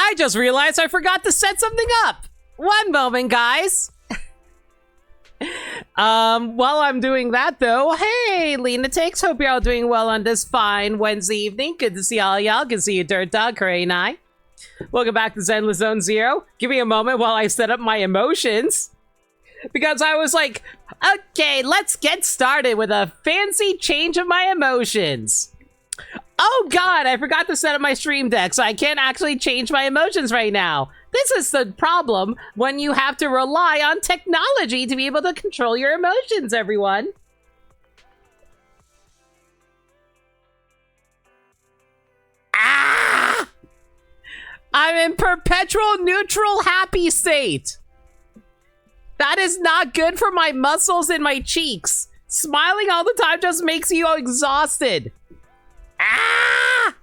I just realized I forgot to set something up. One moment, guys. While I'm doing that, though, hey, Lena Takes, hope you're all doing well on this fine Wednesday evening. Good to see all y'all. Good to see you, Dirt Dog, Curry, and I. Welcome back to Zenless Zone Zero. Give me a moment while I set up my emotions. Because I was like, okay, let's get started with a fancy change of my emotions. Oh god, I forgot to set up my stream deck, so I can't actually change my emotions right now. This is the problem when you have to rely on technology to be able to control your emotions, everyone. Ah! I'm in perpetual neutral happy state. That is not good for my muscles in my cheeks. Smiling all the time just makes you exhausted. Ah!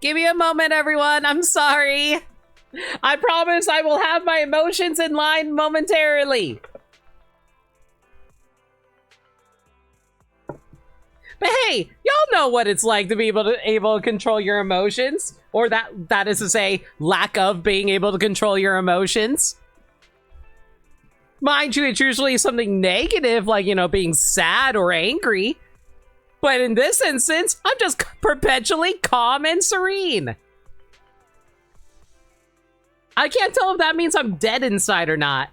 Give me a moment, everyone. I'm sorry. I promise I will have my emotions in line momentarily. But hey, y'all know what it's like to be able to control your emotions, or that is to say, lack of being able to control your emotions. Mind you, it's usually something negative, like, you know, being sad or angry. But in this instance, I'm just perpetually calm and serene. I can't tell if that means I'm dead inside or not.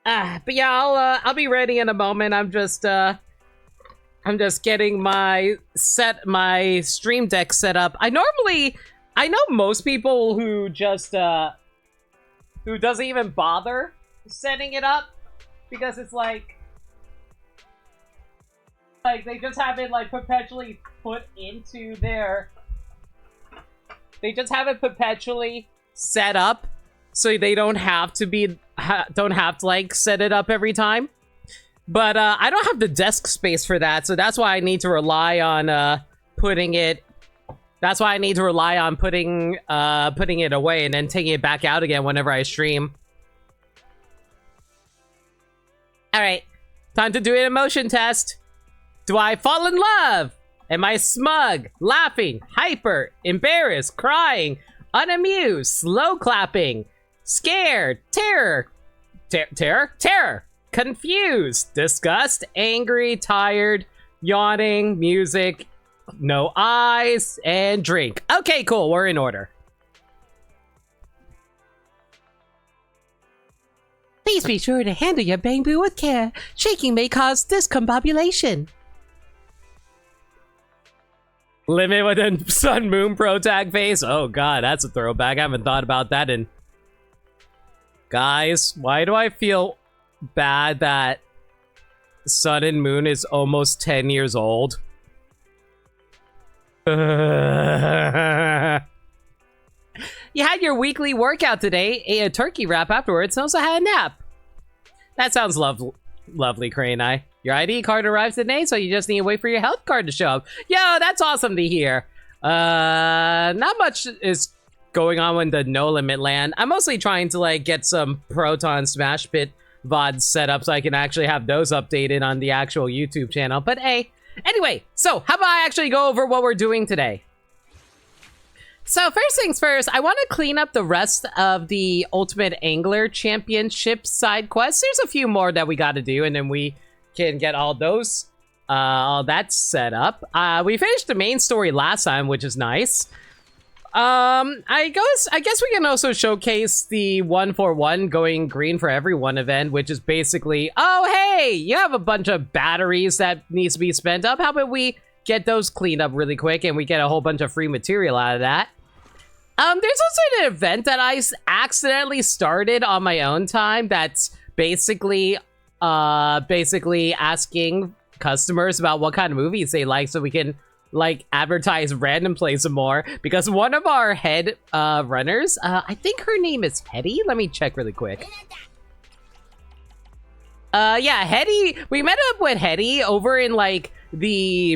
But yeah, I'll be ready in a moment. I'm just getting my stream deck set up. I know most people who just who doesn't even bother setting it up because it's like they just have it like perpetually put into their, they just have it perpetually set up so they don't have to like set it up every time. But I don't have the desk space for that, so that's why I need to rely on putting it away and then taking it back out again whenever I stream. All right, time to do an emotion test. Do I fall in love? Am I smug, laughing, hyper, embarrassed, crying, unamused, slow clapping, scared, terror, confused, disgust, angry, tired, yawning, music, no eyes, and drink? Okay, cool, we're in order. Please be sure to handle your bamboo with care. Shaking may cause discombobulation. Limit with a Sun Moon Pro Tag face. Oh god, that's a throwback. I haven't thought about that in... Guys, why do I feel bad that Sun and Moon is almost 10 years old? You had your weekly workout today, ate a turkey wrap afterwards, and also had a nap. That sounds lovely, Crane Eye. Your ID card arrives today, so you just need to wait for your health card to show up. Yo, that's awesome to hear. Not much is going on in the No Limit land. I'm mostly trying to like get some Proton Smash Pit VODs set up so I can actually have those updated on the actual YouTube channel. But hey, anyway, so how about I actually go over what we're doing today? So first things first, I want to clean up the rest of the Ultimate Angler Championship side quests. There's a few more that we got to do, and then we can get all that set up. We finished the main story last time, which is nice. I guess we can also showcase the 1-for-1 going green for everyone event, which is basically, oh hey, you have a bunch of batteries that needs to be spent up. How about we get those cleaned up really quick and we get a whole bunch of free material out of that. There's also an event that I accidentally started on my own time that's basically asking customers about what kind of movies they like so we can like advertise Random Play some more, because one of our head runners, I think her name is Hetty. Let me check really quick. Yeah, Hetty, we met up with Hetty over in like the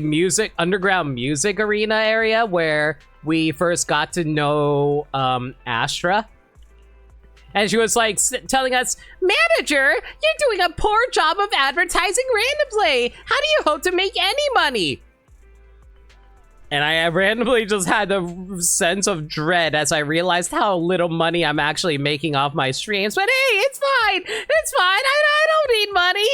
underground music arena area where we first got to know Astra. And she was like telling us, "Manager, you're doing a poor job of advertising Random Play. How do you hope to make any money?" And I randomly just had a sense of dread as I realized how little money I'm actually making off my streams. But hey, it's fine. It's fine. I don't need money.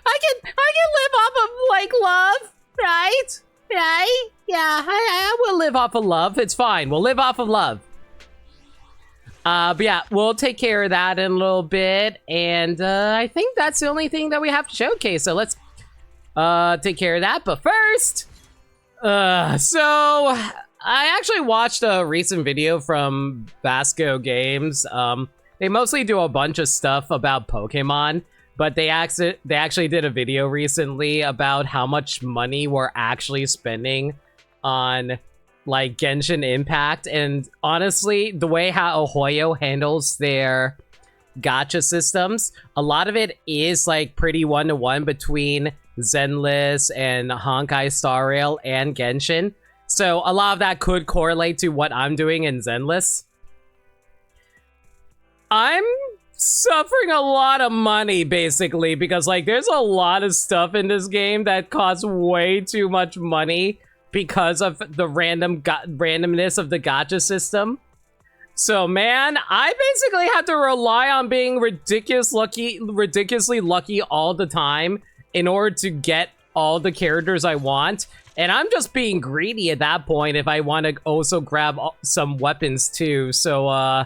I can live off of, like, love, right? Right? Yeah, I will live off of love. It's fine. We'll live off of love. But yeah, we'll take care of that in a little bit. And I think that's the only thing that we have to showcase. So let's take care of that. But first... so I actually watched a recent video from Vasco Games. They mostly do a bunch of stuff about Pokemon, but they actually did a video recently about how much money we're actually spending on, like, Genshin Impact. And honestly, the way how Hoyo handles their gacha systems, a lot of it is, like, pretty one-to-one between Zenless and Honkai Star Rail and Genshin. So a lot of that could correlate to what I'm doing in Zenless. I'm suffering a lot of money, basically, because, like, there's a lot of stuff in this game that costs way too much money because of the randomness of the gacha system. So, man, I basically have to rely on being ridiculously lucky all the time in order to get all the characters I want. And I'm just being greedy at that point if I want to also grab some weapons too. So,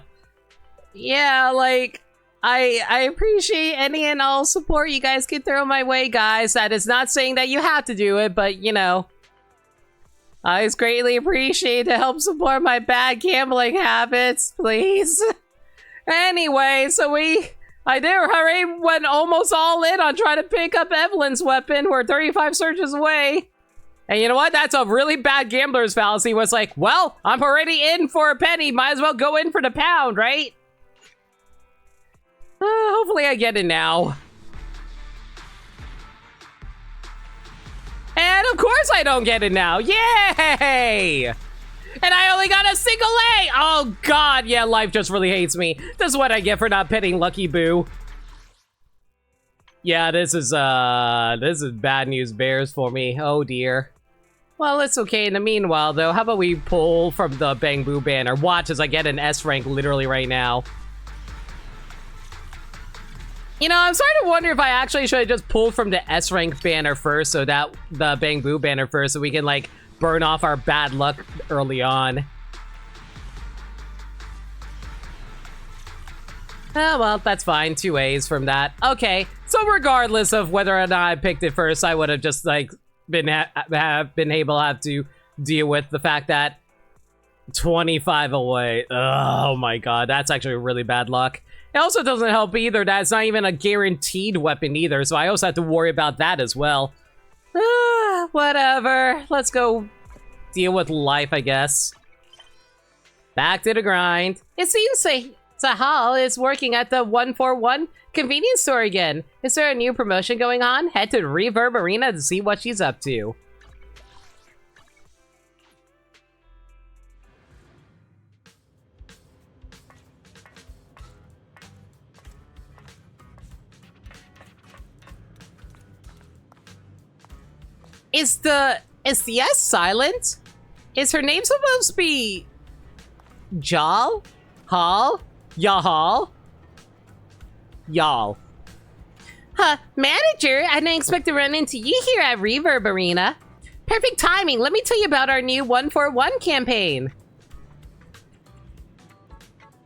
yeah, like, I appreciate any and all support you guys can throw my way, guys. That is not saying that you have to do it, but, you know, I just greatly appreciate to help support my bad gambling habits, please. Anyway, so I did already went almost all in on trying to pick up Evelyn's weapon. We're 35 searches away. And you know what? That's a really bad gambler's fallacy. Was like, well, I'm already in for a penny. Might as well go in for the pound, right? Hopefully I get it now. And of course I don't get it now. Yay! And I only got a single A! Oh god, yeah, life just really hates me. This is what I get for not petting Lucky Boo. Yeah, this is bad news bears for me. Oh dear. Well, it's okay. In the meanwhile, though, how about we pull from the Bang Boo banner? Watch as I get an S rank literally right now. You know, I'm starting to wonder if I actually should have just pulled from the S rank banner first, so that the Bang Boo banner first, so we can, like, burn off our bad luck early on. Oh, well, that's fine. 2 A's from that. Okay, so regardless of whether or not I picked it first, I would have just, like, been able to have to deal with the fact that 25 away. Oh my god, that's actually really bad luck. It also doesn't help either that it's not even a guaranteed weapon either, so I also have to worry about that as well. Whatever. Let's go deal with life, I guess. Back to the grind. It seems Sahal is working at the 141 convenience store again. Is there a new promotion going on? Head to Reverb Arena to see what she's up to. Is the S silent? Is her name supposed to be Jal? Hall? Yahal? Y'all. Huh, manager, I didn't expect to run into you here at Reverb Arena. Perfect timing. Let me tell you about our new 141 campaign.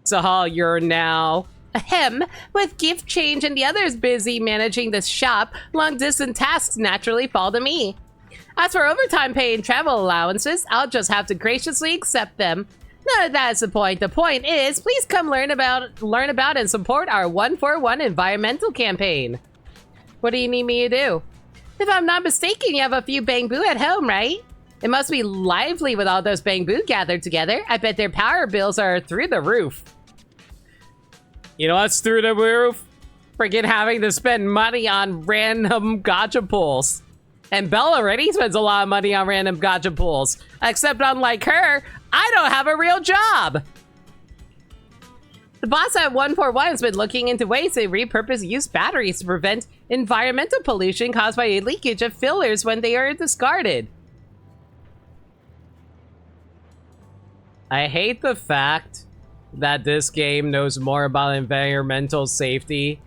Sahal, you're now... Ahem. With gift change and the others busy managing this shop, long-distance tasks naturally fall to me. As for overtime pay and travel allowances, I'll just have to graciously accept them. None of that's the point. The point is, please come learn about and support our 141 environmental campaign. What do you need me to do? If I'm not mistaken, you have a few Bang Boo at home, right? It must be lively with all those Bang Boo gathered together. I bet their power bills are through the roof. You know what's through the roof? Freaking having to spend money on random gacha pulls. And Bella already spends a lot of money on random gacha pulls. Except unlike her, I don't have a real job. The boss at 141 has been looking into ways to repurpose used batteries to prevent environmental pollution caused by a leakage of fillers when they are discarded. I hate the fact that this game knows more about environmental safety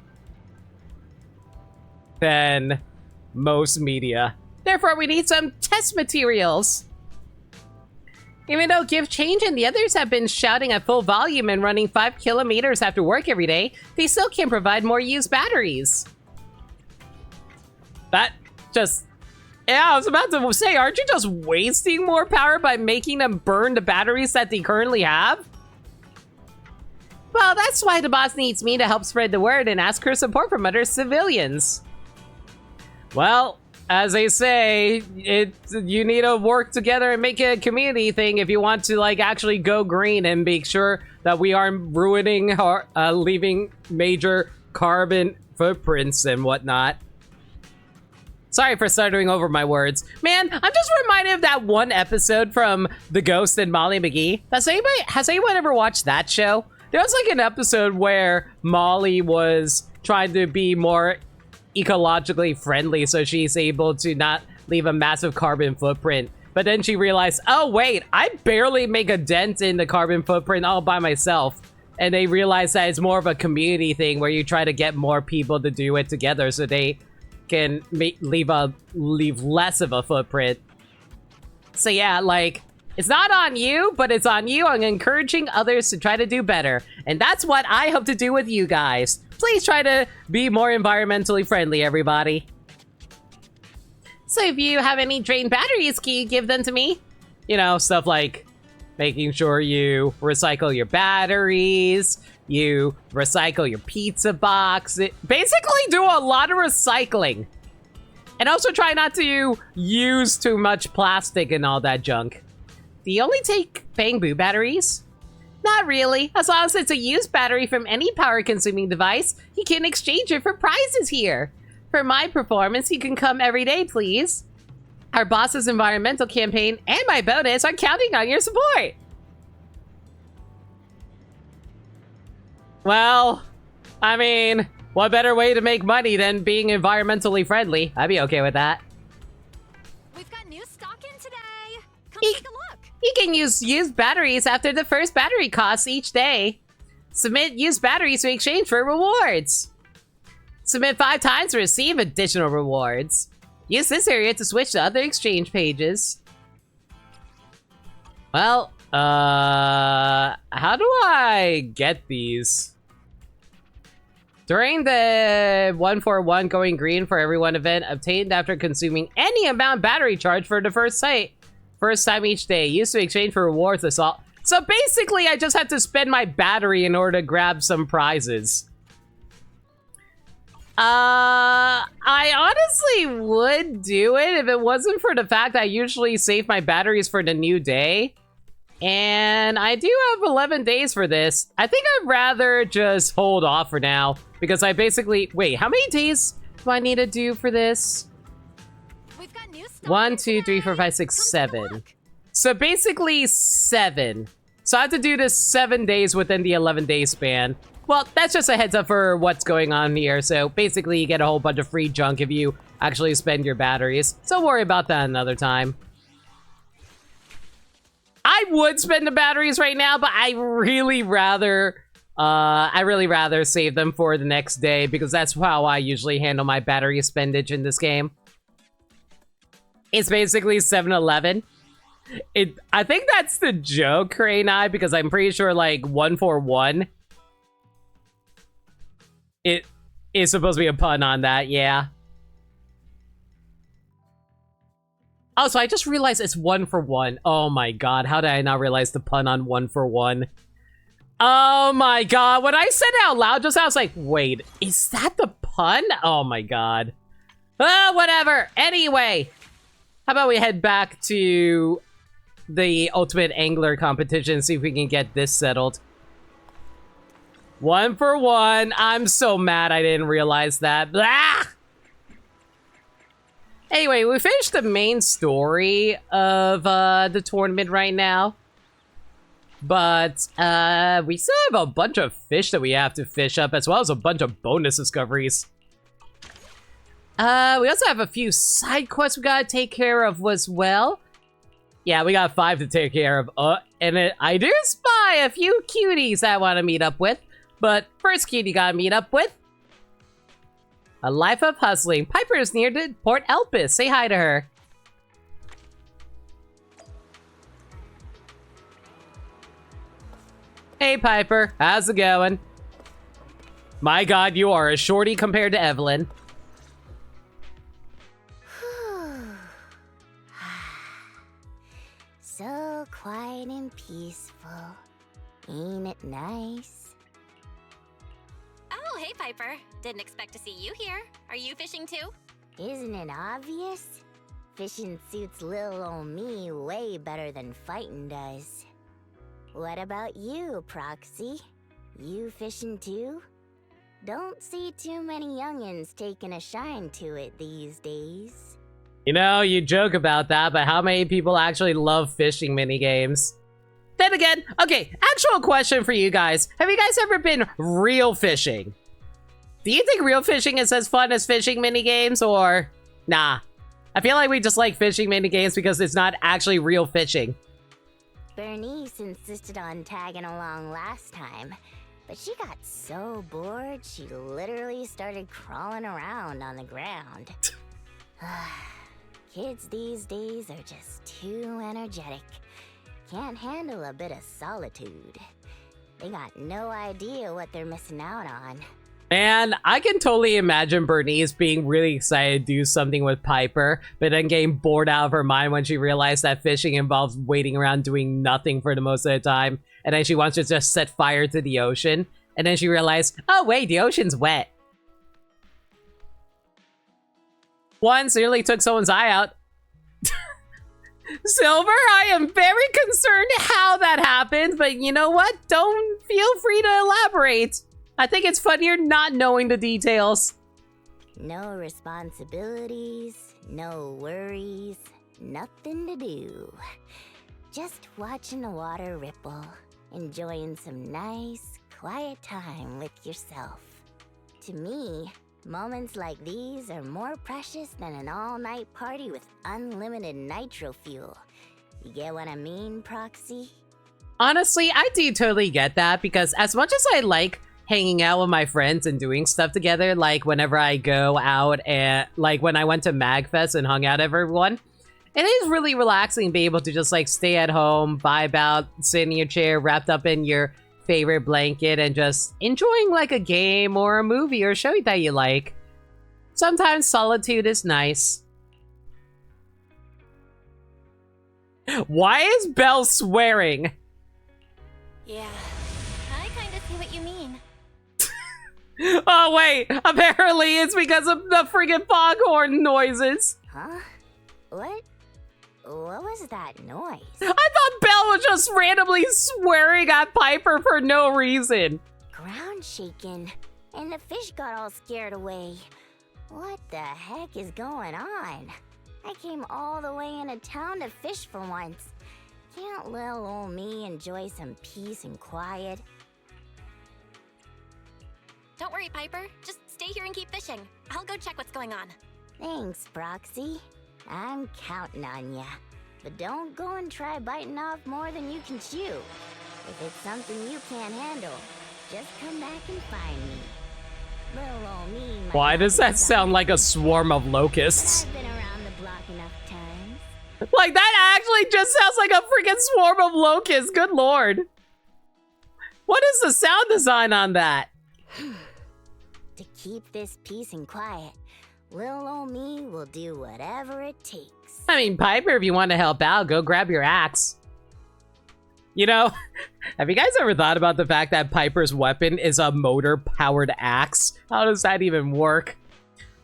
than most media. Therefore, we need some test materials. Even though Give Change and the others have been shouting at full volume and running 5 kilometers after work every day, they still can't provide more used batteries. That just... Yeah, I was about to say, aren't you just wasting more power by making them burn the batteries that they currently have? Well, that's why the boss needs me to help spread the word and ask for support from other civilians. Well, as they say, you need to work together and make it a community thing if you want to, like, actually go green and make sure that we aren't ruining or leaving major carbon footprints and whatnot. Sorry for stuttering over my words. Man, I'm just reminded of that one episode from The Ghost and Molly McGee. Has anyone ever watched that show? There was like an episode where Molly was trying to be more ecologically friendly so she's able to not leave a massive carbon footprint. But then she realized, oh wait, I barely make a dent in the carbon footprint all by myself. And they realized that it's more of a community thing where you try to get more people to do it together so they can leave less of a footprint. So yeah, like, it's not on you, but it's on you on encouraging others to try to do better. And that's what I hope to do with you guys. Please try to be more environmentally friendly, everybody. So if you have any drained batteries, can you give them to me? You know, stuff like making sure you recycle your batteries, you recycle your pizza box. Basically do a lot of recycling. And also try not to use too much plastic and all that junk. Do you only take Bangbu batteries? Not really. As long as it's a used battery from any power-consuming device, you can exchange it for prizes here. For my performance, you can come every day, please. Our boss's environmental campaign and my bonus are counting on your support. Well, I mean, what better way to make money than being environmentally friendly? I'd be okay with that. We've got new stock in today. Come take a look. You can use used batteries after the first battery costs each day. Submit used batteries to exchange for rewards. Submit 5 times to receive additional rewards. Use this area to switch to other exchange pages. Well, how do I get these? During the 141 going green for everyone event, obtained after consuming any amount battery charge for the first time each day. Used to exchange for rewards assault. So basically, I just have to spend my battery in order to grab some prizes. I honestly would do it if it wasn't for the fact that I usually save my batteries for the new day. And I do have 11 days for this. I think I'd rather just hold off for now. Because I basically... Wait, how many days do I need to do for this? We've got new stock 1, 2, 3, 4, 5, 6, 7. So basically 7. So I have to do this 7 days within the 11-day span. Well, that's just a heads up for what's going on here. So basically you get a whole bunch of free junk if you actually spend your batteries. So worry about that another time. I would spend the batteries right now, but I really rather save them for the next day because that's how I usually handle my battery spendage in this game. It's basically 7-Eleven. I think that's the joke, Crane Eye, because I'm pretty sure like 141. It is supposed to be a pun on that, yeah. Oh, so I just realized it's 1 for 1. Oh my god, how did I not realize the pun on 1 for 1? Oh my god, when I said it out loud just now, I was like, wait, is that the pun? Oh my god. Whatever. Anyway, how about we head back to the Ultimate Angler competition, see if we can get this settled. 1 for 1. I'm so mad I didn't realize that. Blah! Anyway, we finished the main story of the tournament right now. But we still have a bunch of fish that we have to fish up, as well as a bunch of bonus discoveries. We also have a few side quests we gotta take care of as well. Yeah, we got 5 to take care of. I do spy a few cuties I want to meet up with. But first cutie gotta meet up with. A life of hustling. Piper is near to Port Elpis. Say hi to her. Hey, Piper. How's it going? My god, you are a shorty compared to Evelyn. So quiet and peaceful. Ain't it nice? Oh, hey, Piper. Didn't expect to see you here. Are you fishing too? Isn't it obvious? Fishing suits little old me way better than fighting does. What about you, Proxy? You fishing too? Don't see too many youngins taking a shine to it these days. You know, you joke about that, but how many people actually love fishing minigames? Then again, okay, actual question for you guys. Have you guys ever been real fishing? Do you think real fishing is as fun as fishing minigames, or nah? I feel like we just like fishing minigames because it's not actually real fishing. Bernice insisted on tagging along last time, but she got so bored she literally started crawling around on the ground. Kids these days are just too energetic. Can't handle a bit of solitude. They got no idea what they're missing out on. And I can totally imagine Bernice being really excited to do something with Piper, but then getting bored out of her mind when she realized that fishing involves waiting around doing nothing for the most of the time, and then she wants to just set fire to the ocean, and then she realized, oh wait, the ocean's wet. Once nearly took someone's eye out. Silver, I am very concerned how that happened, but you know what? Don't feel free to elaborate. I think it's funnier not knowing the details. No responsibilities, no worries, nothing to do. Just watching the water ripple, enjoying some nice, quiet time with yourself. To me, moments like these are more precious than an all-night party with unlimited nitro fuel. You get what I mean, Proxy? Honestly, I do totally get that, because as much as I like hanging out with my friends and doing stuff together, like whenever I go out and like when I went to MagFest and hung out with everyone, it is really relaxing to be able to just like stay at home, vibe out, sit in your chair, wrapped up in your favorite blanket, and just enjoying like a game or a movie or show that you like. Sometimes solitude is nice. Why is Belle swearing? Yeah, I kinda see what you mean. Oh wait, apparently it's because of the freaking foghorn noises. Huh? What was that noise? I thought Belle was just randomly swearing at Piper for no reason. Ground shaking, and the fish got all scared away. What the heck is going on? I came all the way into town to fish for once. Can't little old me enjoy some peace and quiet? Don't worry, Piper. Just stay here and keep fishing. I'll go check what's going on. Thanks, Proxy. I'm counting on ya. But don't go and try biting off more than you can chew. If it's something you can't handle, just come back and find me. Little old me might Why not does be that sound something, like a swarm of but locusts? I've been around the block enough times. Like, that actually just sounds like a freaking swarm of locusts. Good lord. What is the sound design on that? To keep this peace and quiet, little old me will do whatever it takes. I mean, Piper, if you want to help out, go grab your axe. You know, have you guys ever thought about the fact that Piper's weapon is a motor-powered axe? How does that even work?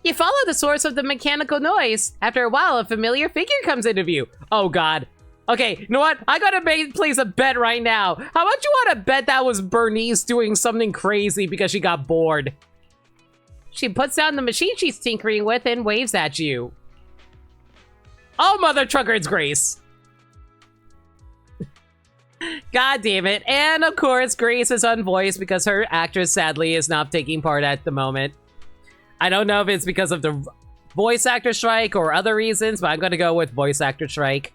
You follow the source of the mechanical noise. After a while, a familiar figure comes into view. Oh god. Okay, you know what? I gotta place a bet right now. How much you want to bet that was Bernice doing something crazy because she got bored? She puts down the machine she's tinkering with and waves at you. Oh, Mother Trucker, it's Grace. God damn it. And of course, Grace is unvoiced because her actress sadly is not taking part at the moment. I don't know if it's because of the voice actor strike or other reasons, but I'm gonna go with voice actor strike.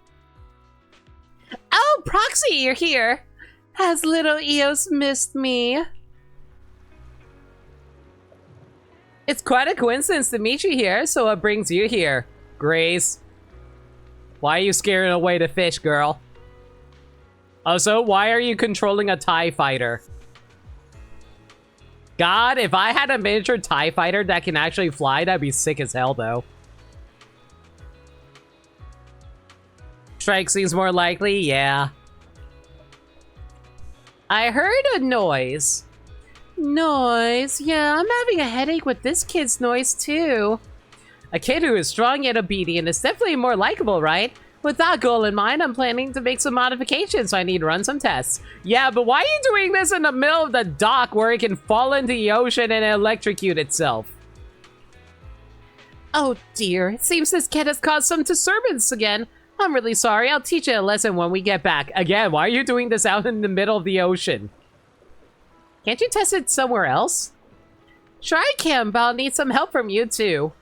Proxy, you're here. Has little Eos missed me? It's quite a coincidence to meet you here, so what brings you here? Grace. Why are you scaring away the fish, girl? Also, why are you controlling a TIE fighter? God, if I had a miniature TIE fighter that can actually fly, that'd be sick as hell, though. Strike seems more likely, yeah. I heard a noise. Noise? Yeah, I'm having a headache with this kid's noise, too. A kid who is strong yet obedient is definitely more likable, right? With that goal in mind, I'm planning to make some modifications, so I need to run some tests. Yeah, but why are you doing this in the middle of the dock where it can fall into the ocean and electrocute itself? Oh dear, it seems this kid has caused some disturbance again. I'm really sorry, I'll teach it a lesson when we get back. Again, why are you doing this out in the middle of the ocean? Can't you test it somewhere else? Sure I can, but I'll need some help from you too.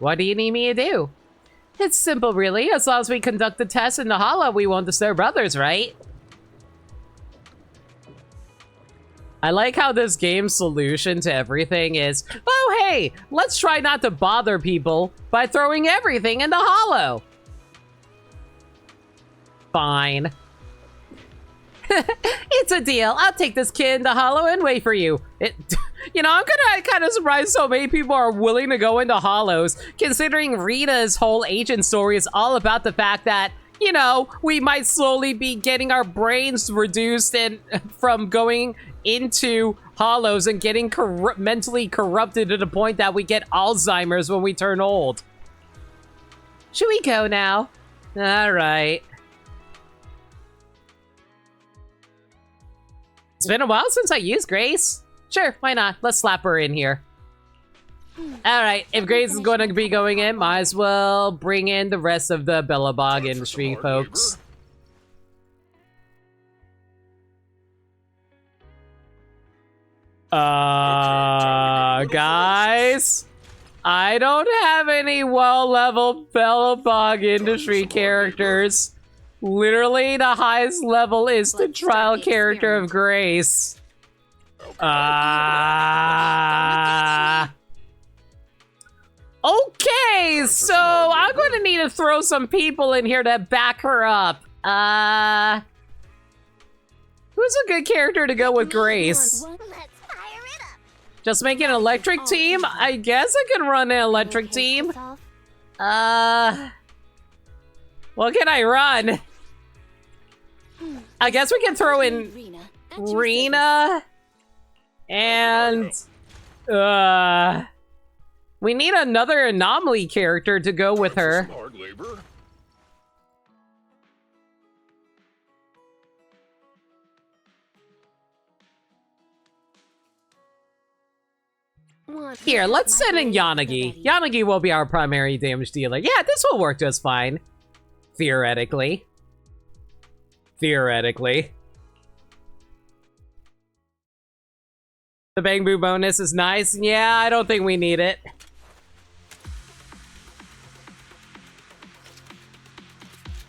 What do you need me to do? It's simple, really. As long as we conduct the test in the hollow, we won't disturb others, right? I like how this game's solution to everything is, oh hey, let's try not to bother people by throwing everything in the hollow. Fine. It's a deal. I'll take this kid in the hollow and wait for you. You know, I'm kind of surprised so many people are willing to go into hollows, considering Rita's whole agent story is all about the fact that, you know, we might slowly be getting our brains reduced and from going into hollows and getting mentally corrupted to the point that we get Alzheimer's when we turn old. Should we go now? All right. It's been a while since I used Grace. Sure, why not? Let's slap her in here. Alright, if Grace is going to be going in, might as well bring in the rest of the Bellabog industry folks. Guys? I don't have any well-leveled Bellabog industry characters. Literally, the highest level is the trial character of Grace. Okay, so I'm going to need to throw some people in here to back her up. Who's a good character to go with Grace? Just make an electric team? I guess I can run an electric team. What can I run? I guess we can throw in Rena. And we need another anomaly character to go with her. Here, let's send in Yanagi. Yanagi will be our primary damage dealer. Yeah, this will work just fine. Theoretically. Theoretically. The Bang Boo bonus is nice. Yeah, I don't think we need it.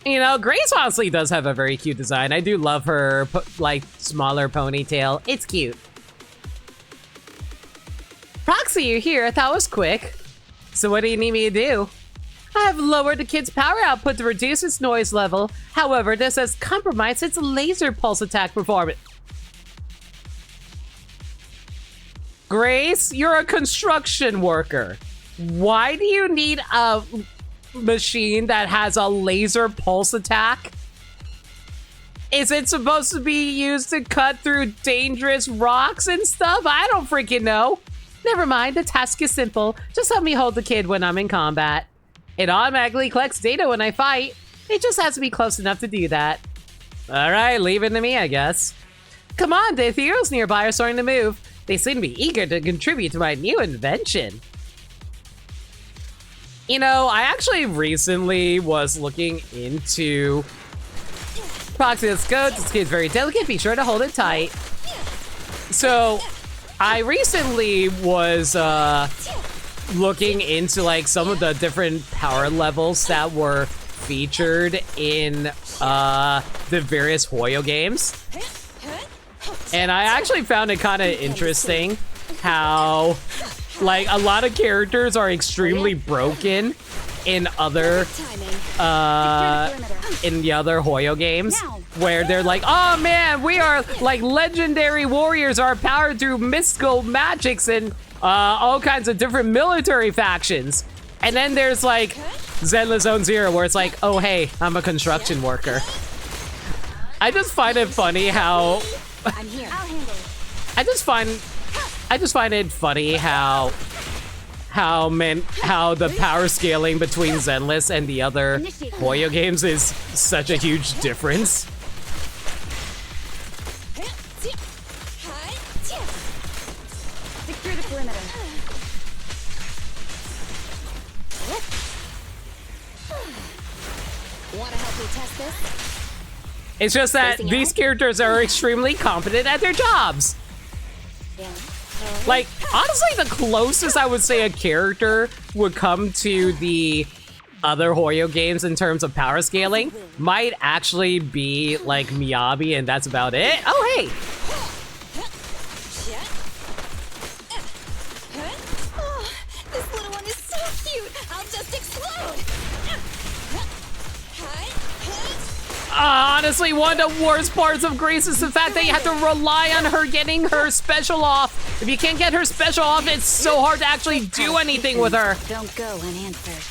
You know, Grace honestly does have a very cute design. I do love her, like, smaller ponytail. It's cute. Proxy, you're here. That was quick. So what do you need me to do? I have lowered the kid's power output to reduce its noise level. However, this has compromised its laser pulse attack performance. Grace, you're a construction worker. Why do you need a machine that has a laser pulse attack? Is it supposed to be used to cut through dangerous rocks and stuff? I don't freaking know. Never mind, the task is simple. Just help me hold the kid when I'm in combat. It automatically collects data when I fight. It just has to be close enough to do that. Alright, leave it to me, I guess. Come on, the ethereals nearby are starting to move. They seem to be eager to contribute to my new invention. You know, I actually recently was looking into... Proxy, let's go. This kid's very delicate. Be sure to hold it tight. So, I recently was looking into like some of the different power levels that were featured in the various Hoyo games. And I actually found it kind of interesting how, like, a lot of characters are extremely broken in the other Hoyo games, where they're like, oh man, we are like legendary warriors, are powered through mystical magics and all kinds of different military factions. And then there's like Zenless Zone Zero, where it's like, oh hey, I'm a construction worker. I just find it funny how I just find it funny how the power scaling between Zenless and the other Hoyo games is such a huge difference. Secure the perimeter. Want to help me test this? It's just that these characters are extremely competent at their jobs. Like, honestly, the closest I would say a character would come to the other Hoyo games in terms of power scaling might actually be like Miyabi, and that's about it. Oh, hey! Oh, this little one is so cute. I'll just explode. Honestly, one of the worst parts of Grace is the fact that you have to rely on her getting her special off. If you can't get her special off, it's so hard to actually do anything with her. Don't go unanswered.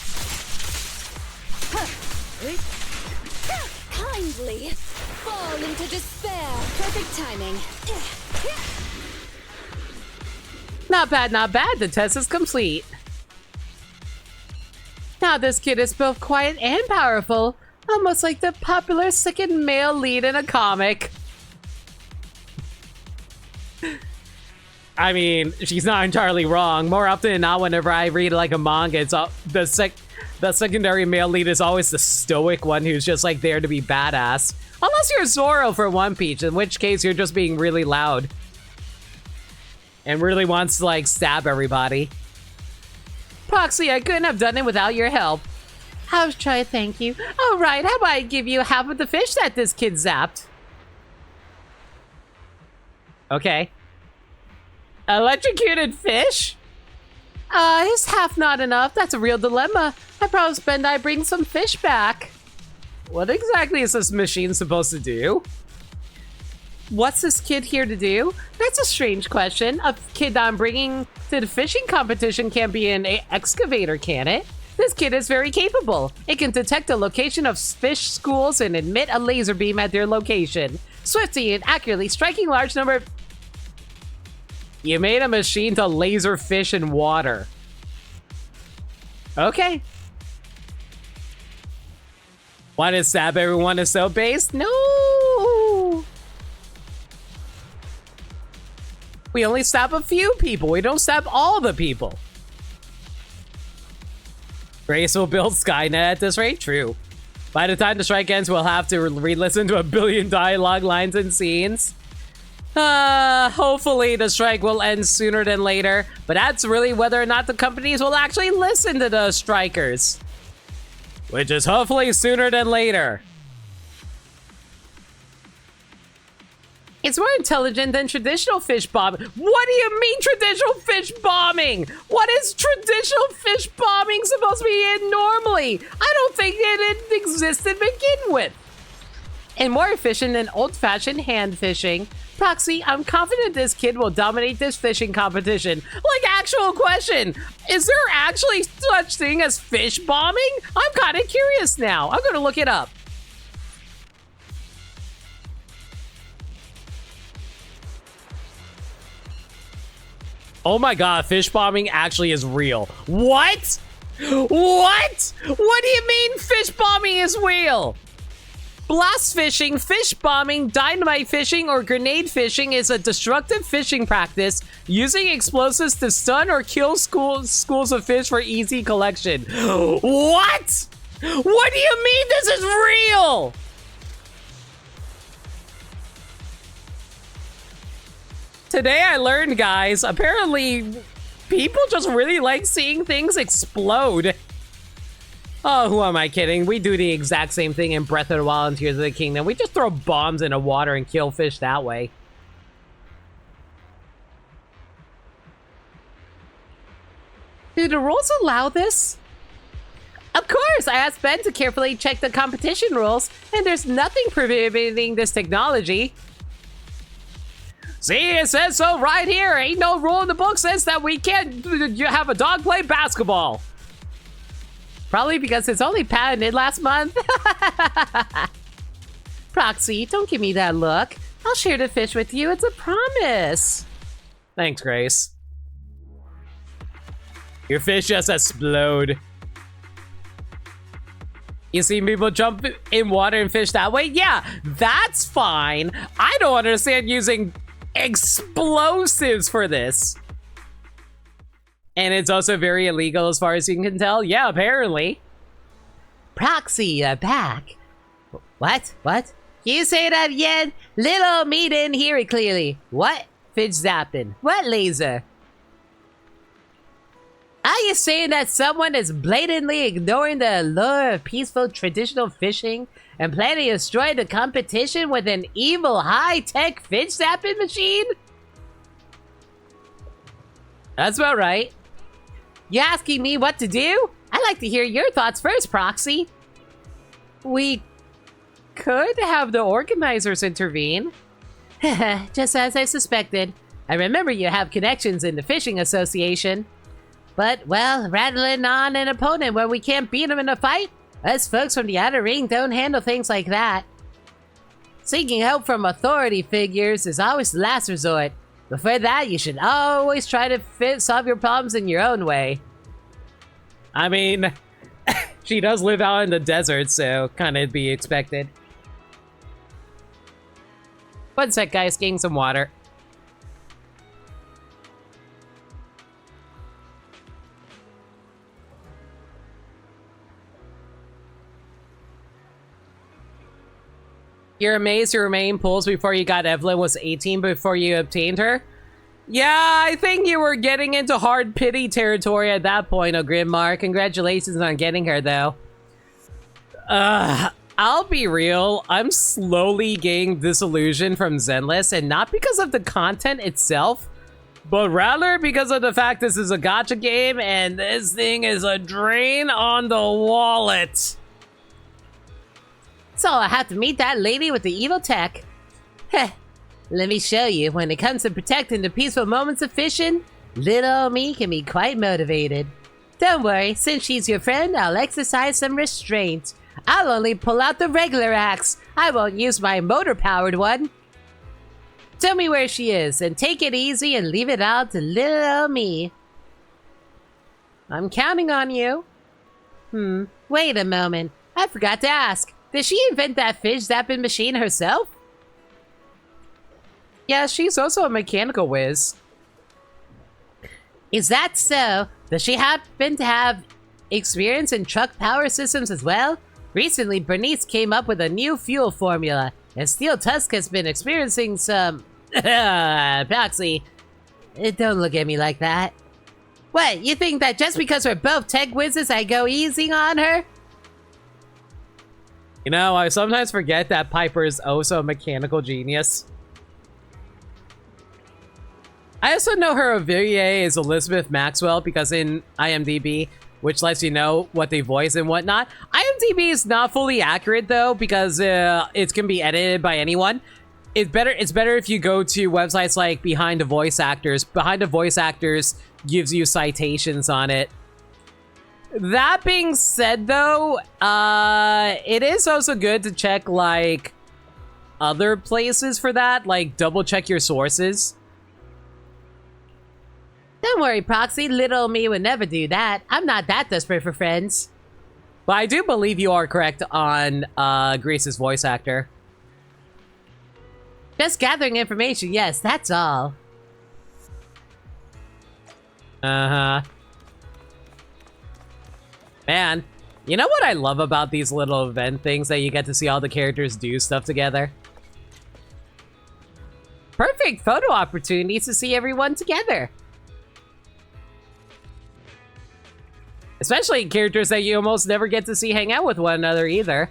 Kindly fall into despair. Perfect timing. Not bad, not bad. The test is complete. Now this kid is both quiet and powerful. Almost like the popular second male lead in a comic. I mean, she's not entirely wrong. More often than not, whenever I read like a manga, it's the secondary male lead is always the stoic one who's just like there to be badass. Unless you're Zoro for One Piece, in which case you're just being really loud. And really wants to like stab everybody. Proxy, I couldn't have done it without your help. I'll try, thank you. All right, how about I give you half of the fish that this kid zapped? Okay. Electrocuted fish? Is half not enough? That's a real dilemma. I promised Ben I bring some fish back. What exactly is this machine supposed to do? What's this kid here to do? That's a strange question. A kid that I'm bringing to the fishing competition can't be an excavator, can it? This kid is very capable. It can detect the location of fish schools and emit a laser beam at their location, swiftly and accurately striking large number of... You made a machine to laser fish in water. Okay. Want to stab everyone is so based? No! We only stab a few people. We don't stab all the people. Grace will build Skynet at this rate? True. By the time the strike ends, we'll have to re-listen to 1 billion dialogue lines and scenes. Hopefully the strike will end sooner than later, but that's really whether or not the companies will actually listen to the strikers. Which is hopefully sooner than later. It's more intelligent than traditional fish bombing. What do you mean traditional fish bombing? What is traditional fish bombing supposed to be in normally? I don't think it existed to begin with. And more efficient than old-fashioned hand fishing. Proxy, I'm confident this kid will dominate this fishing competition. Like, actual question, is there actually such thing as fish bombing? I'm kind of curious now. I'm gonna look it up. Oh my god, fish bombing actually is real. What? What? What do you mean fish bombing is real? Blast fishing, fish bombing, dynamite fishing, or grenade fishing is a destructive fishing practice using explosives to stun or kill schools of fish for easy collection. What? What do you mean this is real? Today I learned, guys, apparently people just really like seeing things explode. Oh, who am I kidding? We do the exact same thing in Breath of the Wild and Tears of the Kingdom. We just throw bombs into water and kill fish that way. Do the rules allow this? Of course! I asked Ben to carefully check the competition rules, and there's nothing prohibiting this technology. See, it says so right here. Ain't no rule in the book says that we can't have a dog play basketball. Probably because it's only patented last month. Proxy, don't give me that look. I'll share the fish with you. It's a promise. Thanks, Grace. Your fish just explode. You see people jump in water and fish that way? Yeah, that's fine. I don't understand using explosives for this. And it's also very illegal as far as you can tell. Yeah, apparently. Proxy, back. What? What? Can you say that again? Little me didn't hear it clearly. What? Fish zapping. What laser? Are you saying that someone is blatantly ignoring the allure of peaceful traditional fishing and planning to destroy the competition with an evil high-tech fish zapping machine? That's about right. You asking me what to do? I'd like to hear your thoughts first, Proxy. We could have the organizers intervene. Just as I suspected. I remember you have connections in the Fishing Association. But, well, rattling on an opponent when we can't beat him in a fight? Us folks from the outer ring don't handle things like that. Seeking help from authority figures is always the last resort. Before that, you should always try to solve your problems in your own way. I mean, she does live out in the desert, so kind of be expected. One sec, guys, getting some water. You're amazed your main pulls before you got Evelyn was 18 before you obtained her? Yeah, I think you were getting into hard pity territory at that point, Ogrimar. Congratulations on getting her, though. I'll be real. I'm slowly getting disillusioned from Zenless, and not because of the content itself, but rather because of the fact this is a gacha game, and this thing is a drain on the wallet. So I have to meet that lady with the evil tech. Heh. Let me show you, when it comes to protecting the peaceful moments of fishing, little me can be quite motivated. Don't worry, since she's your friend, I'll exercise some restraint. I'll only pull out the regular axe. I won't use my motor-powered one. Tell me where she is, and take it easy and leave it all to little me. I'm counting on you. Wait a moment. I forgot to ask. Did she invent that fish zapping machine herself? Yeah, she's also a mechanical whiz. Is that so? Does she happen to have experience in truck power systems as well? Recently, Bernice came up with a new fuel formula, and Steel Tusk has been experiencing some... Proxy. Don't look at me like that. What, you think that just because we're both tech whizzes, I go easy on her? You know, I sometimes forget that Piper is also a mechanical genius. I also know her affiliate is Elizabeth Maxwell because in IMDb, which lets you know what they voice and whatnot. IMDb is not fully accurate though because it can be edited by anyone. It's better if you go to websites like Behind the Voice Actors. Behind the Voice Actors gives you citations on it. That being said, though, it is also good to check, like, other places for that. Like, double check your sources. Don't worry, Proxy. Little me would never do that. I'm not that desperate for friends. But I do believe you are correct on, Greece's voice actor. Just gathering information, yes, that's all. Uh-huh. Man, you know what I love about these little event things that you get to see all the characters do stuff together? Perfect photo opportunities to see everyone together. Especially characters that you almost never get to see hang out with one another either.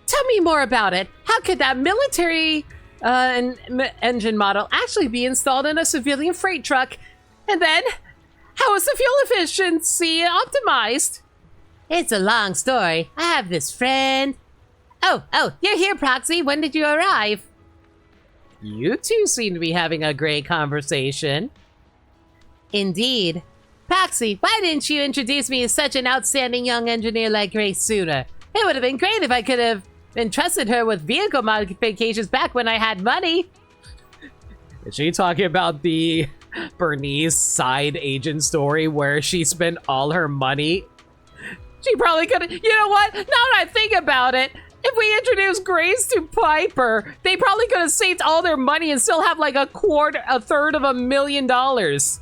Tell me more about it. How could that military engine model actually be installed in a civilian freight truck? And then, how is the fuel efficiency optimized? It's a long story. I have this friend. Oh, you're here, Proxy. When did you arrive? You two seem to be having a great conversation. Indeed. Proxy, why didn't you introduce me as such an outstanding young engineer like Grace sooner? It would have been great if I could have entrusted her with vehicle modifications back when I had money. Is she talking about the Bernice side agent story where she spent all her money? She probably could have. You know what? Now that I think about it, if we introduced Grace to Piper, they probably could have saved all their money and still have like a third of $1,000,000.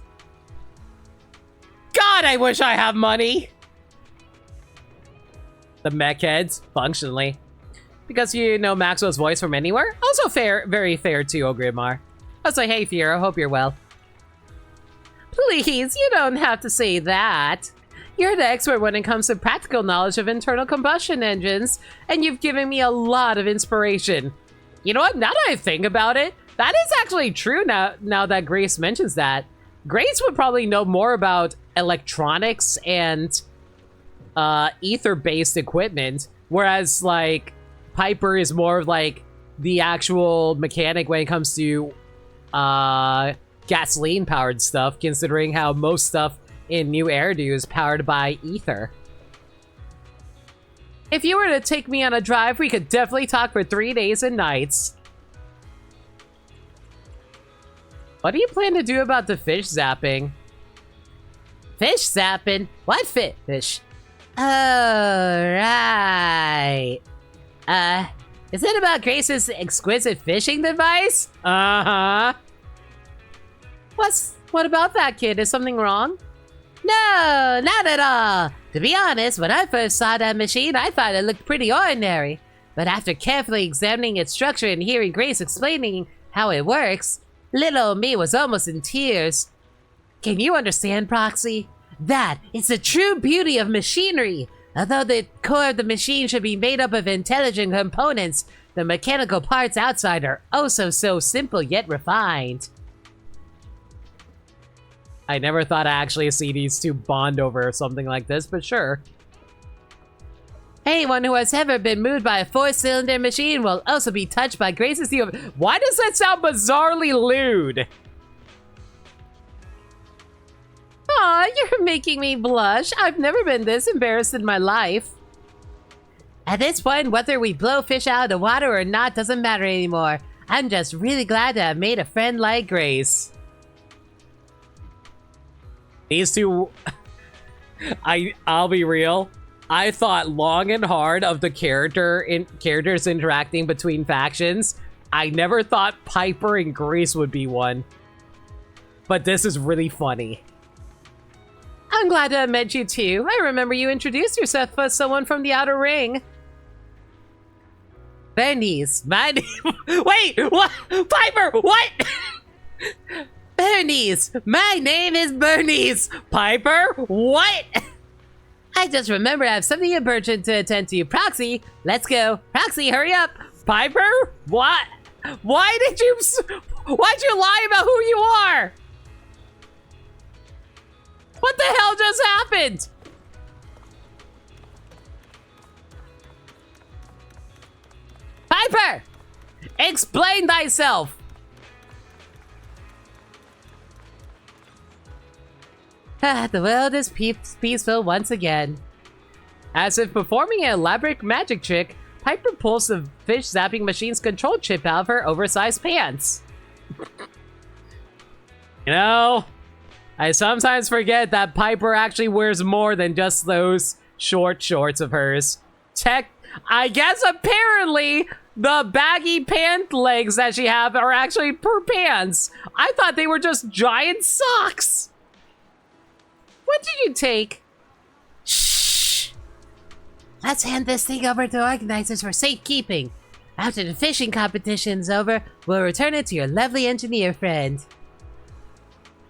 God, I wish I have money. The mech heads, functionally. Because you know Maxwell's voice from anywhere? Also fair, very fair too, Ogrimmar. Also, hey Fiora, hope you're well. Please, you don't have to say that. You're the expert when it comes to practical knowledge of internal combustion engines, and you've given me a lot of inspiration. You know what? Now that I think about it, that is actually true now that Grace mentions that. Grace would probably know more about electronics and ether-based equipment, whereas, like, Piper is more of, like, the actual mechanic when it comes to gasoline-powered stuff, considering how most stuff in New Eridu is powered by ether. If you were to take me on a drive, we could definitely talk for 3 days and nights. What do you plan to do about the fish zapping? Fish zapping? What fish? Oh, right. Is it about Grace's exquisite fishing device? Uh-huh. What about that, kid? Is something wrong? No, not at all. To be honest, when I first saw that machine, I thought it looked pretty ordinary. But after carefully examining its structure and hearing Grace explaining how it works, little me was almost in tears. Can you understand, Proxy? That is the true beauty of machinery. Although the core of the machine should be made up of intelligent components, the mechanical parts outside are oh so simple yet refined. I never thought I'd actually see these two bond over something like this, but sure. Anyone who has ever been moved by a 4-cylinder machine will also be touched by Grace's steel. Why does that sound bizarrely lewd? Aw, you're making me blush. I've never been this embarrassed in my life. At this point, whether we blow fish out of the water or not doesn't matter anymore. I'm just really glad to have made a friend like Grace. These two... I'll be real. I thought long and hard of the characters interacting between factions. I never thought Piper and Grace would be one. But this is really funny. I'm glad to have met you too. I remember you introduced yourself as someone from the Outer Ring. Bernice, my name... Wait, what? Piper, what? Bernice, my name is Bernice. Piper, what? I just remember I have something urgent to attend to. Proxy, let's go. Proxy, hurry up. Piper, what? Why'd you lie about who you are? What the hell just happened? Piper, explain thyself. The world is peaceful once again. As if performing an elaborate magic trick, Piper pulls the fish zapping machine's control chip out of her oversized pants. You know, I sometimes forget that Piper actually wears more than just those short shorts of hers. I guess apparently the baggy pant legs that she have are actually her pants. I thought they were just giant socks. What did you take? Shh! Let's hand this thing over to organizers for safekeeping. After the fishing competition's over, we'll return it to your lovely engineer friend.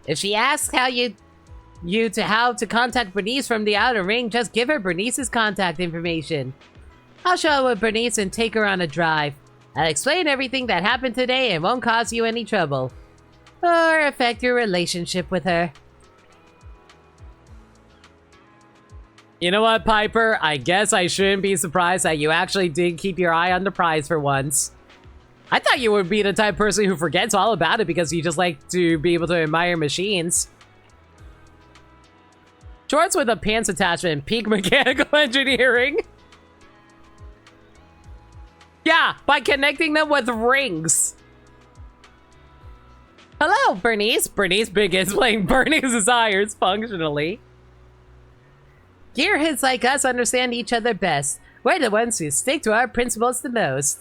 If she asks how to contact Bernice from the outer ring, just give her Bernice's contact information. I'll show her with Bernice and take her on a drive. I'll explain everything that happened today and won't cause you any trouble. Or affect your relationship with her. You know what, Piper? I guess I shouldn't be surprised that you actually did keep your eye on the prize for once. I thought you would be the type of person who forgets all about it because you just like to be able to admire machines. Shorts with a pants attachment, peak mechanical engineering. Yeah, by connecting them with rings. Hello, Bernice. Bernice begins playing Burning Desires functionally. Gearheads like us understand each other best. We're the ones who stick to our principles the most.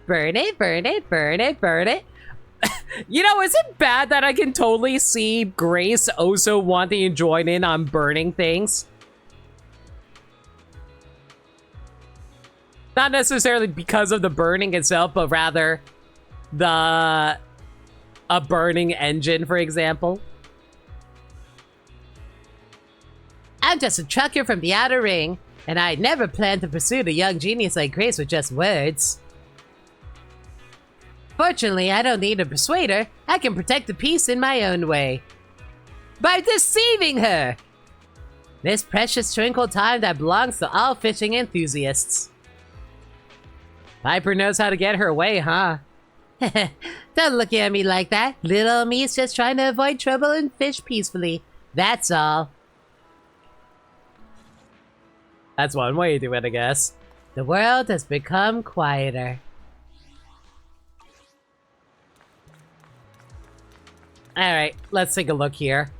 Burn it, burn it, burn it, burn it. You know, is it bad that I can totally see Grace also wanting to join in on burning things? Not necessarily because of the burning itself, but rather a burning engine, for example. I'm just a trucker from the outer ring, and I never planned to pursue a young genius like Grace with just words. Fortunately, I don't need a persuader. I can protect the peace in my own way. By deceiving her! This precious tranquil time that belongs to all fishing enthusiasts. Piper knows how to get her way, huh? Don't look at me like that. Little me's just trying to avoid trouble and fish peacefully. That's all. That's one way to do it, I guess. The world has become quieter. Alright, let's take a look here.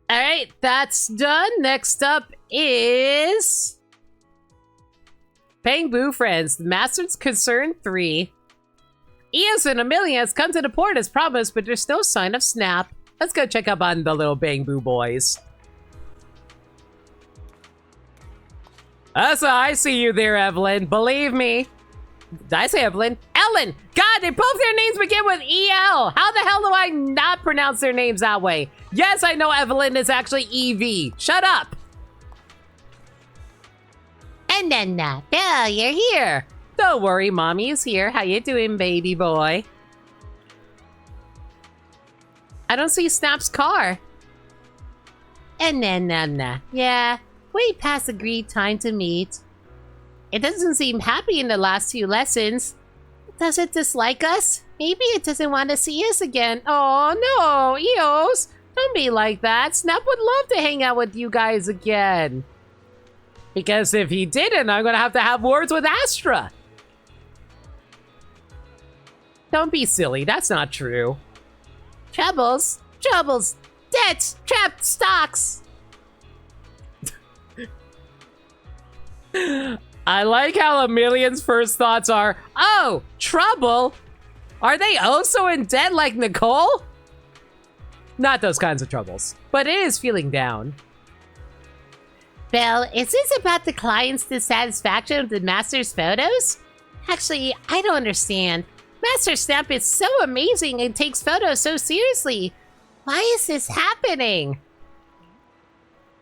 Alright, that's done. Next up is... Bamboo Friends, the Master's Concern 3. Eos and Amelia has come to the port as promised, but there's no sign of Snap. Let's go check up on the little Bamboo boys. So I see you there, Evelyn. Believe me. Did I say Evelyn? Ellen! God, they both their names begin with E-L! How the hell do I not pronounce their names that way? Yes, I know Evelyn is actually E-V. Shut up! And then, Bill, you're here. Don't worry, Mommy's here. How you doing, baby boy? I don't see Snap's car. And then, yeah, way past agreed time to meet. It doesn't seem happy in the last few lessons. Does it dislike us? Maybe it doesn't want to see us again. Oh no, Eos! Don't be like that. Snap would love to hang out with you guys again. Because if he didn't, I'm gonna have words with Astra. Don't be silly, that's not true. Troubles, debts, trapped stocks. I like how Amelian's first thoughts are, oh, trouble? Are they also in debt like Nicole? Not those kinds of troubles, but it is feeling down. Belle, is this about the client's dissatisfaction with the Master's photos? Actually, I don't understand. Master Snap is so amazing and takes photos so seriously. Why is this happening?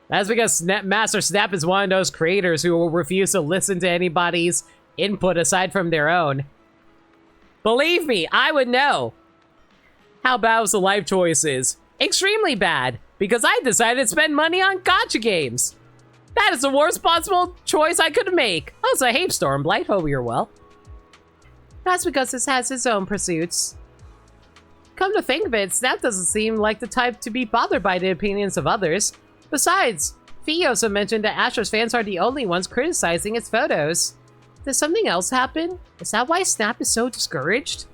That's because Master Snap is one of those creators who will refuse to listen to anybody's input aside from their own. Believe me, I would know. How bad was the life choices? Extremely bad, because I decided to spend money on gacha games. That is the worst possible choice I could make. Also, hey, Stormblight, hope you're well. That's because this has its own pursuits. Come to think of it, Snap doesn't seem like the type to be bothered by the opinions of others. Besides, Fiosa mentioned that Astra's fans are the only ones criticizing its photos. Did something else happen? Is that why Snap is so discouraged?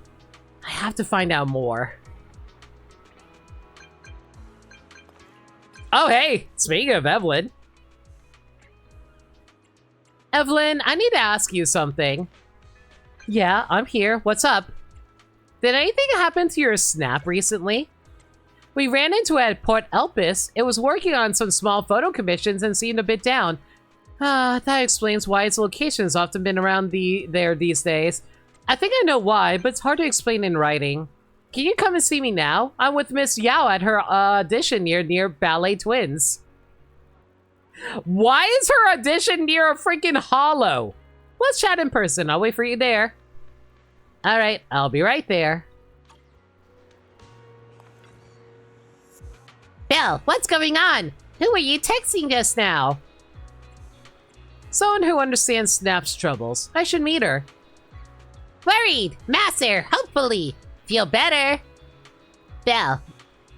I have to find out more. Oh hey, speaking of Evelyn. Evelyn, I need to ask you something. Yeah, I'm here. What's up? Did anything happen to your Snap recently? We ran into it at Port Elpis. It was working on some small photo commissions and seemed a bit down. That explains why its location has often been around there these days. I think I know why, but it's hard to explain in writing. Can you come and see me now? I'm with Miss Yao at her audition near Ballet Twins. Why is her audition near a freaking hollow? Let's chat in person. I'll wait for you there. Alright, I'll be right there. Bill, what's going on? Who were you texting just now? Someone who understands Snap's troubles. I should meet her. Worried! Master, hopefully! Feel better! Bill,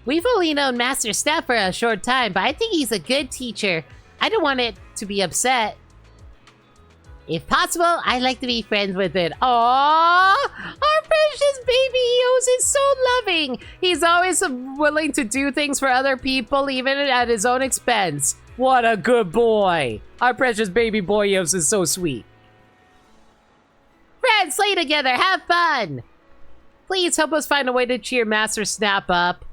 we've only known Master Snap for a short time, but I think he's a good teacher. I don't want it to be upset. If possible, I'd like to be friends with it. Aww! Our precious baby Eos is so loving! He's always willing to do things for other people, even at his own expense. What a good boy! Our precious baby boy Eos is so sweet. Friends, slay together, have fun! Please help us find a way to cheer Master Snap up.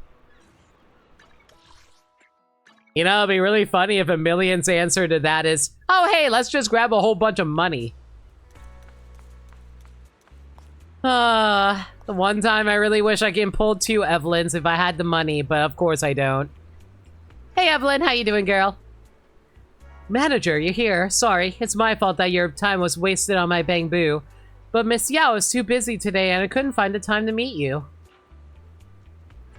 You know, it'd be really funny if Emilian's answer to that is, oh hey, let's just grab a whole bunch of money. The one time I really wish I could pull 2 Evelyns if I had the money, but of course I don't. Hey Evelyn, how you doing, girl? Manager, you're here. Sorry, it's my fault that your time was wasted on my bamboo. But Miss Yao is too busy today and I couldn't find the time to meet you.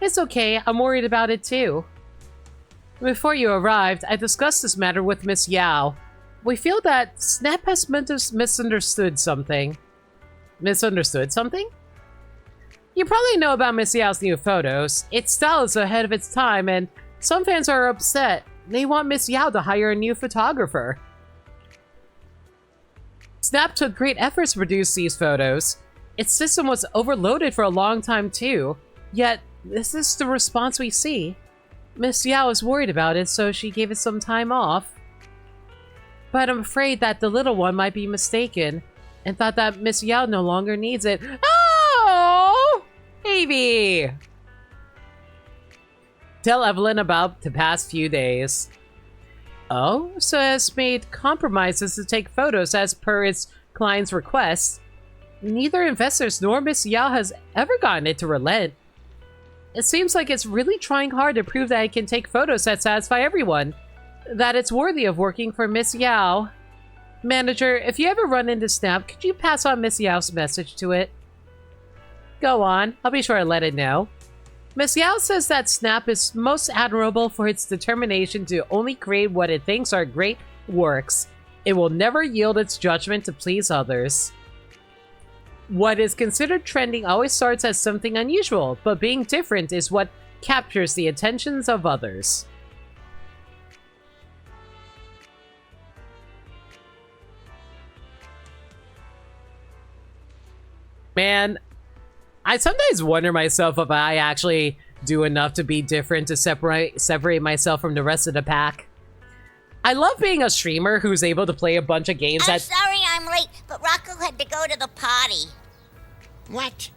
It's okay, I'm worried about it too. Before you arrived, I discussed this matter with Miss Yao. We feel that Snap has misunderstood something. Misunderstood something? You probably know about Miss Yao's new photos. Its style is ahead of its time, and some fans are upset. They want Miss Yao to hire a new photographer. Snap took great efforts to produce these photos. Its system was overloaded for a long time too. Yet, this is the response we see. Miss Yao is worried about it, so she gave it some time off. But I'm afraid that the little one might be mistaken and thought that Miss Yao no longer needs it. Oh! Baby! Tell Evelyn about the past few days. Oh, so has made compromises to take photos as per its client's request. Neither investors nor Miss Yao has ever gotten it to relent. It seems like it's really trying hard to prove that it can take photos that satisfy everyone. That it's worthy of working for Miss Yao. Manager, if you ever run into Snap, could you pass on Miss Yao's message to it? Go on, I'll be sure to let it know. Miss Yao says that Snap is most admirable for its determination to only create what it thinks are great works. It will never yield its judgment to please others. What is considered trending always starts as something unusual, but being different is what captures the attentions of others. Man, I sometimes wonder myself if I actually do enough to be different to separate myself from the rest of the pack. I love being a streamer who's able to play a bunch of games I'm sorry I'm late, but Rocco had to go to the potty. What?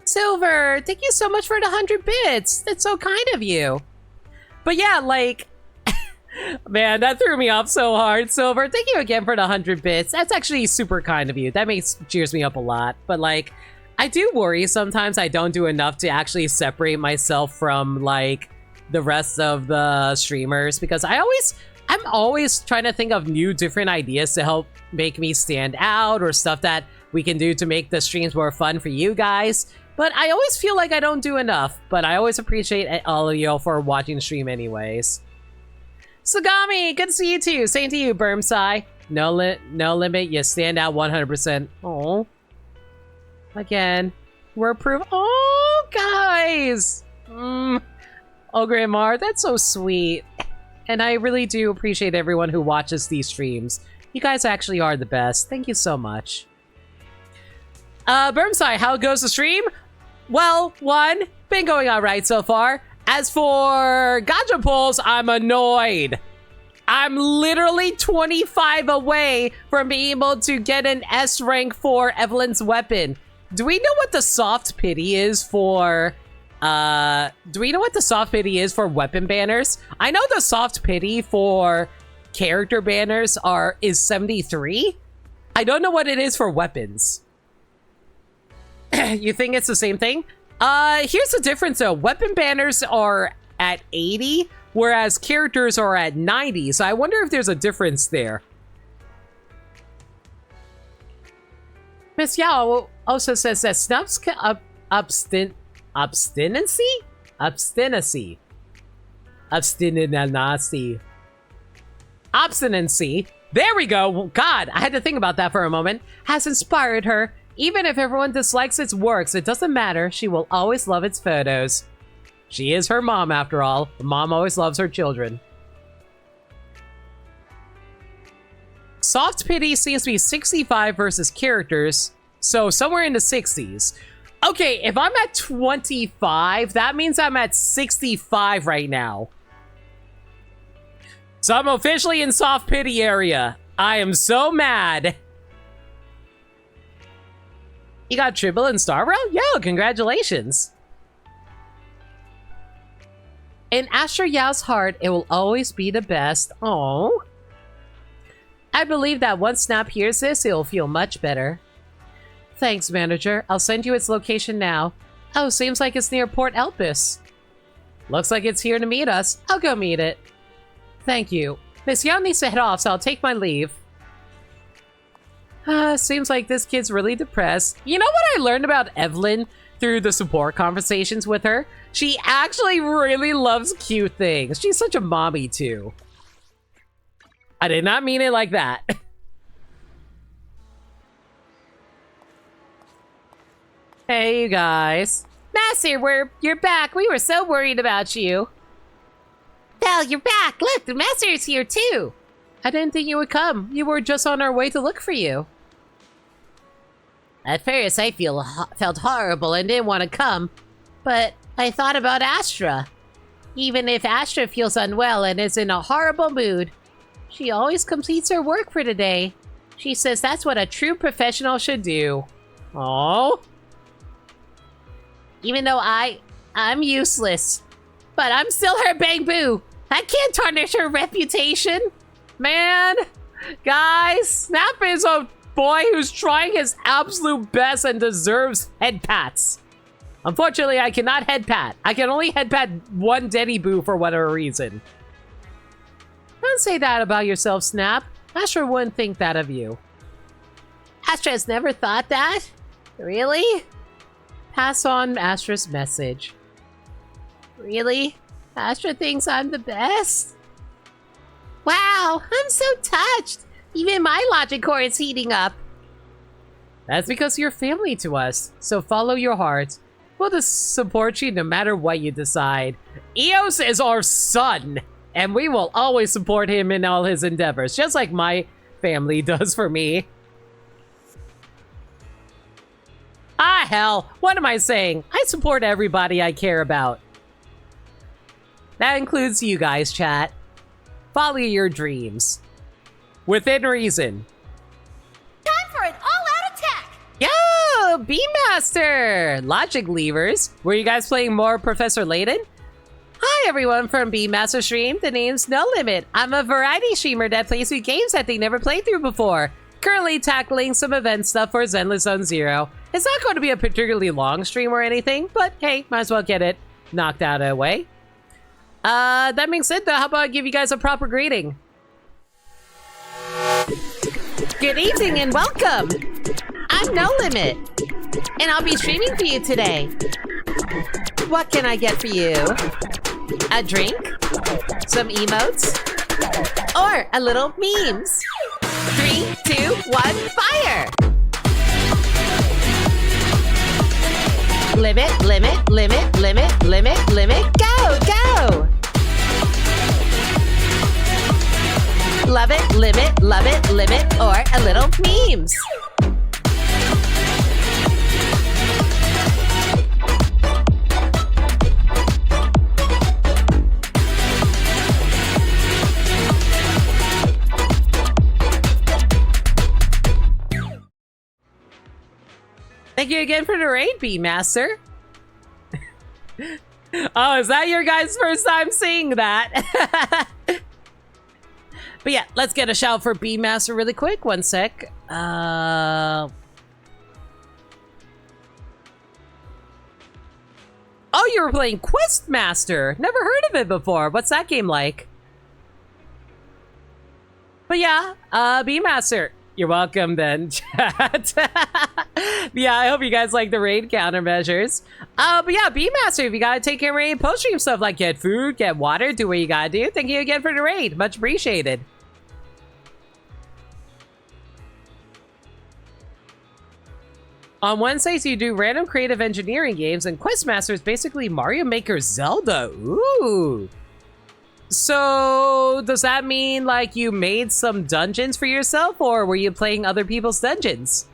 Silver, thank you so much for the 100 bits. That's so kind of you. But yeah, like, man, that threw me off so hard. Silver, thank you again for the 100 bits. That's actually super kind of you. That cheers me up a lot. But like, I do worry sometimes I don't do enough to actually separate myself from like the rest of the streamers, because I'm always trying to think of new different ideas to help make me stand out, or stuff that we can do to make the streams more fun for you guys. But I always feel like I don't do enough, but I always appreciate all of y'all for watching the stream anyways. Sagami, good to see you too. Same to you, Bermsai. No limit, you stand out 100%. Oh, again, we're proof. Oh, guys. Oh, Grandma, that's so sweet. And I really do appreciate everyone who watches these streams. You guys actually are the best. Thank you so much. Bermsai, how goes the stream? Well, been going alright so far. As for gacha pulls, I'm annoyed. I'm literally 25 away from being able to get an S rank for Evelyn's weapon. Do we know what the soft pity is for... weapon banners? I know the soft pity for character banners is 73. I don't know what it is for weapons. You think it's the same thing? Here's the difference though. Weapon banners are at 80, whereas characters are at 90. So I wonder if there's a difference there. Miss Yao also says that snubs can obstinacy? Obstinacy. There we go. God, I had to think about that for a moment. Has inspired her. Even if everyone dislikes its works, it doesn't matter. She will always love its photos. She is her mom, after all. Mom always loves her children. Soft pity seems to be 65 versus characters, so somewhere in the 60s. Okay, if I'm at 25, that means I'm at 65 right now. So I'm officially in soft pity area. I am so mad. You got Tribble and Star Rail? Yo, congratulations. In Astro Yao's heart, it will always be the best. Oh. I believe that once Snap hears this, it'll feel much better. Thanks, manager. I'll send you its location now. Oh, seems like it's near Port Elpis. Looks like it's here to meet us. I'll go meet it. Thank you. Miss Young needs to head off, so I'll take my leave. Seems like this kid's really depressed. You know what I learned about Evelyn through the support conversations with her? She actually really loves cute things. She's such a mommy, too. I did not mean it like that. Hey, you guys. Master, you're back. We were so worried about you. Belle, you're back. Look, the Master is here, too. I didn't think you would come. You were just on our way to look for you. At first, I felt horrible and didn't want to come. But I thought about Astra. Even if Astra feels unwell and is in a horrible mood, she always completes her work for the day. She says that's what a true professional should do. Oh. Even though I'm useless. But I'm still her bang-boo. I can't tarnish her reputation. Man. Guys, Snap is a boy who's trying his absolute best and deserves head pats. Unfortunately, I cannot head pat. I can only head pat one Denny Boo for whatever reason. Don't say that about yourself, Snap. Astra wouldn't think that of you. Astra has never thought that? Really? Pass on Astra's message. Really? Astra thinks I'm the best? Wow, I'm so touched. Even my logic core is heating up. That's because you're family to us, so follow your heart. We'll just support you no matter what you decide. Eos is our son, and we will always support him in all his endeavors, just like my family does for me. Ah, hell, what am I saying? I support everybody I care about. That includes you guys, chat. Follow your dreams. Within reason. Time for an all-out attack! Yo, Beamaster! Logic Levers. Were you guys playing more Professor Layton? Hi everyone from Beamaster Stream. The name's No Limit. I'm a variety streamer that plays through games that they never played through before. Currently tackling some event stuff for Zenless Zone Zero. It's not going to be a particularly long stream or anything, but hey, might as well get it knocked out of the way. That being said though, how about I give you guys a proper greeting? Good evening and welcome! I'm No Limit, and I'll be streaming for you today. What can I get for you? A drink? Some emotes? Or a little memes? 3, 2, 1, fire! Limit, limit, limit, limit, limit, limit, go, go! Love it, limit, or a little memes. Thank you again for the raid, Beamaster. Oh, is that your guys' first time seeing that? But yeah, let's get a shout for Beemaster really quick. One sec. Oh, you were playing Questmaster. Never heard of it before. What's that game like? But yeah, Beemaster, you're welcome then, chat. Yeah, I hope you guys like the raid countermeasures. But yeah, Beemaster, if you gotta take care of raid post-stream stuff like get food, get water, do what you gotta do. Thank you again for the raid. Much appreciated. On Wednesdays, you do random creative engineering games, and Questmaster is basically Mario Maker Zelda. Ooh. So, does that mean, like, you made some dungeons for yourself, or were you playing other people's dungeons?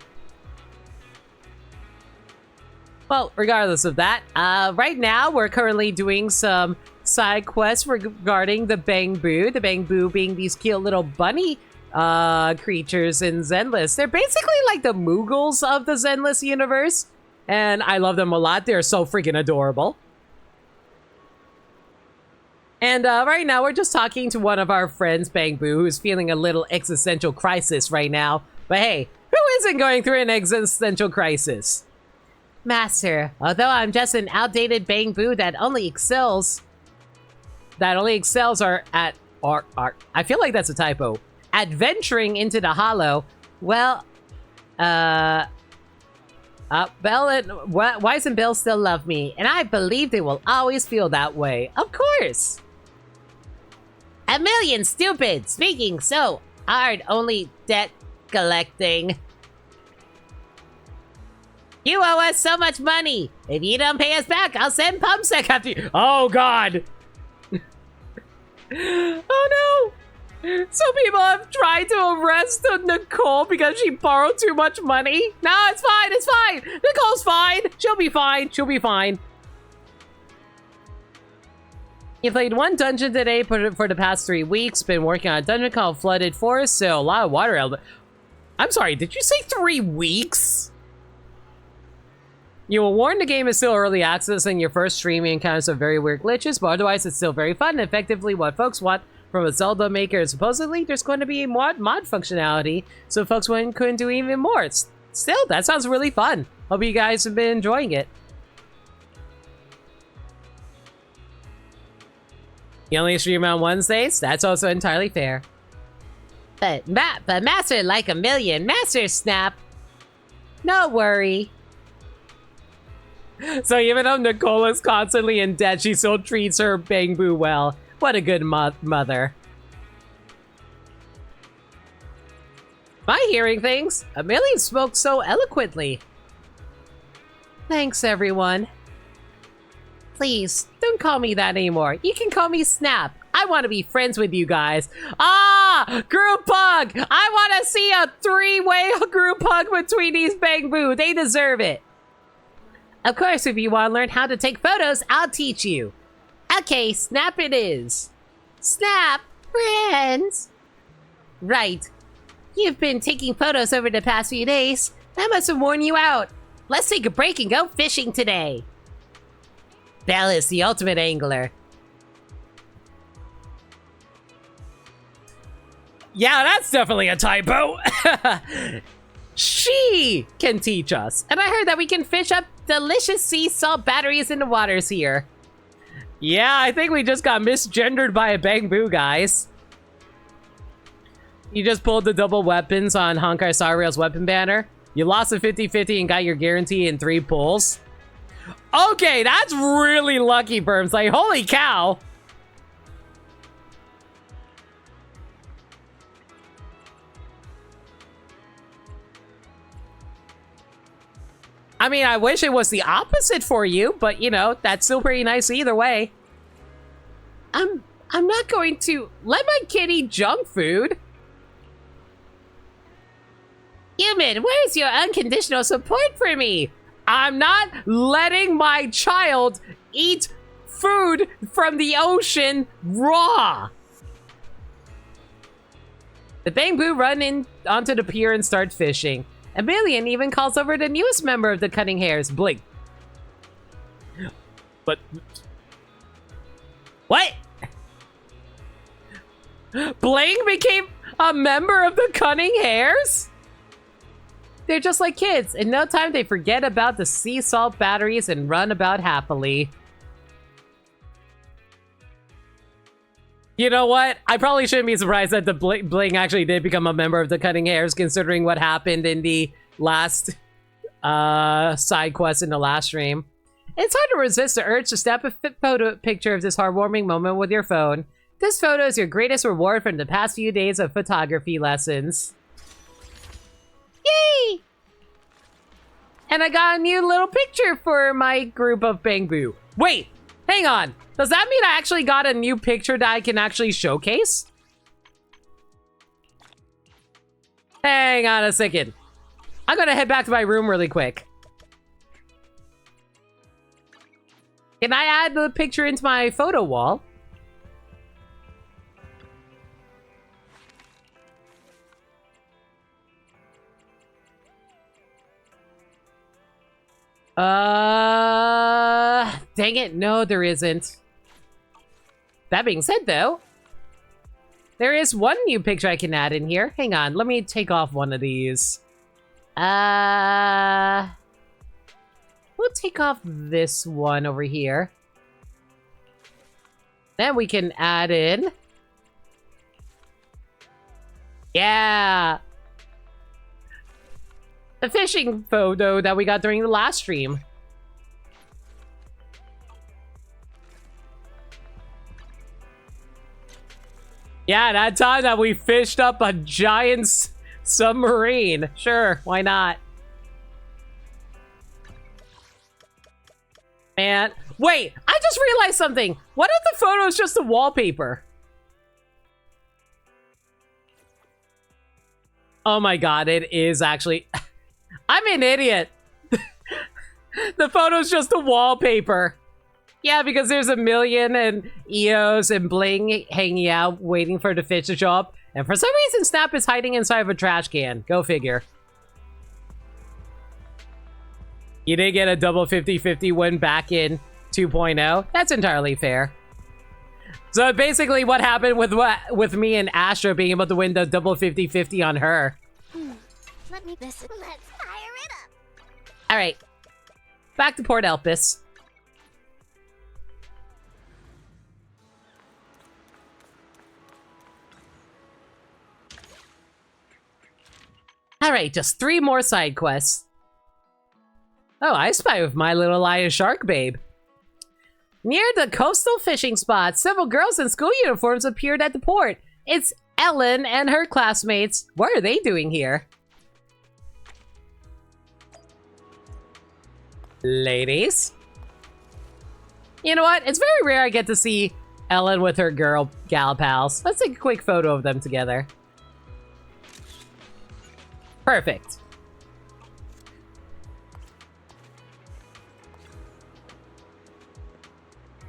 Well, regardless of that, right now, we're currently doing some side quests regarding the Bangbu. The Bangbu being these cute little bunny creatures in Zenless. They're basically like the Moogles of the Zenless universe, and I love them a lot. They're so freaking adorable. And right now we're just talking to one of our friends, Bangbu, who's feeling a little existential crisis right now. But hey, who isn't going through an existential crisis? Master, although I'm just an outdated Bangbu that only excels are at I feel like that's a typo. Adventuring into the hollow. Well, Belle and Wise and Bill still love me, and I believe they will always feel that way. Of course. A million stupid. Speaking so hard, only debt collecting. You owe us so much money. If you don't pay us back, I'll send Pumpsec after you. Oh God. Oh no. Some people have tried to arrest Nicole because she borrowed too much money. No, it's fine. It's fine. Nicole's fine. She'll be fine. She'll be fine. You played one dungeon today for the past 3 weeks. Been working on a dungeon called Flooded Forest, so a lot of water element. I'm sorry, did you say 3 weeks? You will warn the game is still early access and your first stream encounters some very weird glitches, but otherwise it's still very fun and effectively what folks want from a Zelda maker. Supposedly there's going to be mod functionality, so folks couldn't do even more. Still, that sounds really fun. Hope you guys have been enjoying it. You only stream on Wednesdays? That's also entirely fair. But Master like a million. Master snap. No worry. So even though Nicole is constantly in debt, she still treats her Bangbu well. What a good mother. Am I hearing things? A million spoke so eloquently. Thanks, everyone. Please, don't call me that anymore. You can call me Snap. I want to be friends with you guys. Ah! Group hug! I want to see a 3-way group hug between these Bangbu. They deserve it. Of course, if you want to learn how to take photos, I'll teach you. Okay, Snap it is. Snap, friends. Right. You've been taking photos over the past few days. That must have worn you out. Let's take a break and go fishing today. Belle is the ultimate angler. Yeah, that's definitely a typo. She can teach us. And I heard that we can fish up delicious sea salt batteries in the waters here. Yeah, I think we just got misgendered by a Bangbu, guys. You just pulled the double weapons on Honkai Star Rail's weapon banner. You lost a 50-50 and got your guarantee in 3 pulls. Okay, that's really lucky, Burms. Like, holy cow. I mean, I wish it was the opposite for you, but you know, that's still pretty nice either way. I'm not going to let my kid eat junk food. Human, where's your unconditional support for me? I'm not letting my child eat food from the ocean raw. The Bangbu run in onto the pier and start fishing. Emilian even calls over the newest member of the Cutting Hairs, Blink. But... what? Bling became a member of the Cunning Hares? They're just like kids. In no time, they forget about the sea salt batteries and run about happily. You know what? I probably shouldn't be surprised that the Bling actually did become a member of the Cunning Hares, considering what happened in the last side quest in the last stream. It's hard to resist the urge to snap a photo picture of this heartwarming moment with your phone. This photo is your greatest reward from the past few days of photography lessons. Yay! And I got a new little picture for my group of Bangbu. Wait, hang on. Does that mean I actually got a new picture that I can actually showcase? Hang on a second. I'm gonna head back to my room really quick. Can I add the picture into my photo wall? Dang it, no, there isn't. That being said, though, there is one new picture I can add in here. Hang on, let me take off one of these. We'll take off this one over here. Then we can add in... Yeah! The fishing photo that we got during the last stream. Yeah, that time that we fished up a giant submarine. Sure, why not? Man, wait, I just realized something. What if the photo is just a wallpaper? Oh my god, it is actually... I'm an idiot. The photo's just a wallpaper. Yeah, because there's a million and EOS and Bling hanging out, waiting for the fish to show up. And for some reason, Snap is hiding inside of a trash can. Go figure. You did get a double 50-50 win back in 2.0. That's entirely fair. So basically what happened with me and Astra being able to win the double 50-50 on her. Let me this. Let's fire it up. All right. Back to Port Elpis. All right, just 3 more side quests. Oh, I spy with my little eye of shark babe. Near the coastal fishing spot, several girls in school uniforms appeared at the port. It's Ellen and her classmates. What are they doing here? Ladies? You know what? It's very rare I get to see Ellen with her gal pals. Let's take a quick photo of them together. Perfect.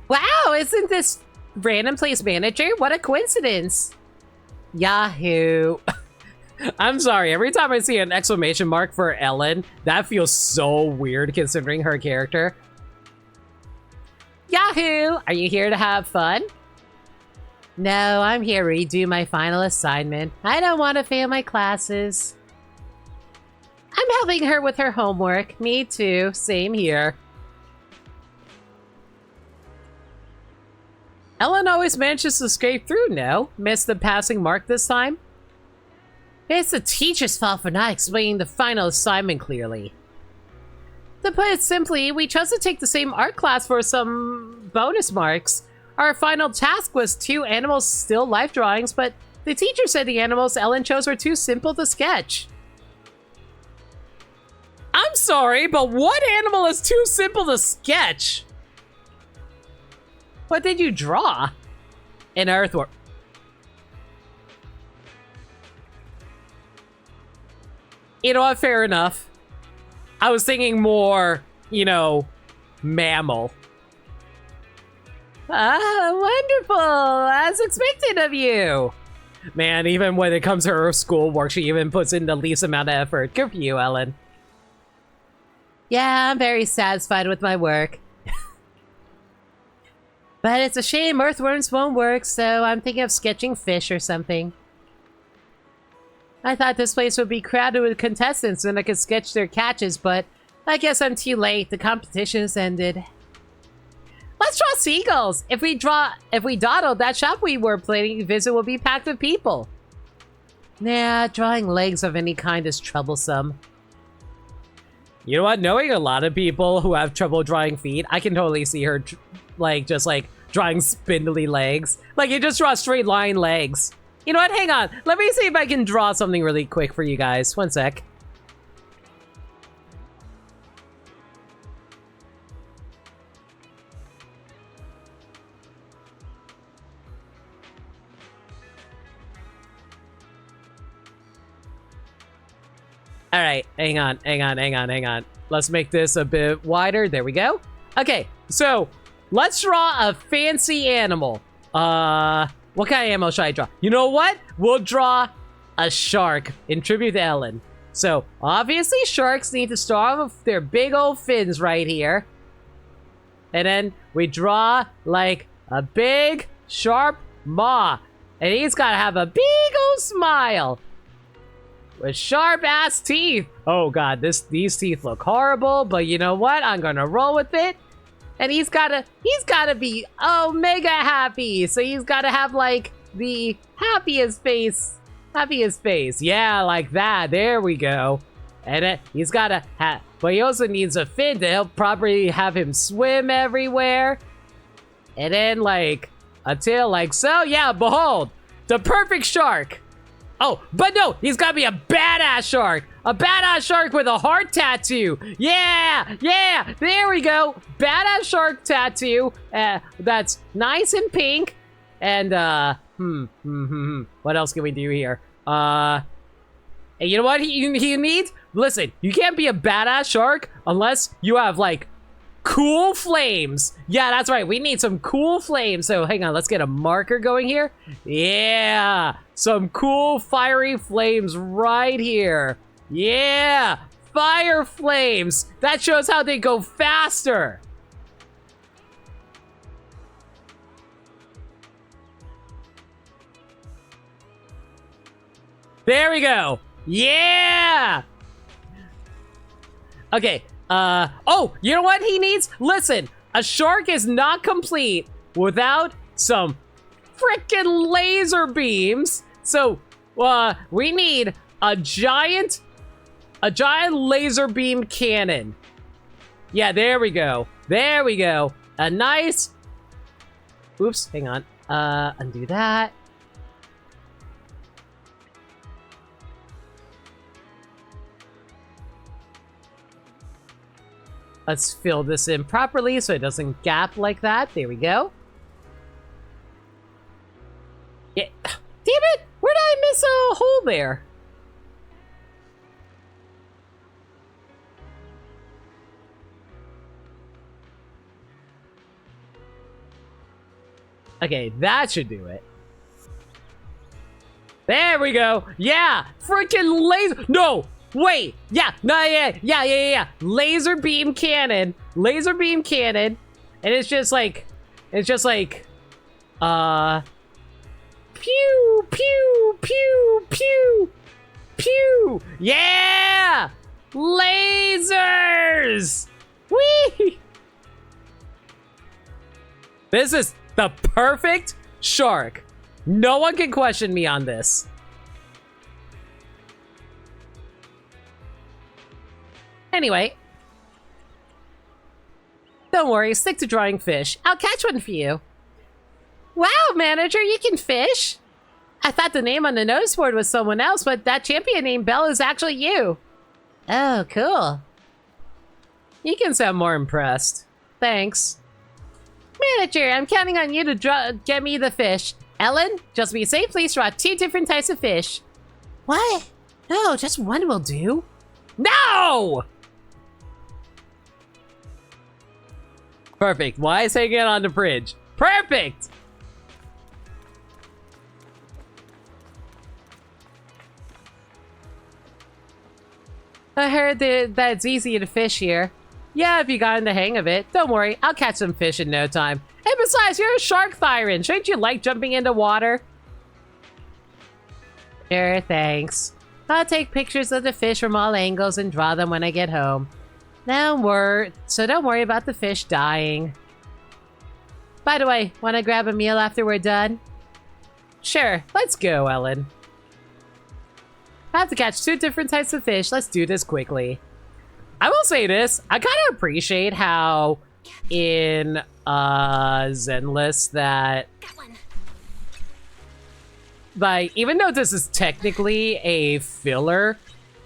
Wow, isn't this random place manager? What a coincidence. Yahoo. I'm sorry, every time I see an exclamation mark for Ellen, that feels so weird considering her character. Yahoo! Are you here to have fun? No, I'm here to redo my final assignment. I don't want to fail my classes. I'm helping her with her homework. Me too. Same here. Ellen always manages to escape through, no? Missed the passing mark this time? It's the teacher's fault for not explaining the final assignment clearly. To put it simply, we chose to take the same art class for some bonus marks. Our final task was 2 animals still life drawings, but the teacher said the animals Ellen chose were too simple to sketch. I'm sorry, but what animal is too simple to sketch? What did you draw? An earthworm. You know what? Fair enough. I was thinking more, you know, mammal. Ah, wonderful. As expected of you. Man, even when it comes to her schoolwork, she even puts in the least amount of effort. Good for you, Ellen. Yeah, I'm very satisfied with my work. But it's a shame earthworms won't work, so I'm thinking of sketching fish or something. I thought this place would be crowded with contestants and I could sketch their catches, but I guess I'm too late. The competition has ended. Let's draw seagulls! If we dawdle, that shop we were planning to visit will be packed with people. Nah, drawing legs of any kind is troublesome. You know what? Knowing a lot of people who have trouble drawing feet, I can totally see her, just drawing spindly legs. Like, you just draw straight line legs. You know what? Hang on. Let me see if I can draw something really quick for you guys. One sec. All right, hang on. Let's make this a bit wider. There we go. Okay, so let's draw a fancy animal. What kind of animal should I draw? You know what? We'll draw a shark in tribute to Ellen. So obviously sharks need to start with their big old fins right here. And then we draw like a big sharp maw. And he's gotta have a big old smile. With sharp-ass teeth. Oh god, these teeth look horrible, but you know what? I'm gonna roll with it. And he's gotta be mega happy. So he's gotta have like the happiest face. Yeah, like that. There we go. And then he's gotta have, but he also needs a fin to help properly have him swim everywhere. And then like a tail like so. Yeah, behold, the perfect shark. Oh, but no, he's gotta be a badass shark. A badass shark with a heart tattoo. Yeah, there we go. Badass shark tattoo. That's nice and pink. And, what else can we do here? And you know what he needs? Listen, you can't be a badass shark unless you have, like, cool flames. Yeah, that's right. We need some cool flames. So hang on, let's get a marker going here. Yeah, some cool fiery flames right here. Yeah, fire flames. That shows how they go faster. There we go. Yeah. Okay. Oh, you know what he needs? Listen, a shark is not complete without some frickin' laser beams. So, we need a giant laser beam cannon. Yeah, there we go. There we go. A nice... Oops, hang on. Undo that. Let's fill this in properly so it doesn't gap like that. There we go. Yeah. Damn it! Where did I miss a hole there? Okay, that should do it. There we go. Yeah, freaking laser. No, wait. Yeah, no, yeah. Laser beam cannon. Laser beam cannon. And it's just like, pew, pew, pew, pew, pew. Yeah, lasers. Whee! This is the perfect shark. No one can question me on this. Anyway. Don't worry, stick to drawing fish. I'll catch one for you. Wow, manager, you can fish? I thought the name on the notice board was someone else, but that champion named Belle is actually you. Oh, cool. You can sound more impressed. Thanks. Manager, I'm counting on you to get me the fish. Ellen, just be safe, please draw 2 different types of fish. What? No, just one will do. No! Perfect. Why is hanging on the bridge? Perfect! I heard that it's easy to fish here. Yeah, if you got in the hang of it. Don't worry, I'll catch some fish in no time. And besides, you're a shark thyron. Shouldn't you like jumping into water? Sure, thanks. I'll take pictures of the fish from all angles and draw them when I get home. Don't worry about the fish dying. By the way, want to grab a meal after we're done? Sure, let's go, Ellen. I have to catch 2 different types of fish. Let's do this quickly. I will say this. I kind of appreciate how in Zenless that... Got one. Like, even though this is technically a filler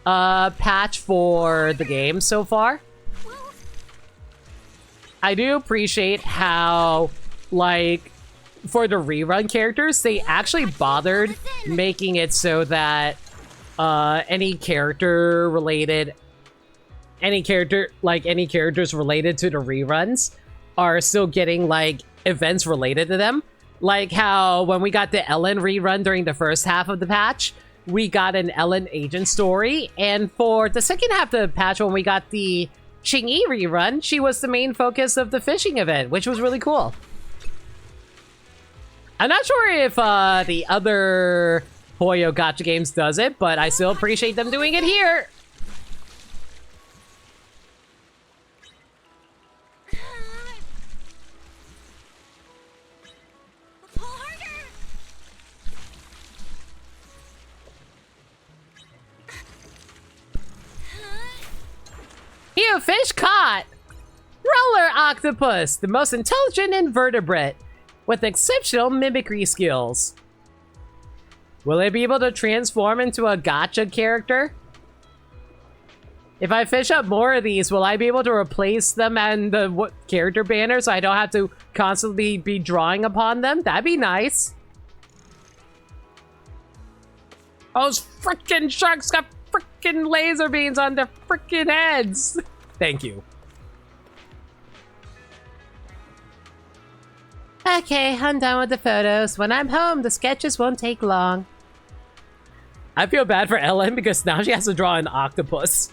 patch for the game so far, I do appreciate how, like, for the rerun characters, they actually bothered making it so that any characters related to the reruns are still getting, like, events related to them. Like how when we got the Ellen rerun during the first half of the patch, we got an Ellen agent story. And for the second half of the patch, when we got the Ching-Yi rerun, she was the main focus of the fishing event, which was really cool. I'm not sure if the other Poyo Gacha games does it, but I still appreciate them doing it here. Pull harder. You fish caught! Roller octopus, the most intelligent invertebrate, with exceptional mimicry skills. Will it be able to transform into a gacha character? If I fish up more of these, will I be able to replace them and the character banner so I don't have to constantly be drawing upon them? That'd be nice. Those frickin' sharks got frickin' laser beams on their frickin' heads. Thank you. Okay, I'm done with the photos. When I'm home, the sketches won't take long. I feel bad for Ellen because now she has to draw an octopus.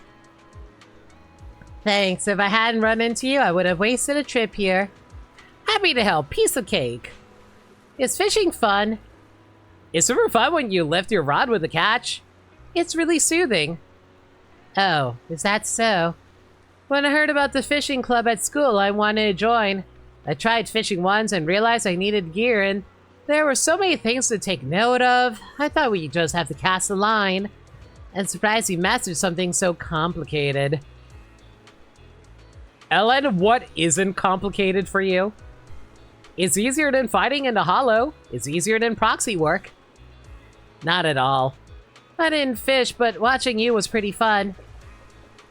Thanks. If I hadn't run into you, I would have wasted a trip here. Happy to help. Piece of cake. Is fishing fun? It's super fun when you lift your rod with a catch. It's really soothing. Oh, is that so? When I heard about the fishing club at school, I wanted to join. I tried fishing once and realized I needed gear, and there were so many things to take note of. I thought we'd just have to cast a line. I'm surprised you mastered something so complicated. Ellen, what isn't complicated for you? It's easier than fighting in the hollow. It's easier than proxy work. Not at all. I didn't fish, but watching you was pretty fun.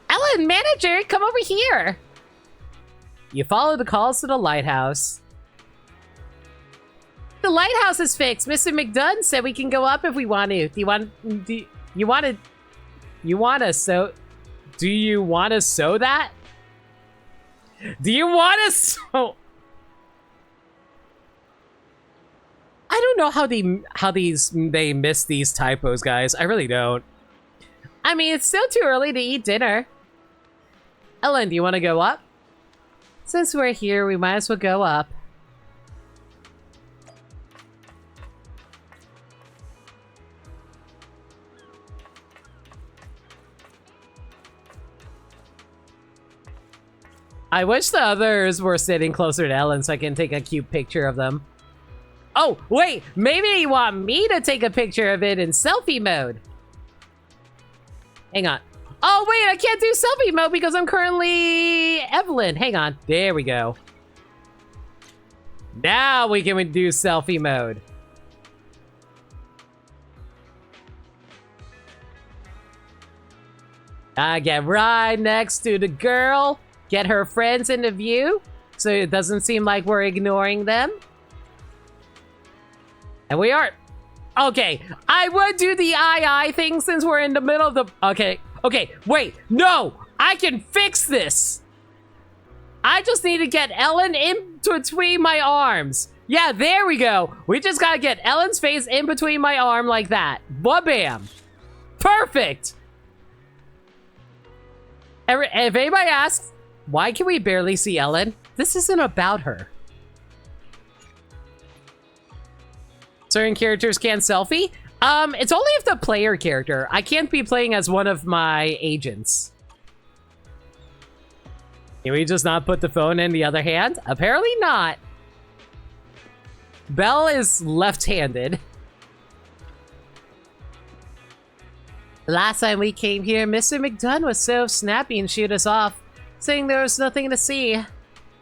Ellen, manager, come over here! You follow the calls to the lighthouse. The lighthouse is fixed. Mr. McDunn said we can go up if we want to. Do you want to sew that? Do you want to sew? I don't know how they miss these typos, guys. I really don't. I mean, it's still too early to eat dinner. Ellen, do you want to go up? Since we're here, we might as well go up. I wish the others were sitting closer to Ellen so I can take a cute picture of them. Oh, wait! Maybe you want me to take a picture of it in selfie mode. Hang on. Oh, wait, I can't do selfie mode because I'm currently Evelyn. Hang on. There we go. Now we can do selfie mode. I get right next to the girl. Get her friends in the view so it doesn't seem like we're ignoring them. And we are. Okay, I would do the eye thing since we're in the middle of the... Okay, wait, no! I can fix this! I just need to get Ellen in between my arms. Yeah, there we go. We just gotta get Ellen's face in between my arm like that. Ba-bam. Perfect! If anybody asks, why can we barely see Ellen? This isn't about her. Certain characters can't selfie? It's only if the player character. I can't be playing as one of my agents. Can we just not put the phone in the other hand? Apparently not. Belle is left-handed. Last time we came here, Mr. McDunn was so snappy and shooed us off, saying there was nothing to see.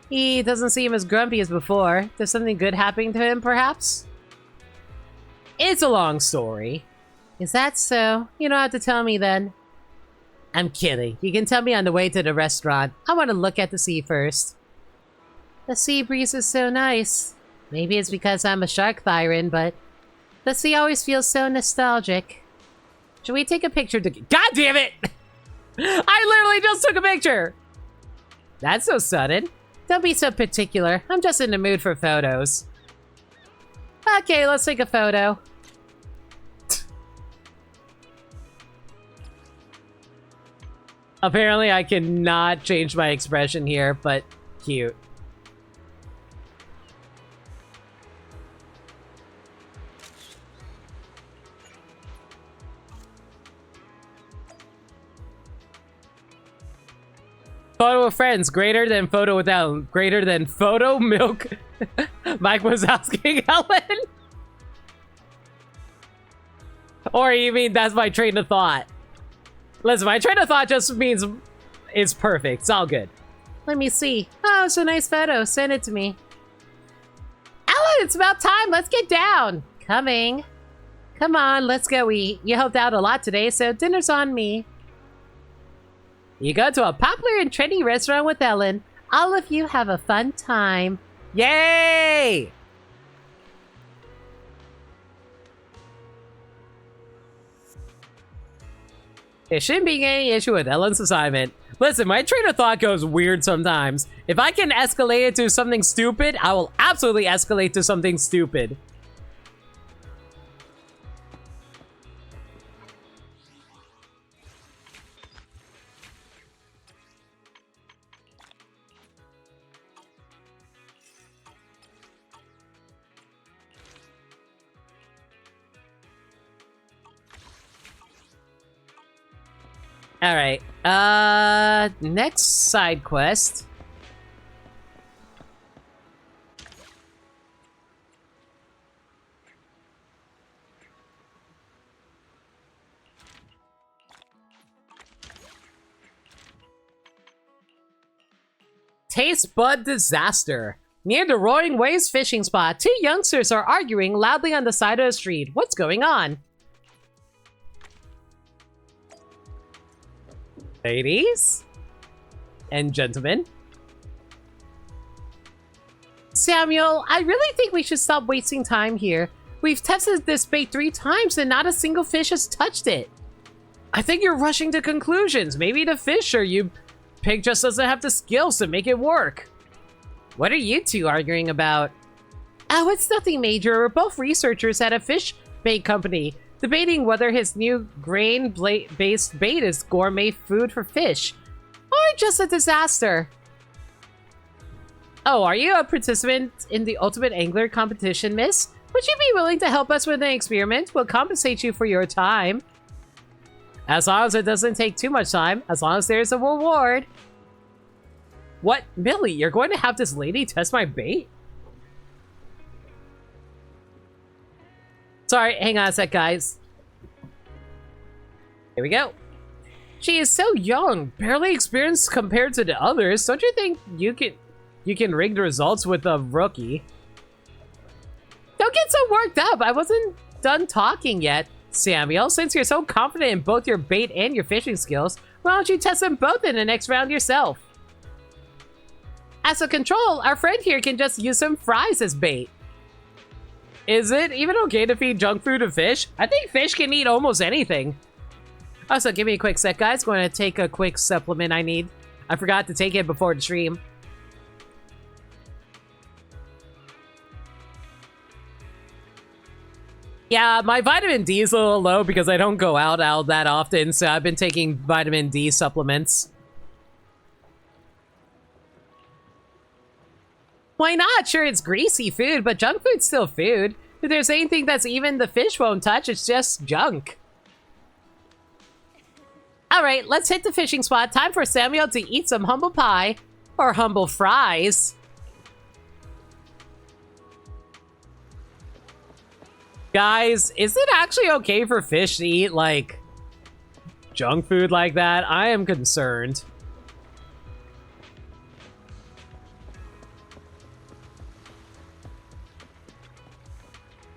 He doesn't seem as grumpy as before. There's something good happening to him, perhaps? It's a long story. Is that so? You don't have to tell me then. I'm kidding. You can tell me on the way to the restaurant. I want to look at the sea first. The sea breeze is so nice. Maybe it's because I'm a shark thyron, but the sea always feels so nostalgic. Should we take a picture to... God damn it! I literally just took a picture! That's so sudden. Don't be so particular. I'm just in the mood for photos. Okay, let's take a photo. Apparently, I cannot change my expression here, but cute. Photo of friends, greater than photo without, greater than photo milk. Mike was asking Helen. Or you mean that's my train of thought? Listen, my train of thought just means it's perfect. It's all good. Let me see. Oh, it's a nice photo. Send it to me. Ellen, it's about time. Let's get down. Coming. Come on, let's go eat. You helped out a lot today, so dinner's on me. You go to a popular and trendy restaurant with Ellen. All of you have a fun time. Yay! There shouldn't be any issue with Ellen's assignment. Listen, my train of thought goes weird sometimes. If I can escalate it to something stupid, I will absolutely escalate to something stupid. Alright, next side quest. Taste Bud Disaster. Near the Roaring Waves fishing spot, two youngsters are arguing loudly on the side of the street. What's going on? Ladies and gentlemen. Samuel, I really think we should stop wasting time here. We've tested this bait 3 times and not a single fish has touched it. I think you're rushing to conclusions. Maybe the fisher you picked just doesn't have the skills to make it work. What are you two arguing about? Oh, it's nothing major. We're both researchers at a fish bait company, debating whether his new grain-based bait is gourmet food for fish, or just a disaster. Oh, are you a participant in the Ultimate Angler competition, miss? Would you be willing to help us with an experiment? We'll compensate you for your time. As long as it doesn't take too much time, as long as there's a reward. What? Millie, you're going to have this lady test my bait? Sorry, hang on a sec, guys. Here we go. She is so young, barely experienced compared to the others. Don't you think you can rig the results with a rookie? Don't get so worked up. I wasn't done talking yet, Samuel. Since you're so confident in both your bait and your fishing skills, why don't you test them both in the next round yourself? As a control, our friend here can just use some fries as bait. Is it even okay to feed junk food to fish? I think fish can eat almost anything. Also, give me a quick sec, guys. Going to take a quick supplement I need. I forgot to take it before the stream. Yeah, my vitamin D is a little low because I don't go out that often, so I've been taking vitamin D supplements. Why not? Sure, it's greasy food, but junk food's still food. If there's anything that's even the fish won't touch, it's just junk. Alright, let's hit the fishing spot. Time for Samuel to eat some humble pie. Or humble fries. Guys, is it actually okay for fish to eat, like, junk food like that? I am concerned.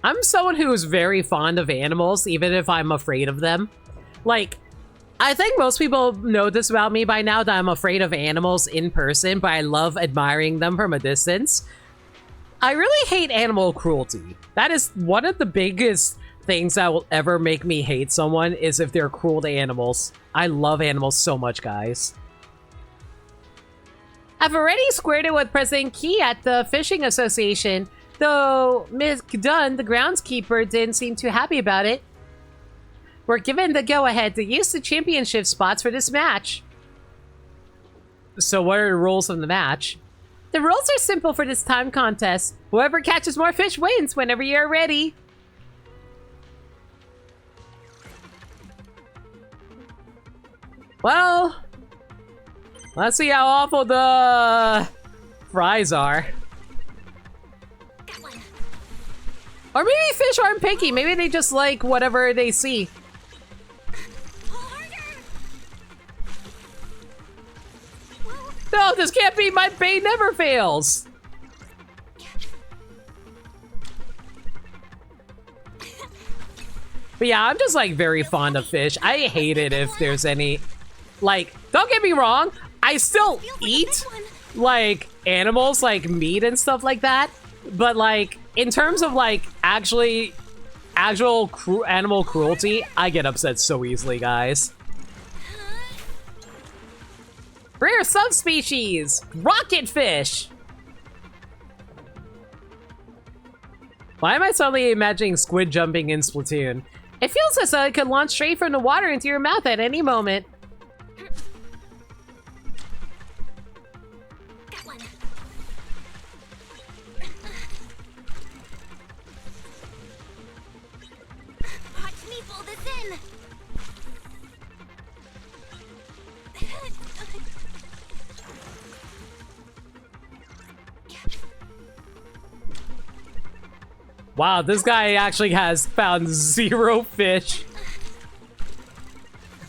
I'm someone who is very fond of animals, even if I'm afraid of them. Like, I think most people know this about me by now, that I'm afraid of animals in person, but I love admiring them from a distance. I really hate animal cruelty. That is one of the biggest things that will ever make me hate someone, is if they're cruel to animals. I love animals so much, guys. I've already squared it with President Key at the Fishing Association, though Ms. Dunn, the groundskeeper, didn't seem too happy about it. We're given the go-ahead to use the championship spots for this match. So what are the rules of the match? The rules are simple for this time contest. Whoever catches more fish wins whenever you're ready. Well, let's see how awful the fries are. Or maybe fish aren't picky. Maybe they just like whatever they see. No, this can't be. My bait never fails. But yeah, I'm just like very fond of fish. I hate it if there's any, like, don't get me wrong, I still eat like animals, like meat and stuff like that. But like, in terms of like actual animal cruelty, I get upset so easily, guys. Rare subspecies, rocket fish. Why am I suddenly imagining squid jumping in Splatoon? It feels as though it could launch straight from the water into your mouth at any moment. Watch me pull this in. Wow, this guy actually has found 0 fish.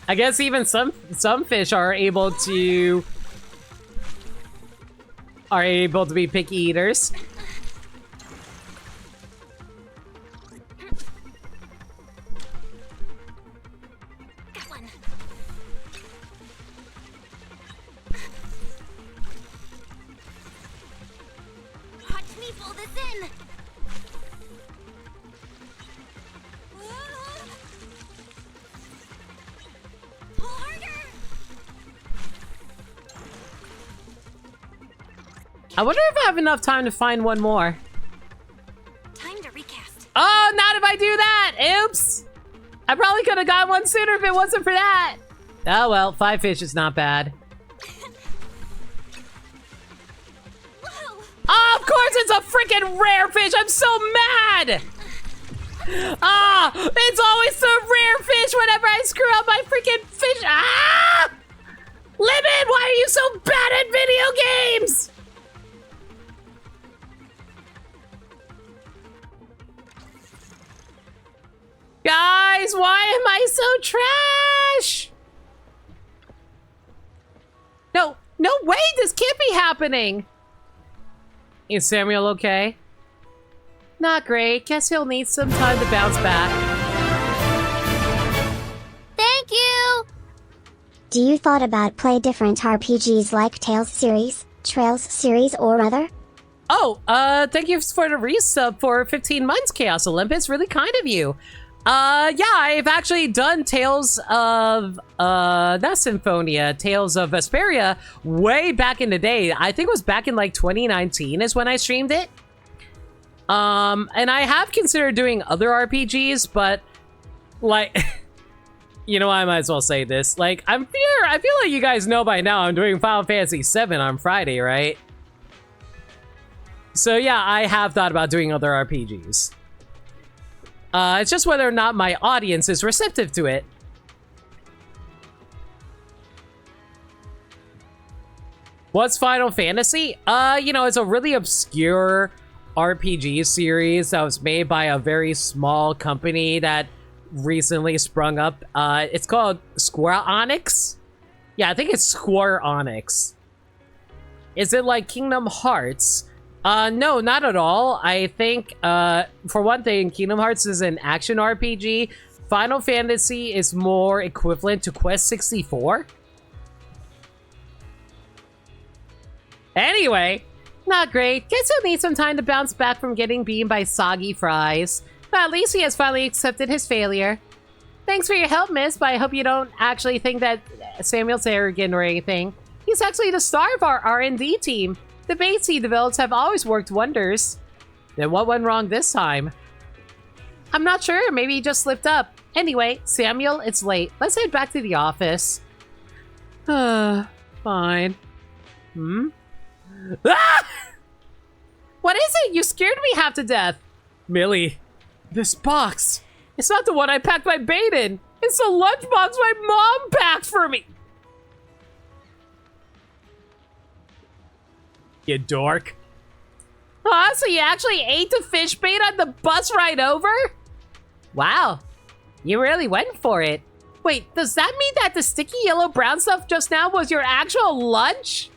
I guess even some fish are able to be picky eaters. Got one. Watch me pull this in. Pull harder. I wonder if I have enough time to find one more. Time to recast. Oh, not if I do that! Oops! I probably could have got one sooner if it wasn't for that! Oh well, 5 fish is not bad. Whoa. Oh, of course it's a freaking rare fish! I'm so mad! Ah! It's always the rare fish whenever I screw up my freaking fish! Ah! Lemon, why are you so bad at video games? Guys, why am I so trash? No way, this can't be happening. Is Samuel okay? Not great. Guess he'll need some time to bounce back. Thank you! Do you thought about play different RPGs like Tales series, Trails series, or other? Oh, thank you for the resub for 15 months, Chaos Olympus. Really kind of you. Yeah, I've actually done Tales of, not Symphonia, Tales of Vesperia way back in the day. I think it was back in like 2019 is when I streamed it. And I have considered doing other RPGs, but like, you know, I might as well say this. Like, I feel like you guys know by now I'm doing Final Fantasy VII on Friday, right? So yeah, I have thought about doing other RPGs. It's just whether or not my audience is receptive to it. What's Final Fantasy? It's a really obscure RPG series that was made by a very small company that recently sprung up. It's called Square Enix. Yeah, I think it's Square Enix. Is it like Kingdom Hearts? No, not at all. I think, for one thing, Kingdom Hearts is an action RPG. Final Fantasy is more equivalent to Quest 64. Anyway, not great. Guess he'll need some time to bounce back from getting beaten by soggy fries. But at least he has finally accepted his failure. Thanks for your help, miss, but I hope you don't actually think that Samuel's arrogant or anything. He's actually the star of our R&D team. The baits he develops have always worked wonders. Then what went wrong this time? I'm not sure. Maybe he just slipped up. Anyway, Samuel, it's late. Let's head back to the office. Fine. Ah! What is it? You scared me half to death. Millie, this box. It's not the one I packed my bait in. It's the lunchbox my mom packed for me. You dork. Huh? So you actually ate the fish bait on the bus ride over? Wow. You really went for it. Wait, does that mean that the sticky yellow brown stuff just now was your actual lunch?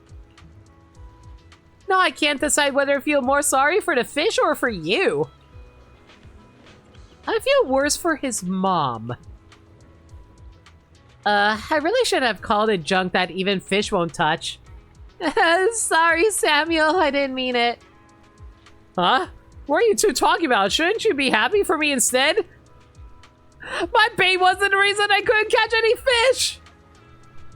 No, I can't decide whether to feel more sorry for the fish or for you. I feel worse for his mom. I really should have called it junk that even fish won't touch. Sorry, Samuel, I didn't mean it. Huh? What are you two talking about? Shouldn't you be happy for me instead? My bait wasn't the reason I couldn't catch any fish!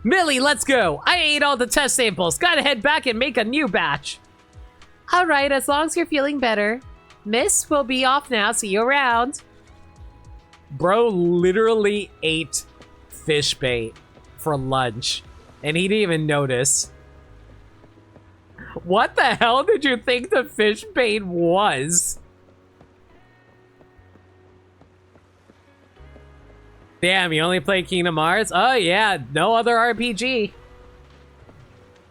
Millie, let's go. I ate all the test samples. Gotta head back and make a new batch. Alright, as long as you're feeling better. Miss, we'll be off now. See you around. Bro literally ate fish bait for lunch. And he didn't even notice. What the hell did you think the fish bait was? Damn, you only play Kingdom Hearts? Oh yeah, no other RPG.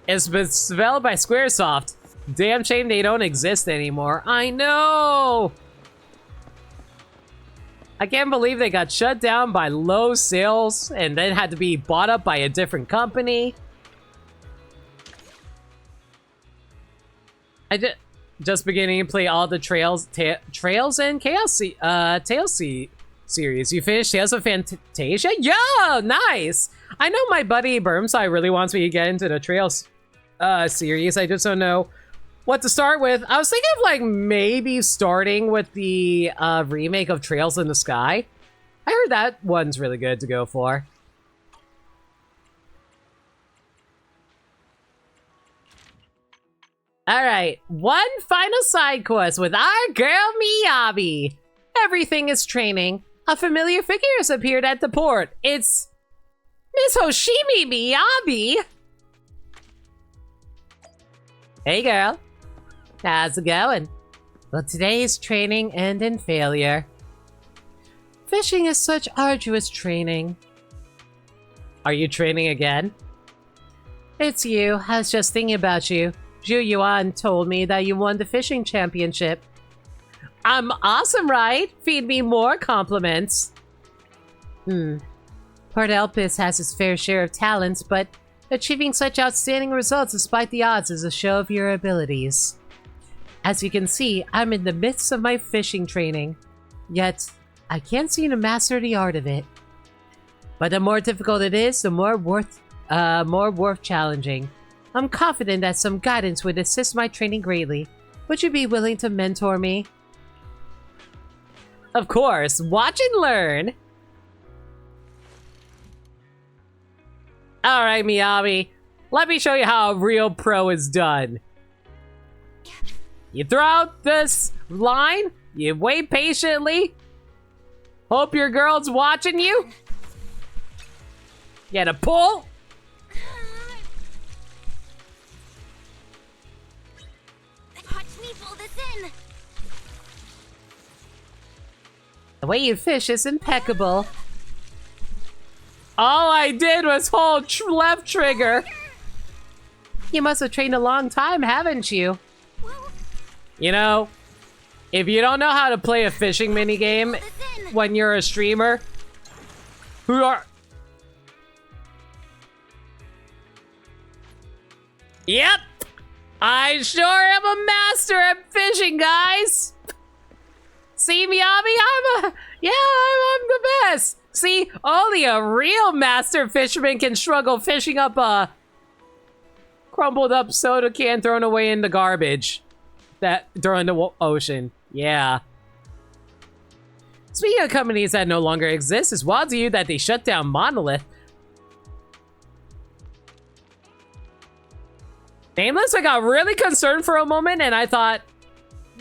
It's been developed by Squaresoft. Damn shame they don't exist anymore. I know! I can't believe they got shut down by low sales and then had to be bought up by a different company. I just beginning to play all the Trails and Chaos Tales series. You finished Tales of Fantasia? Yo, nice! I know my buddy Burmside really wants me to get into the Trails series. I just don't know what to start with. I was thinking of like maybe starting with the remake of Trails in the Sky. I heard that one's really good to go for. Alright, one final side quest with our girl Miyabi. Everything is training. A familiar figure has appeared at the port. It's Miss Hoshimi Miyabi. Hey girl, how's it going? Well, today's training ended in failure. Fishing is such arduous training. Are you training again? It's you. I was just thinking about you. Zhu Yuan told me that you won the fishing championship. I'm awesome, right? Feed me more compliments. Port Elpis has its fair share of talents, but achieving such outstanding results despite the odds is a show of your abilities. As you can see, I'm in the midst of my fishing training, yet I can't seem to master the art of it. But the more difficult it is, the more worth challenging. I'm confident that some guidance would assist my training greatly. Would you be willing to mentor me? Of course, watch and learn. Alright, Miyabi. Let me show you how a real pro is done. You throw out this line, you wait patiently. Hope your girl's watching you. Get a pull. Watch me pull this in. The way you fish is impeccable. All I did was hold left trigger. You must have trained a long time, haven't you? You know, if you don't know how to play a fishing minigame when you're a streamer, who are... Yep! I sure am a master at fishing, guys! See, Miyabi, I'm the best! See, only a real master fisherman can struggle fishing up a crumbled up soda can thrown away in the garbage during the ocean. Yeah. Speaking of companies that no longer exist, it's wild to you that they shut down Monolith. Nameless, I got really concerned for a moment and I thought,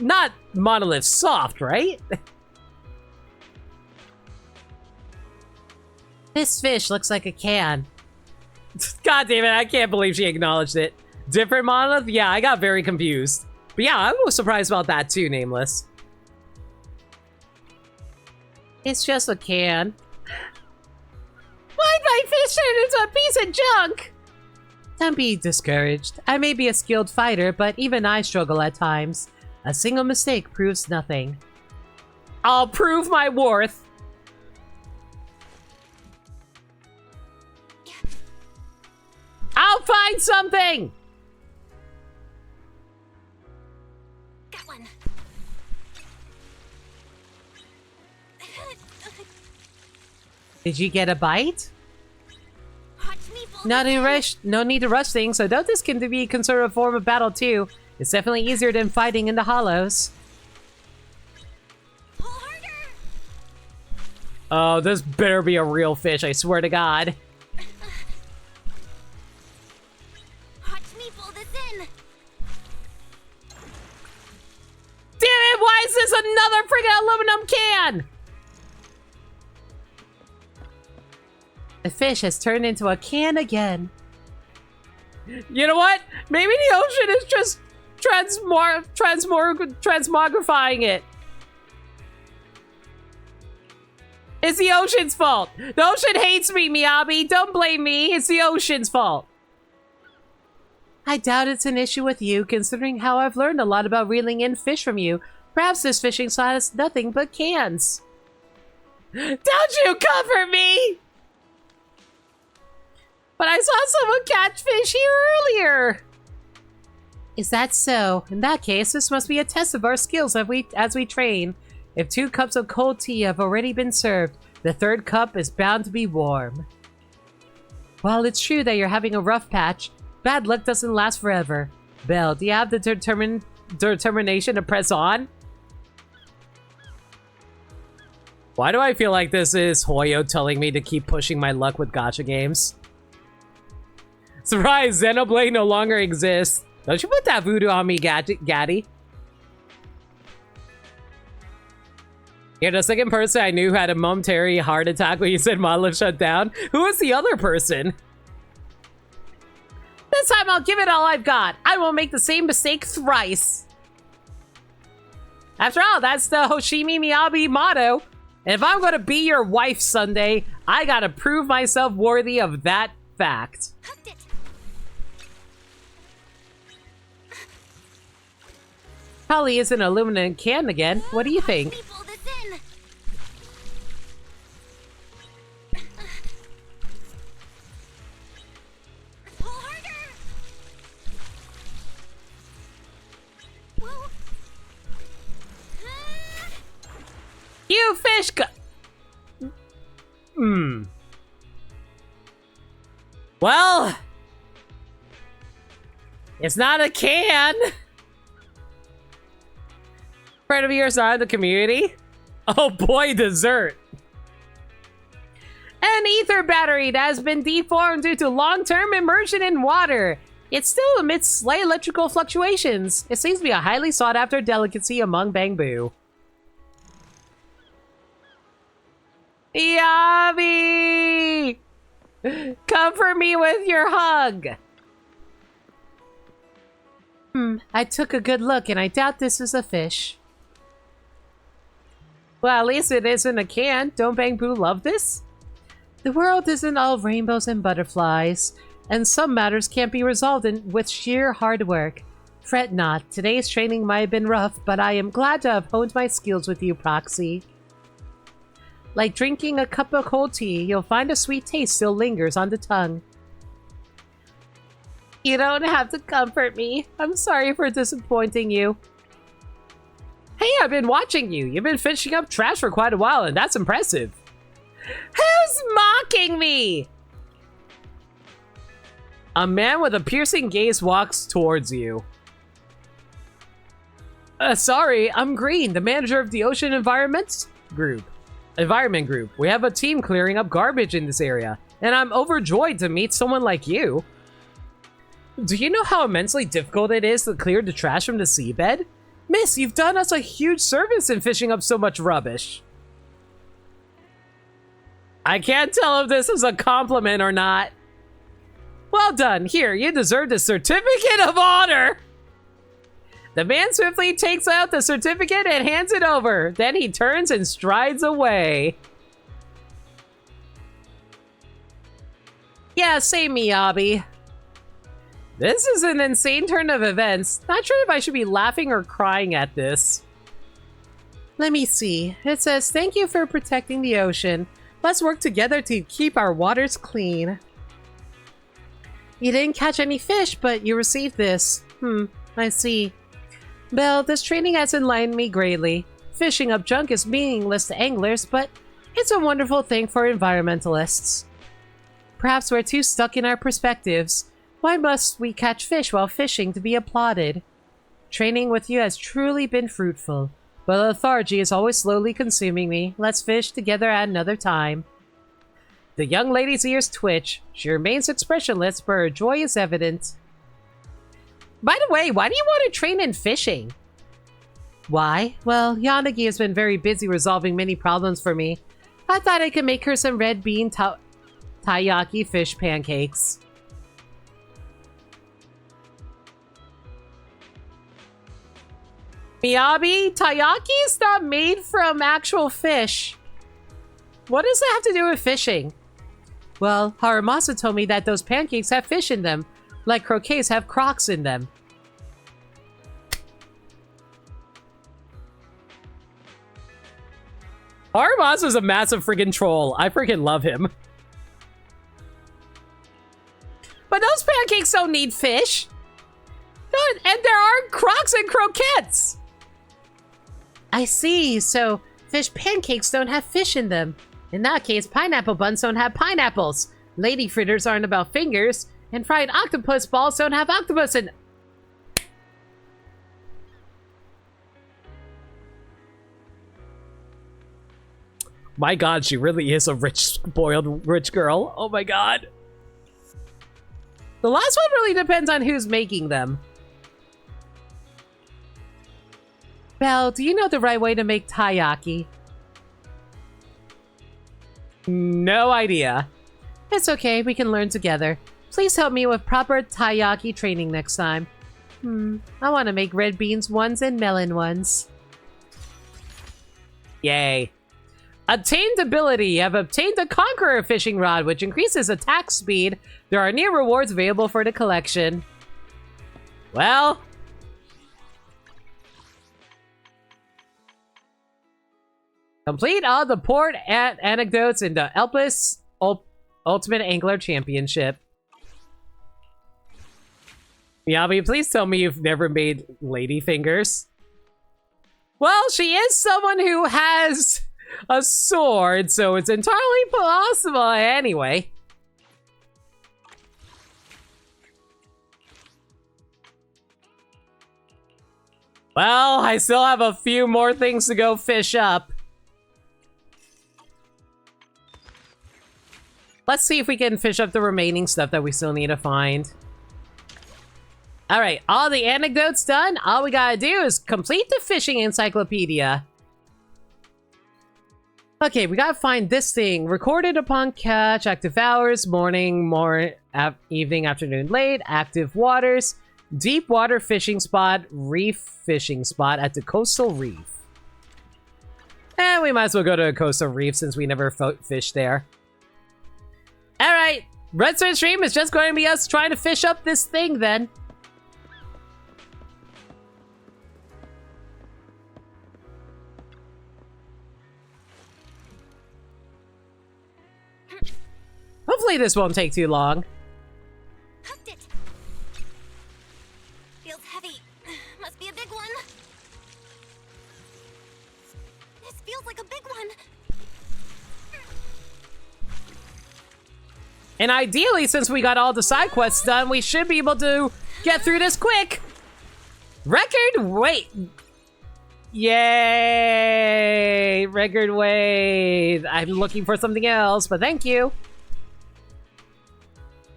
not Monolith Soft, right? This fish looks like a can. God damn it, I can't believe she acknowledged it. Different Monolith? Yeah, I got very confused. But yeah, I was surprised about that too, Nameless. It's just a can. Why'd my fish turn into a piece of junk? Don't be discouraged. I may be a skilled fighter, but even I struggle at times. A single mistake proves nothing. I'll prove my worth. I'll find something! Got one. Did you get a bite? Watch me pull No this need to rush things, so though this can be considered a form of battle too, it's definitely easier than fighting in the hollows. Pull harder. Oh, this better be a real fish, I swear to God. Watch me pull this in. Damn it, why is this another freaking aluminum can? The fish has turned into a can again. You know what? Maybe the ocean is just transmogrifying it. It's the ocean's fault. The ocean hates me, Miyabi. Don't blame me. It's the ocean's fault. I doubt it's an issue with you, considering how I've learned a lot about reeling in fish from you. Perhaps this fishing slot is nothing but cans. Don't you comfort me! But I saw someone catch fish here earlier. Is that so? In that case, this must be a test of our skills as we train. If 2 cups of cold tea have already been served, the 3rd cup is bound to be warm. While it's true that you're having a rough patch, bad luck doesn't last forever. Belle, do you have the determination to press on? Why do I feel like this is Hoyo telling me to keep pushing my luck with gacha games? Surprise, Xenoblade no longer exists. Don't you put that voodoo on me, Gaddy. You're the second person I knew who had a momentary heart attack when you said Monolith shut down. Who was the other person? This time I'll give it all I've got. I won't make the same mistake thrice. After all, that's the Hoshimi Miyabi motto. And if I'm gonna be your wife someday, I gotta prove myself worthy of that fact. Hooked it. Probably is an aluminum can again. What do you think? Watch me pull this in. Pull harder. Whoa. You fish Well, it's not a can. Friend of yours are in the community? Oh boy, dessert. An ether battery that has been deformed due to long-term immersion in water. It still emits slight electrical fluctuations. It seems to be a highly sought-after delicacy among Bangbu. Yabi! Comfort me with your hug! I took a good look and I doubt this is a fish. Well, at least it isn't a can. Don't Bang Boo love this? The world isn't all rainbows and butterflies, and some matters can't be resolved with sheer hard work. Fret not. Today's training might have been rough, but I am glad to have honed my skills with you, Proxy. Like drinking a cup of cold tea, you'll find a sweet taste still lingers on the tongue. You don't have to comfort me. I'm sorry for disappointing you. Hey, I've been watching you. You've been fishing up trash for quite a while, and that's impressive. Who's mocking me? A man with a piercing gaze walks towards you. Sorry, I'm Green, the manager of the Ocean Environment Group. We have a team clearing up garbage in this area, and I'm overjoyed to meet someone like you. Do you know how immensely difficult it is to clear the trash from the seabed? Miss, you've done us a huge service in fishing up so much rubbish. I can't tell if this is a compliment or not. Well done. Here, you deserve the Certificate of Honor. The man swiftly takes out the certificate and hands it over. Then he turns and strides away. Yeah, same Miyabi. This is an insane turn of events. Not sure if I should be laughing or crying at this. Let me see. It says, thank you for protecting the ocean. Let's work together to keep our waters clean. You didn't catch any fish, but you received this. I see. Well, this training has enlightened me greatly. Fishing up junk is meaningless to anglers, but it's a wonderful thing for environmentalists. Perhaps we're too stuck in our perspectives. Why must we catch fish while fishing to be applauded? Training with you has truly been fruitful, but lethargy is always slowly consuming me. Let's fish together at another time. The young lady's ears twitch. She remains expressionless, but her joy is evident. By the way, why do you want to train in fishing? Why? Well, Yanagi has been very busy resolving many problems for me. I thought I could make her some red bean taiyaki fish pancakes. Miyabi, taiyaki is not made from actual fish. What does that have to do with fishing? Well, Haramasa told me that those pancakes have fish in them, like croquets have crocs in them. Haramasa's a massive friggin' troll. I freaking love him. But those pancakes don't need fish. And there are crocs and croquettes. I see. So fish pancakes don't have fish in them. In that case, pineapple buns don't have pineapples. Lady fritters aren't about fingers. And fried octopus balls don't have octopus in... My god, she really is a rich, spoiled, rich girl. Oh my god. The last one really depends on who's making them. Belle, do you know the right way to make taiyaki? No idea. It's okay, we can learn together. Please help me with proper taiyaki training next time. I want to make red beans ones and melon ones. Yay. Attained ability. You have obtained the Conqueror fishing rod, which increases attack speed. There are new rewards available for the collection. Well... complete all the port anecdotes in the Elpis Ultimate Angler Championship. Miyabi, please tell me you've never made lady fingers. Well, she is someone who has a sword, so it's entirely possible anyway. Well, I still have a few more things to go fish up. Let's see if we can fish up the remaining stuff that we still need to find. Alright, all the anecdotes done. All we gotta do is complete the fishing encyclopedia. Okay, we gotta find this thing. Recorded upon catch, active hours, morning, evening, afternoon, late, active waters, deep water fishing spot, reef fishing spot at the coastal reef. And we might as well go to a coastal reef since we never fished there. Alright, Redstone stream is just going to be us trying to fish up this thing then. Hopefully this won't take too long. Hooked it. Feels heavy. Must be a big one. This feels like a big one. And ideally, since we got all the side quests done, we should be able to get through this quick. Record weight. Yay! Record weight. I'm looking for something else, but thank you.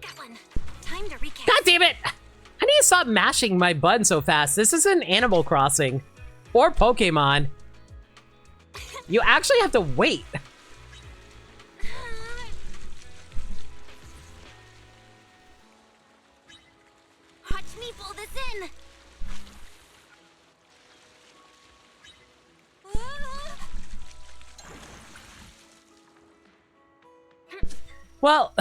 Got one. Time to recap. God damn it! I need to stop mashing my button so fast. This isn't Animal Crossing or Pokemon. You actually have to wait. Watch me pull this in. Well,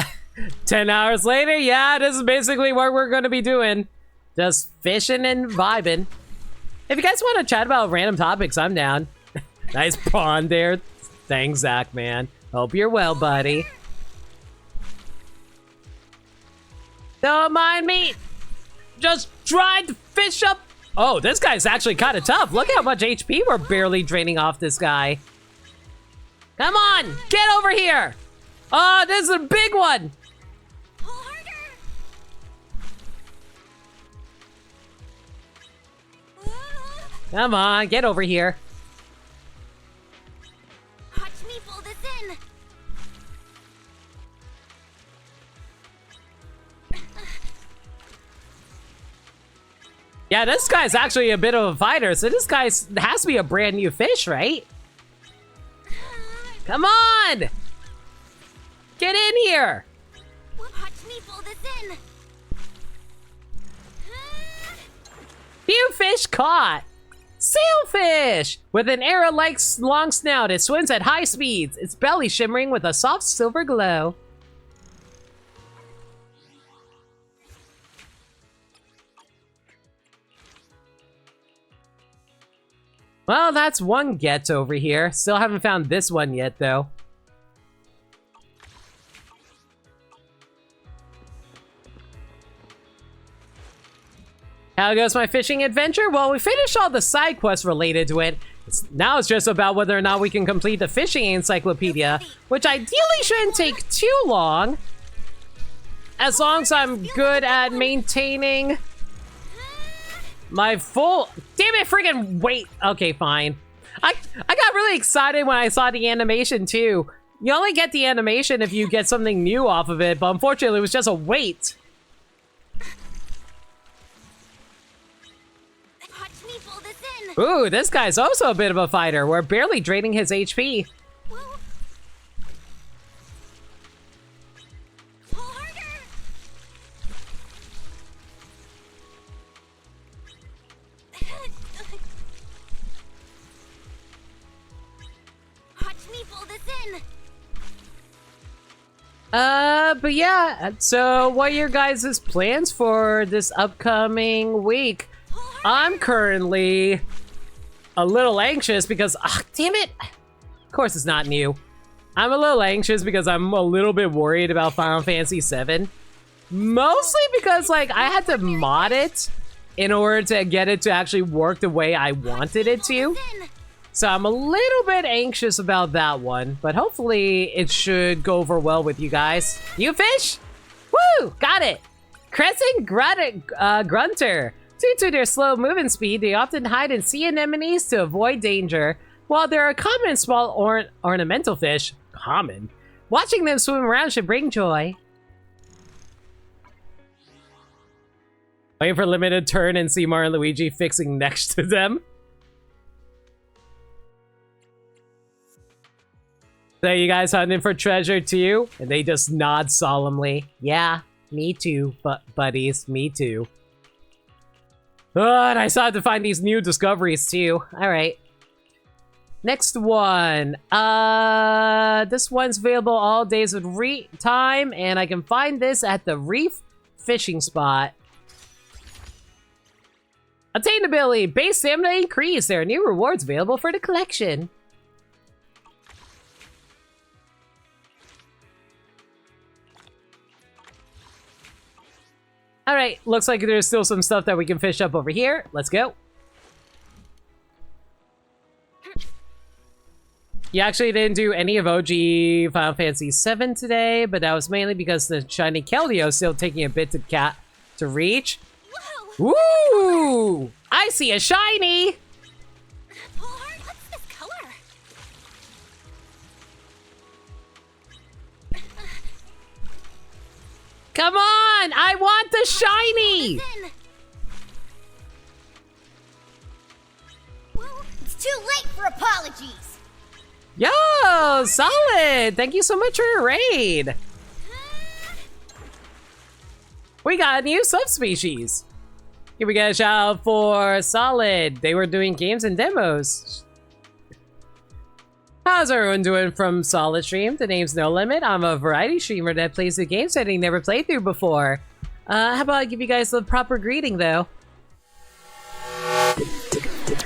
10 hours later, yeah, this is basically what we're going to be doing. Just fishing and vibing. If you guys want to chat about random topics, I'm down. Nice pond there. Thanks, Zach, man. Hope you're well, buddy. Don't mind me. Just tried to fish up. Oh, this guy's actually kind of tough. Look how much HP we're barely draining off this guy. Come on, get over here. Oh, this is a big one. Pull harder. Come on, get over here. Watch me pull this in. Yeah, this guy's actually a bit of a fighter, so this guy has to be a brand new fish, right? Come on! Get in here! Watch me pull this in. Few fish caught! Sailfish! With an arrow-like long snout, it swims at high speeds, its belly shimmering with a soft silver glow. Well, that's one get over here. Still haven't found this one yet, though. How goes my fishing adventure? Well, we finished all the side quests related to it. Now it's just about whether or not we can complete the fishing encyclopedia, which ideally shouldn't take too long. As long as I'm good at maintaining my full... Damn it, freaking wait. Okay, fine. I got really excited when I saw the animation, too. You only get the animation if you get something new off of it, but unfortunately, it was just a wait. Watch me pull this in. Ooh, this guy's also a bit of a fighter. We're barely draining his HP. Pull harder. Watch me pull this in. But yeah, so what are your guys' plans for this upcoming week? I'm currently a little anxious because, damn it. Of course it's not new. I'm a little anxious because I'm a little bit worried about Final Fantasy VII. Mostly because, like, I had to mod it in order to get it to actually work the way I wanted it to. So I'm a little bit anxious about that one, but hopefully it should go over well with you guys. You fish? Woo! Got it! Crescent Grunter. Due to their slow moving speed, they often hide in sea anemones to avoid danger. While they are common small ornamental fish, watching them swim around should bring joy. Waiting for limited turn and see Mario and Luigi fixing next to them. So you guys hunting for treasure too? And they just nod solemnly. Yeah, me too, buddies, me too. Oh, and I still have to find these new discoveries too. Alright. Next one. This one's available all days of time, and I can find this at the Reef Fishing Spot. Attainability. Base stamina increase. There are new rewards available for the collection. Alright, looks like there's still some stuff that we can fish up over here. Let's go. You actually didn't do any of OG Final Fantasy VII today, but that was mainly because the shiny Keldeo is still taking a bit to reach. Whoa! Ooh! I see a shiny! Poleheart, what's this color? Come on! I want the shiny! Listen. Well, it's too late for apologies. Yo! Solid! Thank you so much for your raid! We got a new subspecies! Here we get a shout out for Solid. They were doing games and demos. How's everyone doing from Solid Stream? The name's No Limit. I'm a variety streamer that plays the games that they never played through before. How about I give you guys the proper greeting, though?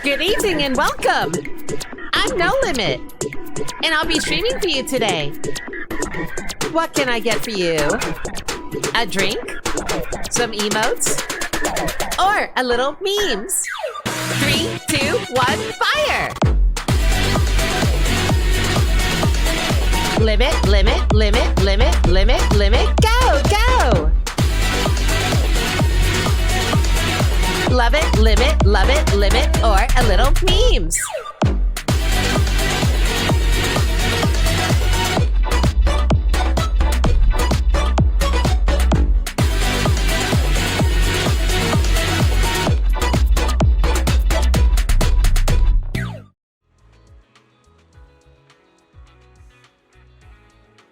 Good evening and welcome! I'm No Limit, and I'll be streaming for you today. What can I get for you? A drink? Some emotes? Or a little memes? 3, 2, 1, fire! Limit, limit, limit, limit, limit, limit, go, go! Love it, limit, or a little memes.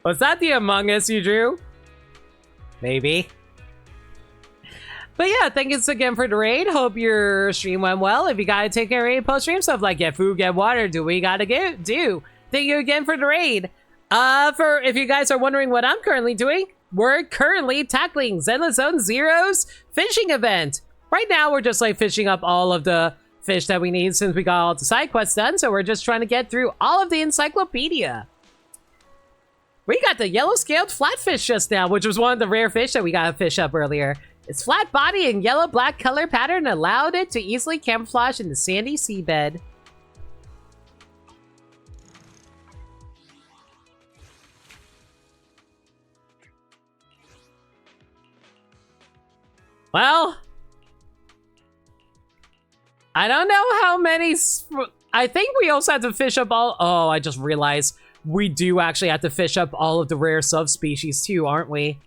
Was that the Among Us you drew? Maybe. But yeah, thank you again for the raid. Hope your stream went well. If you gotta take care of raid post-stream stuff like get food, get water, do what you gotta do. Thank you again for the raid. If you guys are wondering what I'm currently doing, we're currently tackling Zenless Zone Zero's fishing event. Right now, we're just like fishing up all of the fish that we need since we got all the side quests done. So we're just trying to get through all of the encyclopedia. We got the yellow-scaled flatfish just now, which was one of the rare fish that we got to fish up earlier. Its flat body and yellow-black color pattern allowed it to easily camouflage in the sandy seabed. Well, I don't know how many... I think we also have to fish up all... Oh, I just realized... We do actually have to fish up all of the rare subspecies too, aren't we?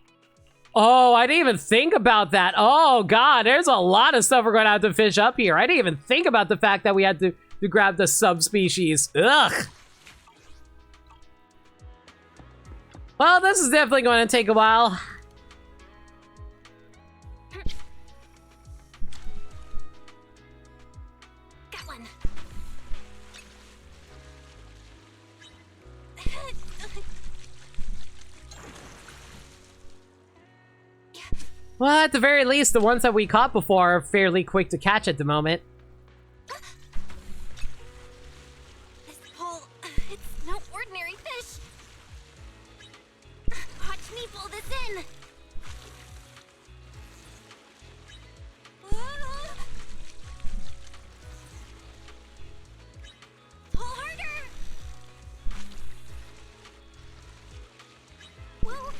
Oh, I didn't even think about that. Oh god, there's a lot of stuff we're gonna have to fish up here. I didn't even think about the fact that we had to grab the subspecies. Ugh. Well, this is definitely going to take a while. Got one. Well, at the very least, the ones that we caught before are fairly quick to catch at the moment. This pole, it's no ordinary fish. Watch me pull this in. Pull harder. Whoa.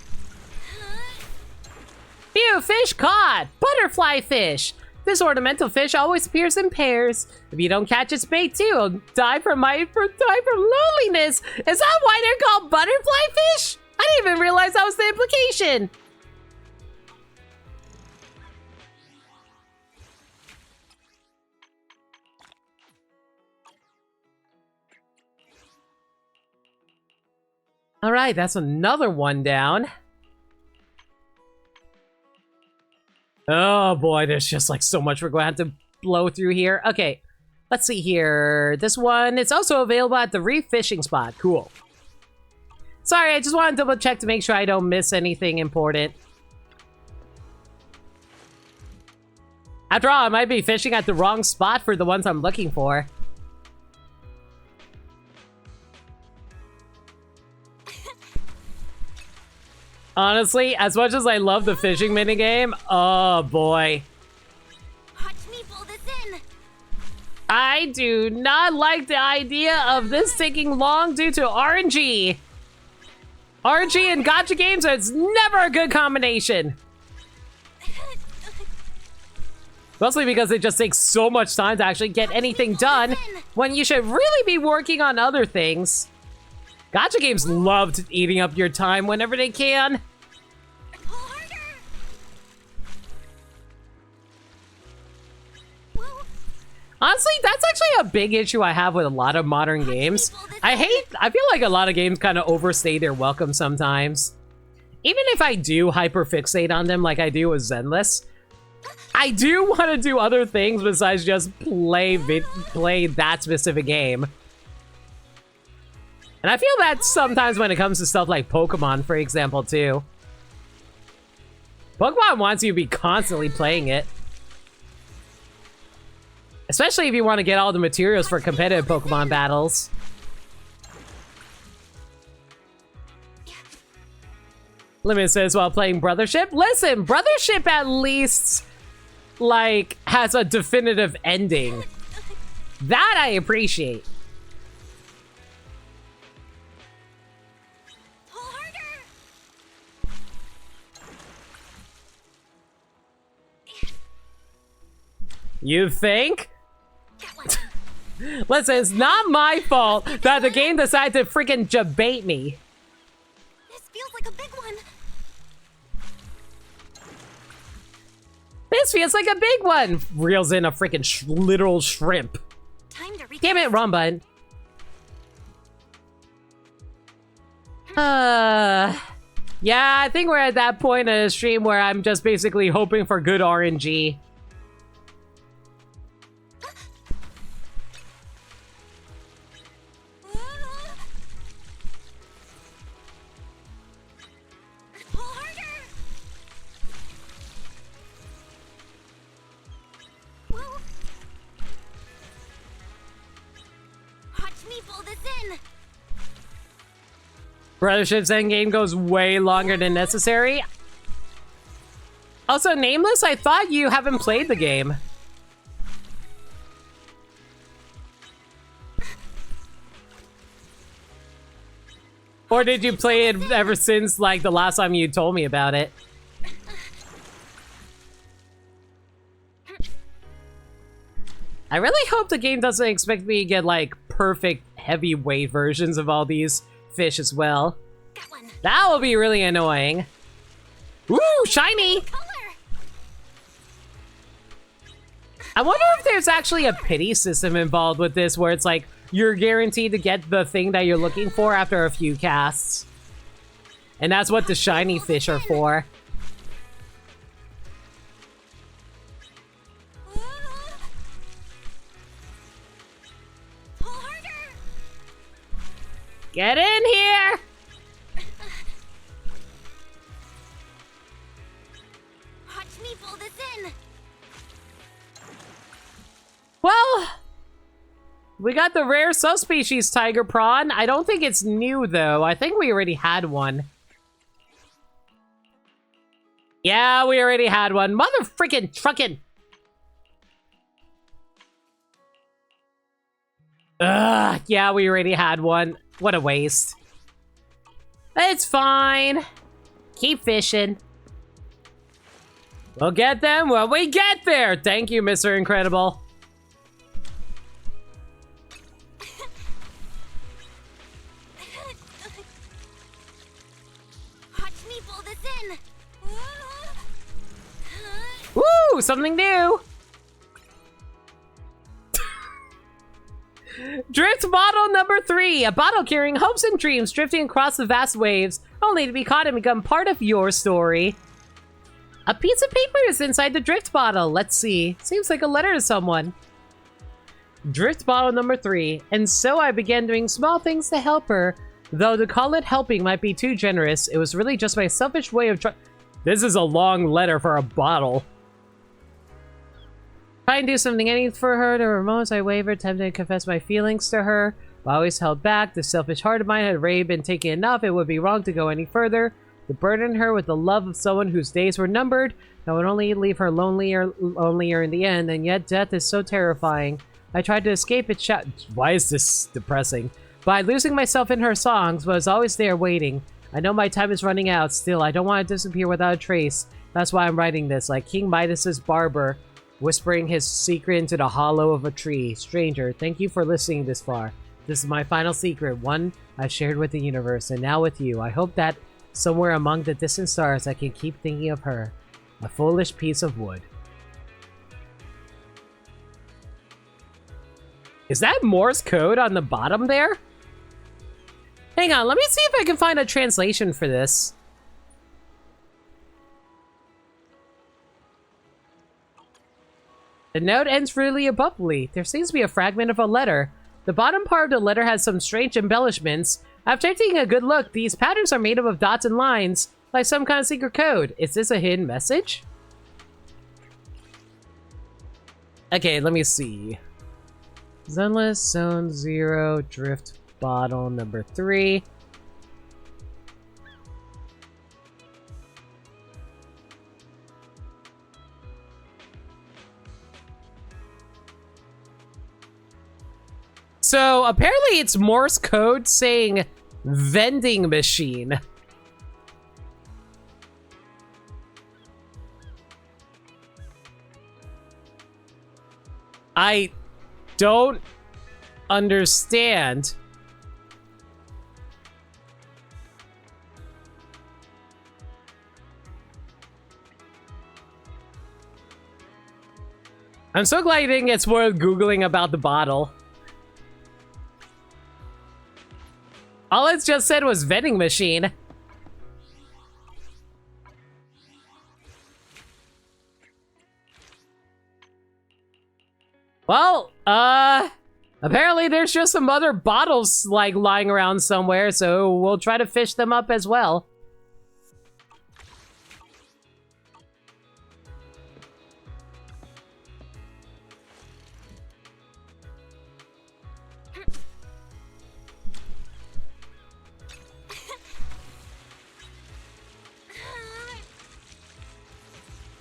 Phew, fish caught! Butterfly fish! This ornamental fish always appears in pairs. If you don't catch its bait too, it'll die from loneliness. Is that why they're called butterfly fish? I didn't even realize that was the implication. All right, that's another one down. Oh boy, there's just like so much we're going to have to blow through here. Okay, Let's see here. This one, it's also available at the Reef Fishing Spot. Cool. Sorry, I just want to double check to make sure I don't miss anything important. After all, I might be fishing at the wrong spot for the ones I'm looking for. Honestly, as much as I love the fishing minigame, oh boy. Watch me pull this in. I do not like the idea of this taking long due to RNG. RNG and gacha games, it's never a good combination. Mostly because it just takes so much time to actually get anything done when you should really be working on other things. Gacha games love eating up your time whenever they can. Pull harder. Whoa. Honestly, that's actually a big issue I have with a lot of modern games. I feel like a lot of games kind of overstay their welcome sometimes. Even if I do hyperfixate on them like I do with Zenless, I do want to do other things besides just play that specific game. And I feel that sometimes when it comes to stuff like Pokemon, for example, too. Pokemon wants you to be constantly playing it. Especially if you want to get all the materials for competitive Pokemon battles. Limit says while playing Brothership. Listen, Brothership at least, like, has a definitive ending. That I appreciate. Pull harder. You think? Listen, it's not my fault that the game decided to freaking debate me. This feels like a big one. This feels like a big one. Reels in a freaking literal shrimp. Time to reach. Damn it, wrong button. Yeah, I think we're at that point in the stream where I'm just basically hoping for good RNG. Pull harder. Whoa. Watch me pull this in. Brothership's endgame goes way longer than necessary. Also, Nameless, I thought you haven't played the game. Or did you play it ever since, like, the last time you told me about it? I really hope the game doesn't expect me to get, like, perfect heavyweight versions of all these fish as well. Got one. That will be really annoying. Ooh, shiny! Color. I wonder if there's actually a pity system involved with this where it's like, you're guaranteed to get the thing that you're looking for after a few casts. And that's what the shiny fish are for. Pull harder. Get in here! Watch me pull this in. Well, we got the rare subspecies tiger prawn. I don't think it's new, though. I think we already had one. Yeah, we already had one. Mother freaking truckin'. Ugh, yeah, we already had one. What a waste. It's fine. Keep fishing. We'll get them when we get there. Thank you, Mr. Incredible. Watch me pull this in. Woo! Something new! Drift bottle number 3. A bottle carrying hopes and dreams drifting across the vast waves, only to be caught and become part of your story. A piece of paper is inside the drift bottle. Let's see. Seems like a letter to someone. Drift bottle number 3, and so I began doing small things to help her. Though to call it helping might be too generous, it was really just my selfish way of This is a long letter for a bottle. Try and do something anything for her. There were moments I wavered, tempted to confess my feelings to her, but I always held back. The selfish heart of mine had already been taken enough. It would be wrong to go any further. To burden her with the love of someone whose days were numbered, that would only leave her lonelier in the end, and yet death is so terrifying. I tried to escape it. Why is this depressing? By losing myself in her songs, but I was always there waiting. I know my time is running out. Still, I don't want to disappear without a trace. That's why I'm writing this, like King Midas's barber, whispering his secret into the hollow of a tree. Stranger, thank you for listening this far. This is my final secret, one I've shared with the universe, and now with you. I hope that somewhere among the distant stars I can keep thinking of her. A foolish piece of wood. Is that Morse code on the bottom there? Hang on, let me see if I can find a translation for this. The note ends really abruptly. There seems to be a fragment of a letter. The bottom part of the letter has some strange embellishments. After taking a good look, these patterns are made up of dots and lines, like some kind of secret code. Is this a hidden message? Okay, let me see. Zenless, Zone 0, Drift Bottle number 3. So, apparently it's Morse code saying vending machine. I don't understand. I'm so glad you didn't get spoiled Googling about the bottle. All it just said was vending machine. Well, apparently there's just some other bottles, like, lying around somewhere, so we'll try to fish them up as well.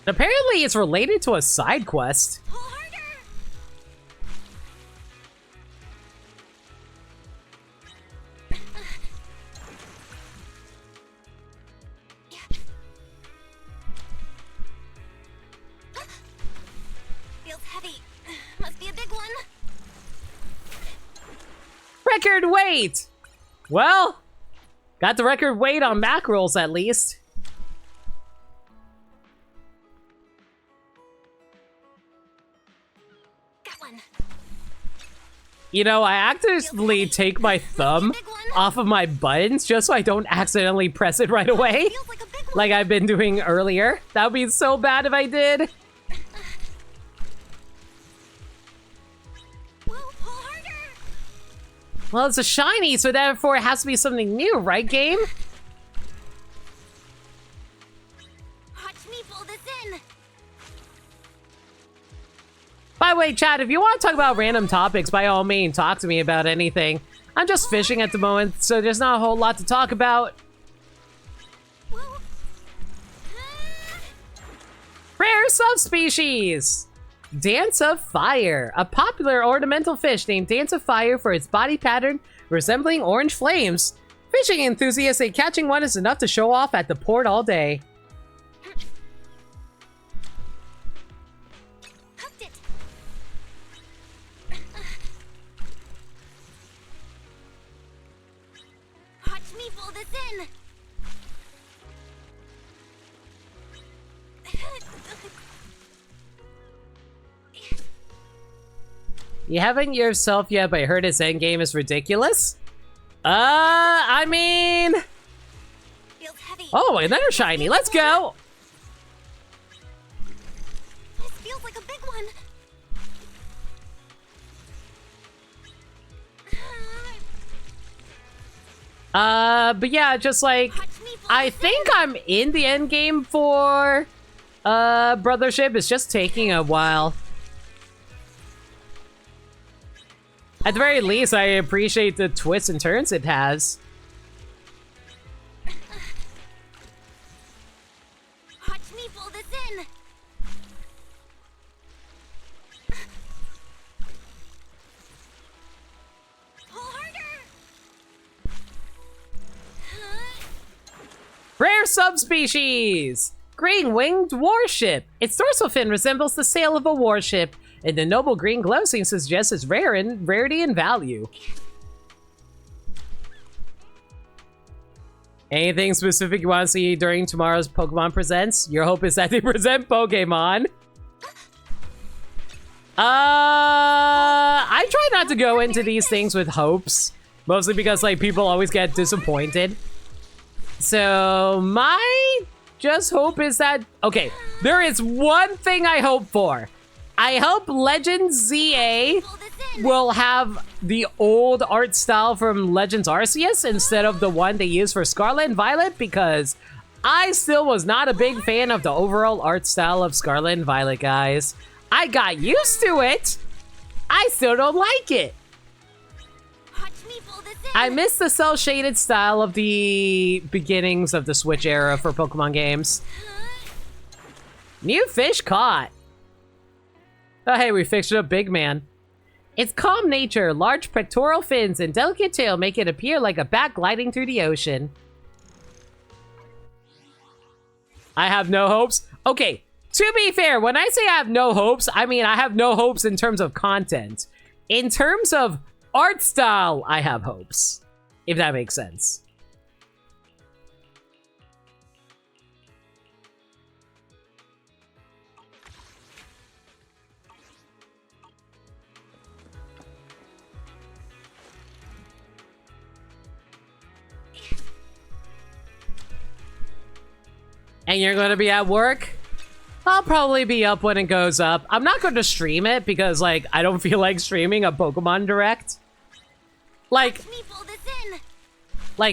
Apparently it's related to a side quest. Pull harder! Feels heavy. Must be a big one. Record weight! Well, got the record weight on mackerels at least. You know, I actively take my thumb off of my buttons just so I don't accidentally press it right away. Like I've been doing earlier. That would be so bad if I did. Well, it's a shiny, so therefore it has to be something new, right, game? Watch me pull this in. By the way, chat, if you want to talk about random topics, by all means, talk to me about anything. I'm just fishing at the moment, so there's not a whole lot to talk about. Rare subspecies! Dance of Fire. A popular ornamental fish named Dance of Fire for its body pattern resembling orange flames. Fishing enthusiasts say catching one is enough to show off at the port all day. You haven't yourself yet, but I heard his endgame is ridiculous? I mean... Oh, another shiny, let's go! This feels like a big one. But yeah, just like, I think I'm in the end game for Brothership. It's just taking a while. At the very least, I appreciate the twists and turns it has. Watch me pull this in. Pull harder. Rare subspecies! Green-winged warship. Its dorsal fin resembles the sail of a warship, and the noble green glow seems to suggest its rarity and value. Anything specific you want to see during tomorrow's Pokemon Presents? Your hope is that they present Pokemon. I try not to go into these things with hopes, mostly because like people always get disappointed. So my just hope is that, okay, there is one thing I hope for. I hope Legends ZA will have the old art style from Legends Arceus instead of the one they used for Scarlet and Violet, because I still was not a big fan of the overall art style of Scarlet and Violet, guys. I got used to it. I still don't like it. I miss the cel-shaded style of the beginnings of the Switch era for Pokemon games. New fish caught. Oh, hey, we fixed it up, big man. Its calm nature, large pectoral fins, and delicate tail make it appear like a bat gliding through the ocean. I have no hopes. Okay, to be fair, when I say I have no hopes, I mean I have no hopes in terms of content. In terms of art style, I have hopes. If that makes sense. And you're going to be at work? I'll probably be up when it goes up. I'm not going to stream it because, like, I don't feel like streaming a Pokemon Direct. Like,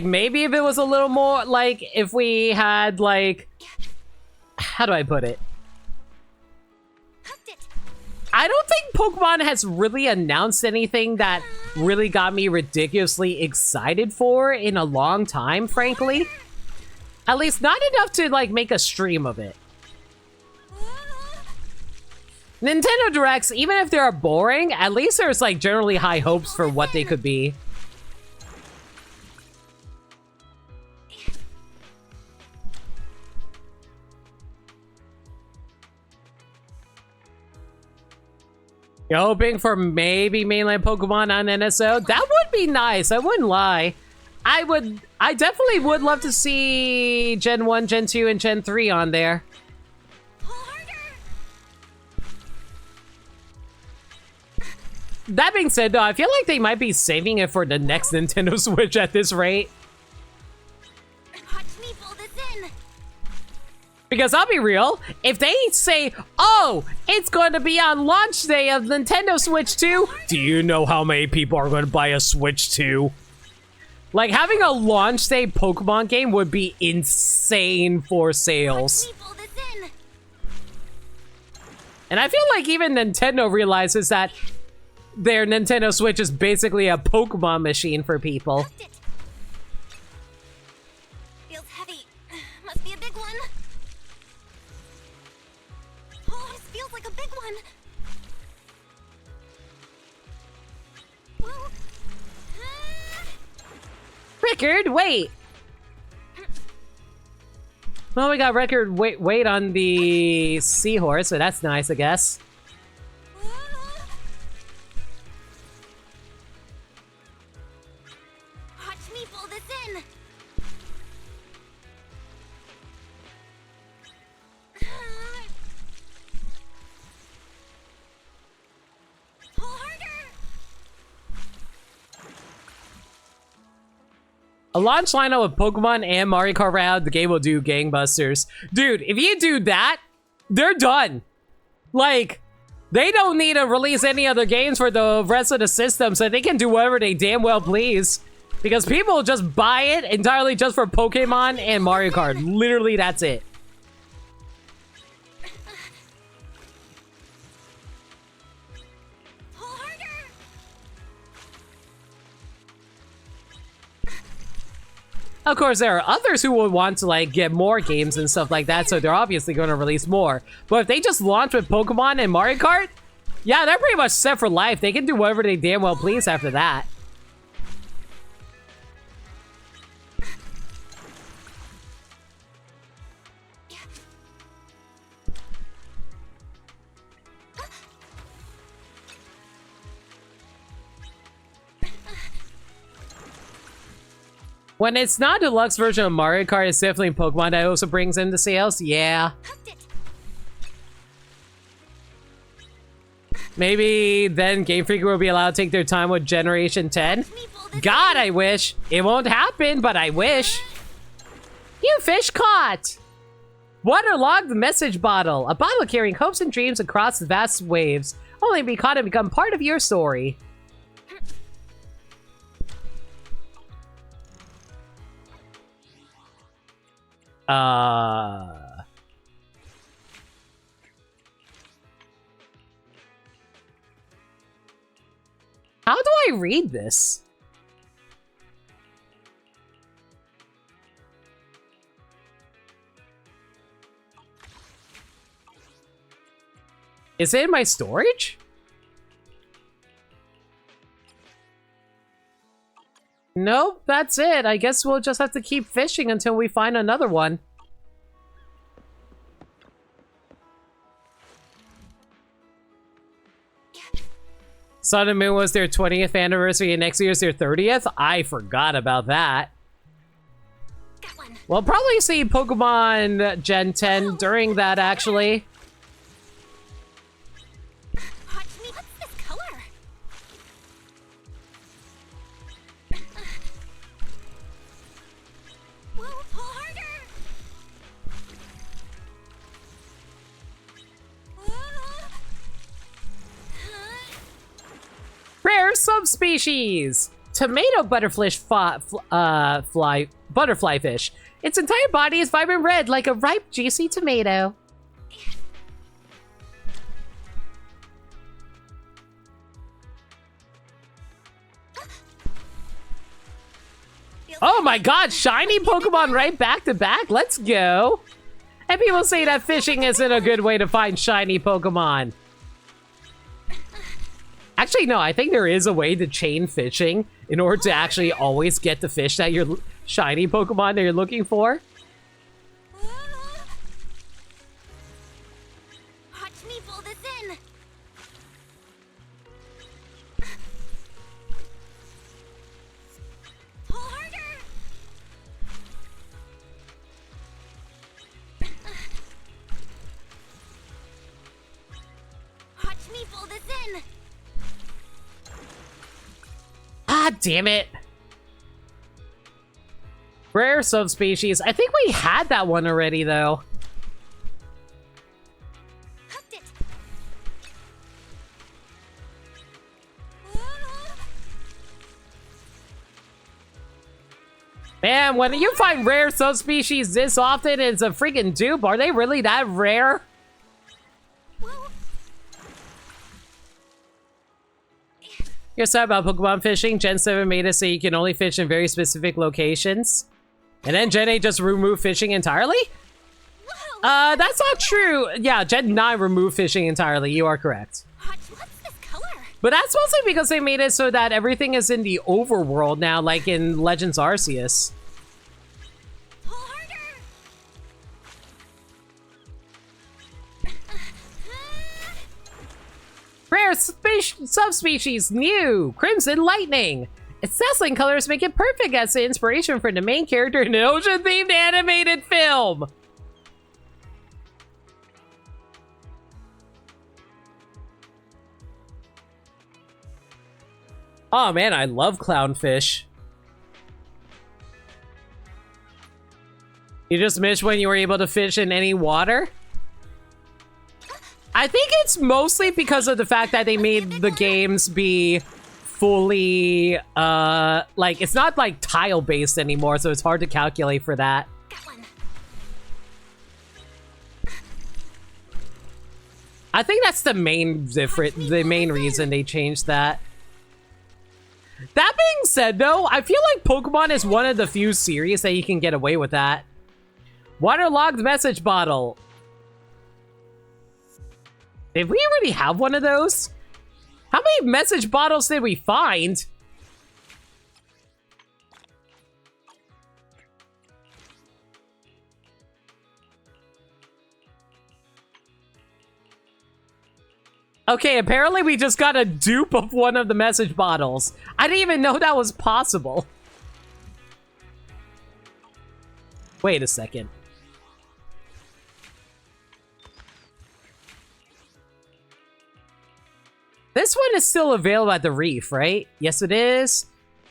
maybe if it was a little more, like, if we had, like, how do I put it? I don't think Pokemon has really announced anything that really got me ridiculously excited for in a long time, frankly. At least not enough to, like, make a stream of it. Nintendo Directs, even if they're boring, at least there's, like, generally high hopes for what they could be. You're hoping for maybe mainland Pokemon on NSO? That would be nice, I wouldn't lie. I definitely would love to see Gen 1, Gen 2, and Gen 3 on there. That being said, though, I feel like they might be saving it for the next Nintendo Switch at this rate. Because I'll be real, if they say, oh, it's going to be on launch day of Nintendo Switch 2, do you know how many people are going to buy a Switch 2? Like, having a launch day Pokemon game would be insane for sales. And I feel like even Nintendo realizes that their Nintendo Switch is basically a Pokemon machine for people. Feels heavy. Must be a big one. Oh, this feels like a big one. Whoa. Record weight. Well, we got record weight on the seahorse, so that's nice, I guess. Watch me pull this in. Pull harder. A launch lineup of Pokemon and Mario Kart Round, the game will do gangbusters. Dude, if you do that, they're done. Like, they don't need to release any other games for the rest of the system, so they can do whatever they damn well please. Because people just buy it entirely just for Pokemon and Mario Kart. Literally, that's it. Pull harder. Of course, there are others who would want to like get more games and stuff like that, so they're obviously going to release more. But if they just launch with Pokemon and Mario Kart, yeah, they're pretty much set for life. They can do whatever they damn well please after that. When it's not a deluxe version of Mario Kart, it's definitely Pokemon that also brings into sales. Yeah. Hooked it. Maybe then Game Freak will be allowed to take their time with Generation 10. God, I wish. It won't happen, but I wish. You fish caught! Waterlogged message bottle. A bottle carrying hopes and dreams across the vast waves. Only to be caught and become part of your story. How do I read this? Is it in my storage? Nope, that's it. I guess we'll just have to keep fishing until we find another one. Sun and Moon was their 20th anniversary and next year's their 30th? I forgot about that. Got one. We'll probably see Pokemon Gen 10 during that, actually. Watch me. What's this color? Whoa, pull harder. Rare subspecies! Tomato butterfly fish. Its entire body is vibrant red like a ripe, juicy tomato. Oh my god, shiny Pokemon right back to back? Let's go! And people say that fishing isn't a good way to find shiny Pokemon. Actually, no, I think there is a way to chain fishing in order to actually always get the fish that you're shiny Pokemon that you're looking for. Watch me pull this in. Pull harder. Watch me pull this in. Ah, damn it. Rare subspecies. I think we had that one already, though. Hooked it. Man, when you find rare subspecies this often, it's a freaking dupe. Are they really that rare? You're sad about Pokemon fishing? Gen 7 made it so you can only fish in very specific locations. And then Gen 8 just removed fishing entirely? That's not true. Yeah, Gen 9 removed fishing entirely. You are correct. What's this color? But that's mostly because they made it so that everything is in the overworld now, like in Legends Arceus. Pull harder. Rare subspecies, new! Crimson Lightning! Its dazzling colors make it perfect as the inspiration for the main character in an ocean-themed animated film! Oh man, I love clownfish. You just missed when you were able to fish in any water? I think it's mostly because of the fact that they made the games be fully, like, it's not like tile-based anymore, so it's hard to calculate for that. Got one. I think that's the main reason they changed that. That being said, though, I feel like Pokemon is one of the few series that you can get away with that. Waterlogged message bottle. Did we already have one of those? How many message bottles did we find? Okay, apparently we just got a dupe of one of the message bottles. I didn't even know that was possible. Wait a second. This one is still available at the reef, right? Yes, it is.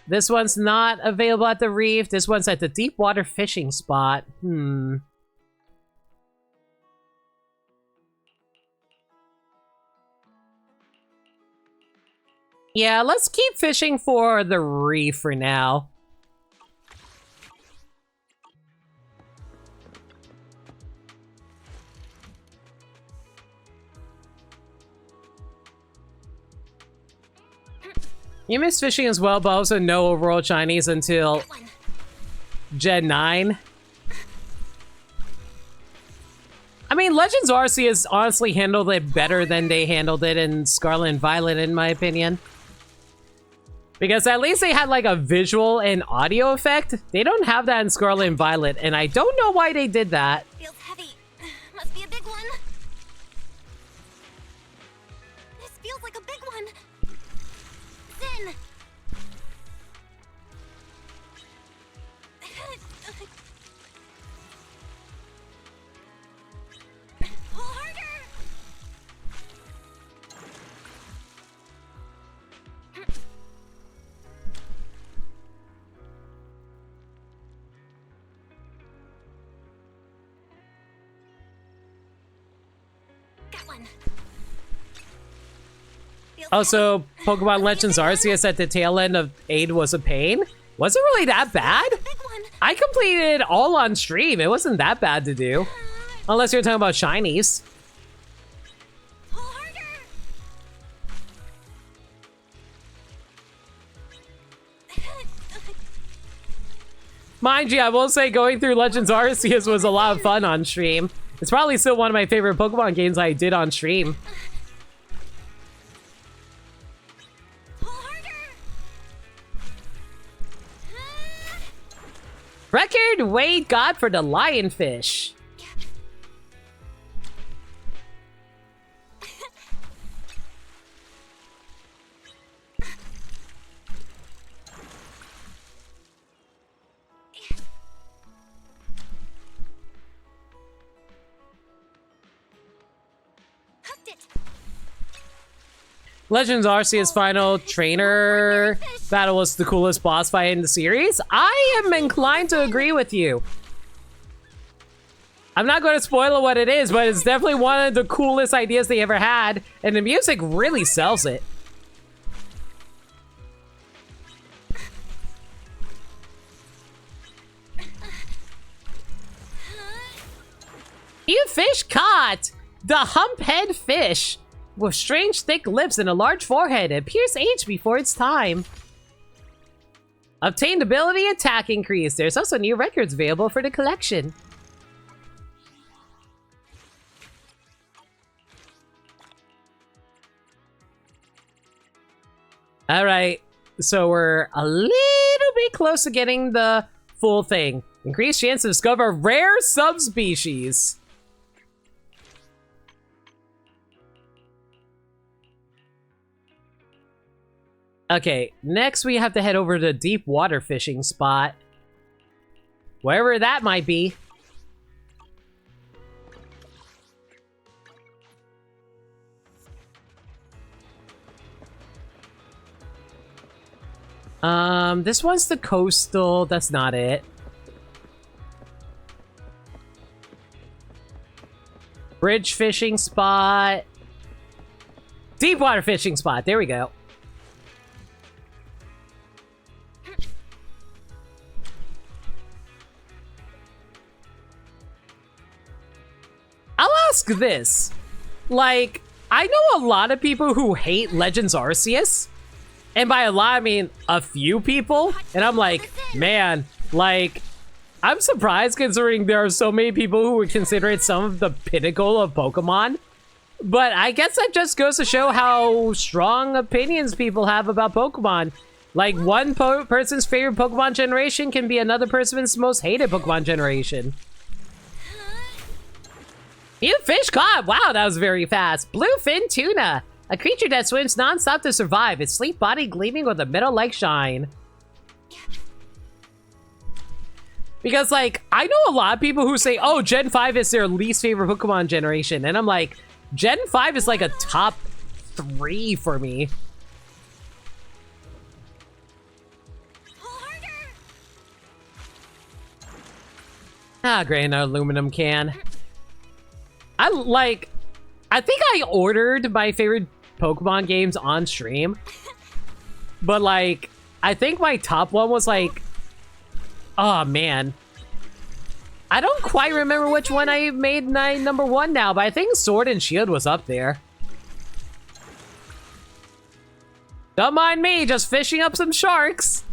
This one's not available at the reef. This one's at the deep water fishing spot. Yeah, let's keep fishing for the reef for now. You miss fishing as well, but also no overall Chinese until Gen 9. I mean, Legends RC has honestly handled it better than they handled it in Scarlet and Violet, in my opinion. Because at least they had like a visual and audio effect. They don't have that in Scarlet and Violet, and I don't know why they did that. Feels heavy. Must be a big one. This feels like a big one. Zen. Pull harder. Got one. Feels Also, heavy. Pokemon Legends Arceus at the tail end of 8 was a pain. Was it really that bad? Big one. I completed all on stream. It wasn't that bad to do. Unless you're talking about shinies. Pull harder. Mind you, I will say going through Legends Arceus was a lot of fun on stream. It's probably still one of my favorite Pokemon games I did on stream. Pull harder. Record weight got for the lionfish. Hooked it. Legends Arceus final trainer battle was the coolest boss fight in the series. I am inclined to agree with you. I'm not going to spoil what it is, but it's definitely one of the coolest ideas they ever had, and the music really sells it. You fish caught! The humphead fish! With strange thick lips and a large forehead, it appears aged before its time. Obtained ability attack increase. There's also new records available for the collection. Alright, so we're a little bit close to getting the full thing. Increased chance to discover rare subspecies. Okay, next we have to head over to the deep water fishing spot. Wherever that might be. This one's the coastal, that's not it. Bridge fishing spot. Deep water fishing spot, there we go. ask this. Like, I know a lot of people who hate Legends Arceus. And by a lot, I mean a few people. And I'm like, man, like, I'm surprised considering there are so many people who would consider it some of the pinnacle of Pokemon. But I guess that just goes to show how strong opinions people have about Pokemon. Like, one person's favorite Pokemon generation can be another person's most hated Pokemon generation. You fish caught! Wow, that was very fast. Bluefin tuna. A creature that swims non-stop to survive. Its sleek body gleaming with a metal-like shine. Because, like, I know a lot of people who say, oh, Gen 5 is their least favorite Pokemon generation. And I'm like, Gen 5 is like a top 3 for me. Ah, great, an aluminum can. I think I ordered my favorite Pokemon games on stream. But, like, I think my top one was, like... Oh, man. I don't quite remember which one I made my number one now, but I think Sword and Shield was up there. Don't mind me, just fishing up some sharks.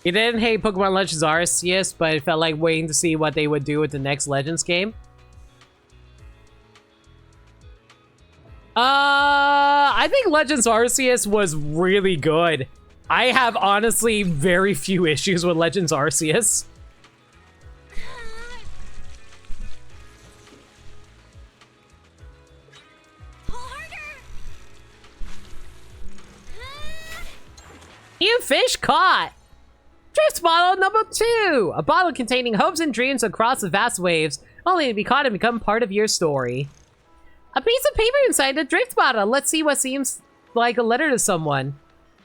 You didn't hate Pokemon Legends Arceus, but it felt like waiting to see what they would do with the next Legends game. I think Legends Arceus was really good. I have honestly very few issues with Legends Arceus. New fish caught! Drift bottle number 2! A bottle containing hopes and dreams across the vast waves, only to be caught and become part of your story. A piece of paper inside the drift bottle. Let's see what seems like a letter to someone.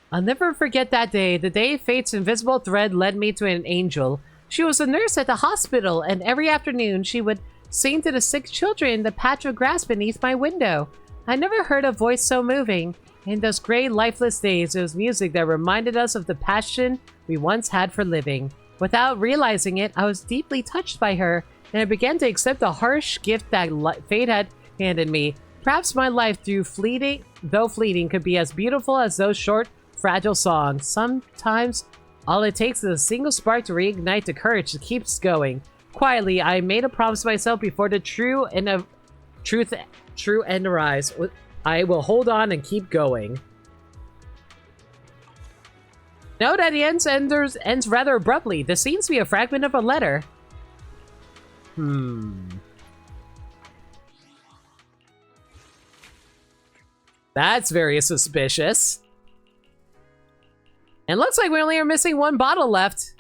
I'll never forget that day. The day fate's invisible thread led me to an angel. She was a nurse at the hospital, and every afternoon she would sing to the sick children in the patch of grass beneath my window. I never heard a voice so moving. In those gray, lifeless days, it was music that reminded us of the passion we once had for living. Without realizing it, I was deeply touched by her, and I began to accept the harsh gift that fate had handed me. Perhaps my life, though fleeting, could be as beautiful as those short, fragile songs. Sometimes, all it takes is a single spark to reignite the courage that keeps going. Quietly, I made a promise to myself before the true end arrives. I will hold on and keep going. Note at the ends rather abruptly. This seems to be a fragment of a letter. That's very suspicious. And looks like we only are missing one bottle left.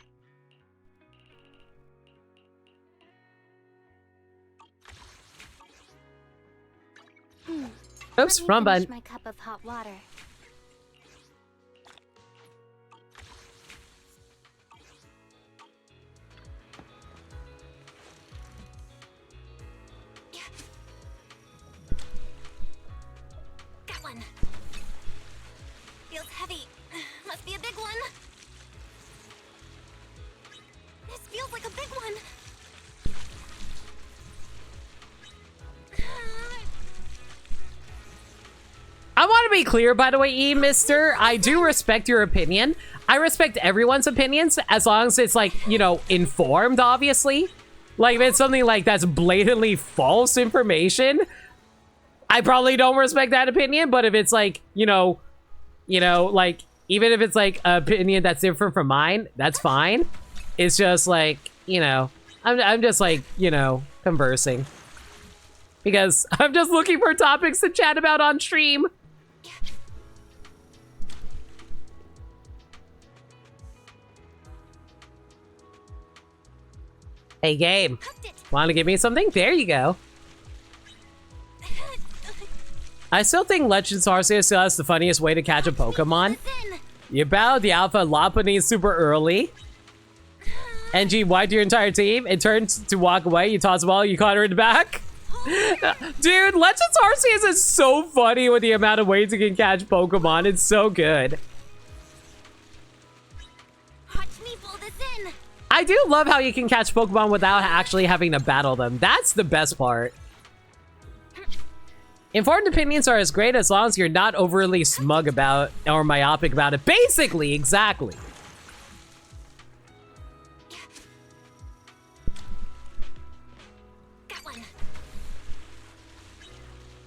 Oops, wrong button. My cup of hot water. Got one. Feels heavy. Must be a big one. This feels like a big one. I want to be clear, by the way, mister. I do respect your opinion. I respect everyone's opinions as long as it's, like, you know, informed, obviously. Like, if it's something like that's blatantly false information, I probably don't respect that opinion. But if it's like, you know, like, even if it's like an opinion that's different from mine, that's fine. It's just like, you know, I'm just like, you know, conversing. Because I'm just looking for topics to chat about on stream. Hey, game. Want to give me something? There you go. I still think Legends Arceus still has the funniest way to catch a Pokemon. You battle the Alpha Lopunny super early. NG wiped your entire team. It turns to walk away. You toss the ball. You caught her in the back. Dude, Legends Arceus is so funny with the amount of ways you can catch Pokemon. It's so good. Watch me pull this in. I do love how you can catch Pokemon without actually having to battle them. That's the best part. Informed opinions are as great as long as you're not overly smug about or myopic about it. Basically, exactly. Got one.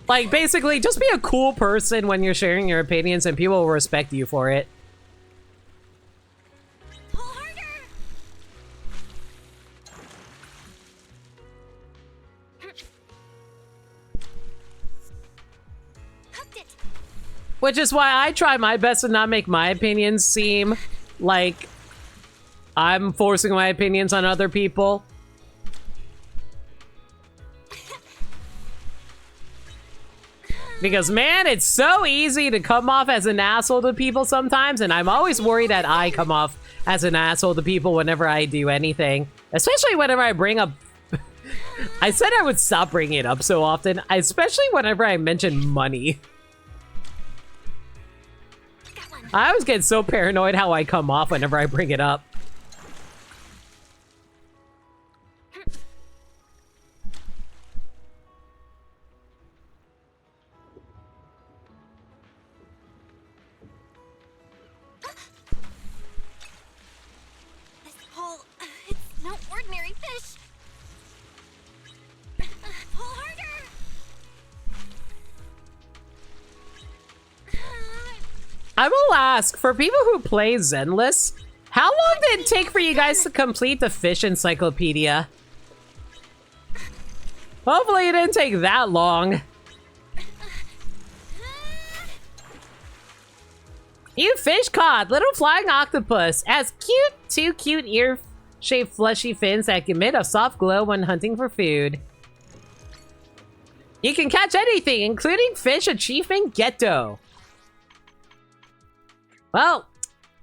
Like, basically, just be a cool person when you're sharing your opinions and people will respect you for it. Pull harder. Hooked it. Which is why I try my best to not make my opinions seem like I'm forcing my opinions on other people. Because, man, it's so easy to come off as an asshole to people sometimes, and I'm always worried that I come off as an asshole to people whenever I do anything. Especially whenever I bring up... I said I would stop bringing it up so often, especially whenever I mention money. Got one. I always get so paranoid how I come off whenever I bring it up. This hole, it's no ordinary fish. Pull harder. I will ask, for people who play Zenless, how long did it take for you guys to complete the fish encyclopedia? Hopefully it didn't take that long. You fish caught, little flying octopus. As cute, two cute ear-shaped fleshy fins that emit a soft glow when hunting for food. You can catch anything, including fish achievement Ghetto. Well,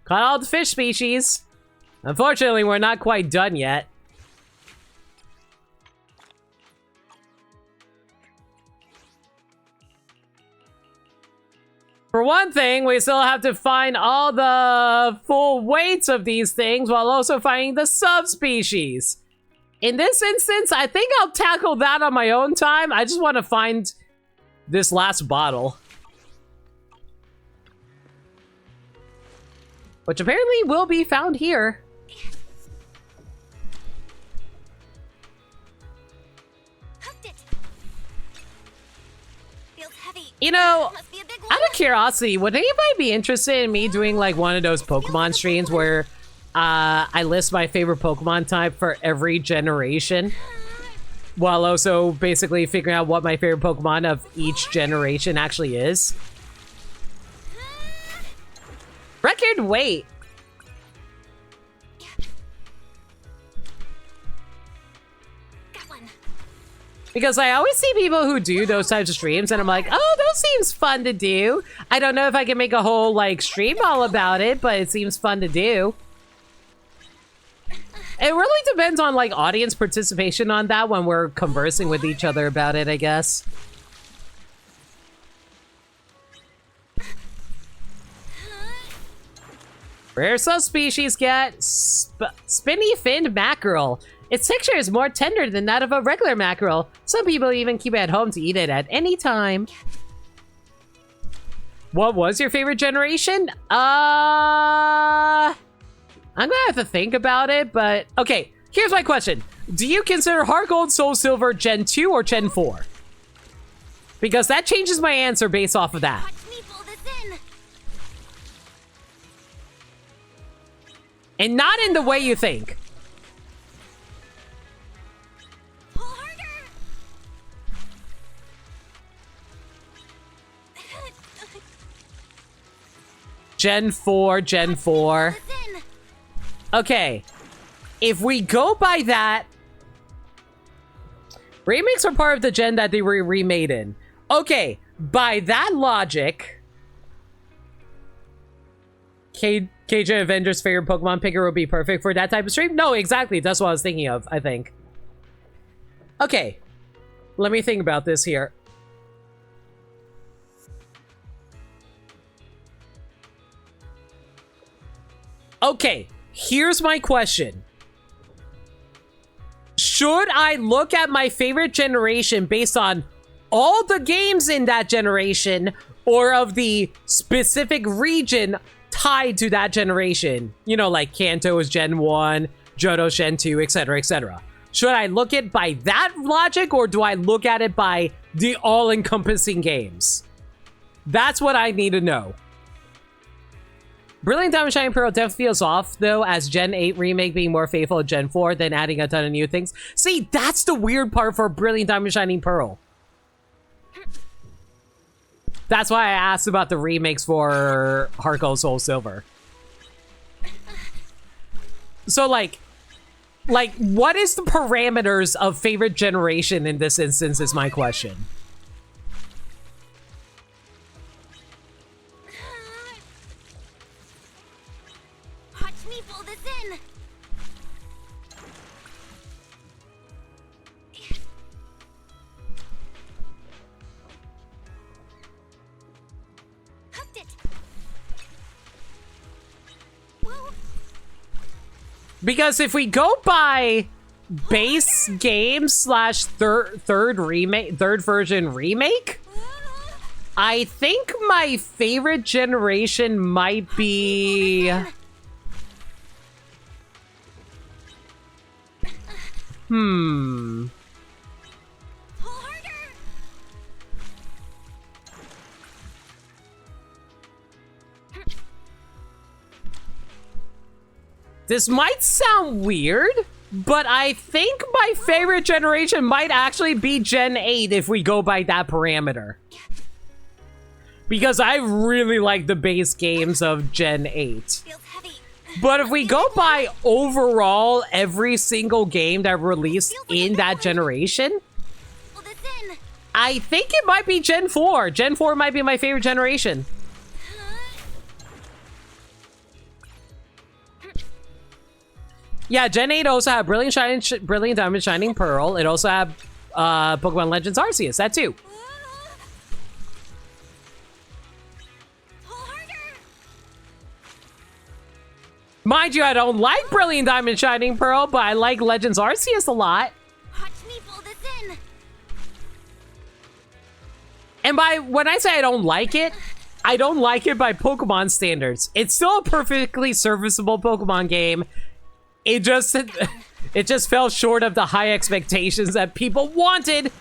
caught all the fish species. Unfortunately, we're not quite done yet. For one thing, we still have to find all the full weights of these things while also finding the subspecies. In this instance, I think I'll tackle that on my own time. I just want to find this last bottle. Which apparently will be found here. Hooked it. Feels heavy. You know, Must be a big one. out of curiosity, would anybody be interested in me doing like one of those Pokemon streams where I list my favorite Pokemon type for every generation? While also basically figuring out what my favorite Pokemon of each generation actually is. Record weight. Got one. Because I always see people who do those types of streams and I'm like, oh, those seems fun to do. I don't know if I can make a whole like stream all about it, but it seems fun to do. It really depends on like audience participation on that when we're conversing with each other about it, I guess. Rare subspecies get spinny-finned mackerel. Its texture is more tender than that of a regular mackerel. Some people even keep it at home to eat it at any time. What was your favorite generation? I'm gonna have to think about it, but... Okay, here's my question. Do you consider Heart Gold, Soul Silver Gen 2 or Gen 4? Because that changes my answer based off of that. Watch me pull this in. And not in the way you think. Pull harder. Gen 4, Gen 4. Pull this in. Okay. If we go by that... Remakes are part of the gen that they were remade in. Okay. by that logic, KJ Avengers' favorite Pokemon picker would be perfect for that type of stream? No, exactly. That's what I was thinking of, I think. Okay. Let me think about this here. Okay, here's my question. Should I look at my favorite generation based on all the games in that generation or of the specific region tied to that generation? You know, like Kanto is Gen 1, Johto's Gen 2, etc., etc. Should I look at it by that logic, or do I look at it by the all-encompassing games? That's what I need to know. Brilliant Diamond Shining Pearl definitely feels off, though, as Gen 8 remake being more faithful to Gen 4 than adding a ton of new things. See, that's the weird part for Brilliant Diamond Shining Pearl. That's why I asked about the remakes for Heart Gold Soul Silver. So, like, what is the parameters of favorite generation in this instance is my question. Watch me pull this in. Hooked it. Whoa. Because if we go by base game slash third version remake, I think my favorite generation might be... Pull harder. This might sound weird, but I think my favorite generation might actually be Gen 8 if we go by that parameter. Because I really like the base games of Gen 8. Feels heavy. But if we go by overall every single game that released in that generation, Pull this in. I think it might be Gen 4. Gen 4 might be my favorite generation. Yeah, Gen 8 also had Brilliant Diamond Shining Pearl. It also had Pokemon Legends Arceus, that too. Pull harder. Mind you, I don't like Brilliant Diamond Shining Pearl, but I like Legends Arceus a lot. Watch me pull this in. And when I say I don't like it by Pokemon standards. It's still a perfectly serviceable Pokemon game. It just fell short of the high expectations that people wanted.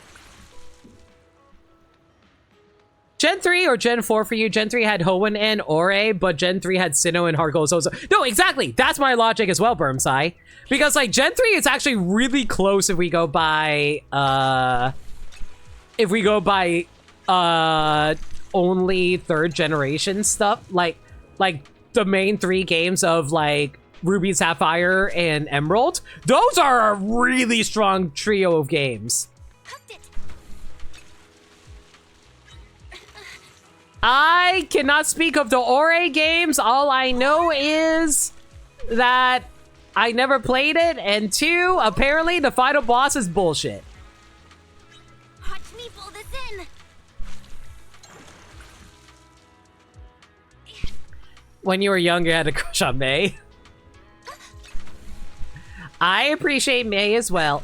Gen 3 or Gen 4 for you? Gen 3 had Hoenn and Ore, but Gen 3 had Sinnoh and Heart Gold Soul. No, exactly. That's my logic as well, Burmsai. Because, like, Gen 3 is actually really close if we go by, only third generation stuff. Like the main 3 games of, like, Ruby, Sapphire, and Emerald. Those are a really strong trio of games. Hooked it. I cannot speak of the Ore games. All I know is that I never played it, and 2, apparently the final boss is bullshit. Watch me pull this in. When you were young, you had a crush on May. I appreciate May as well.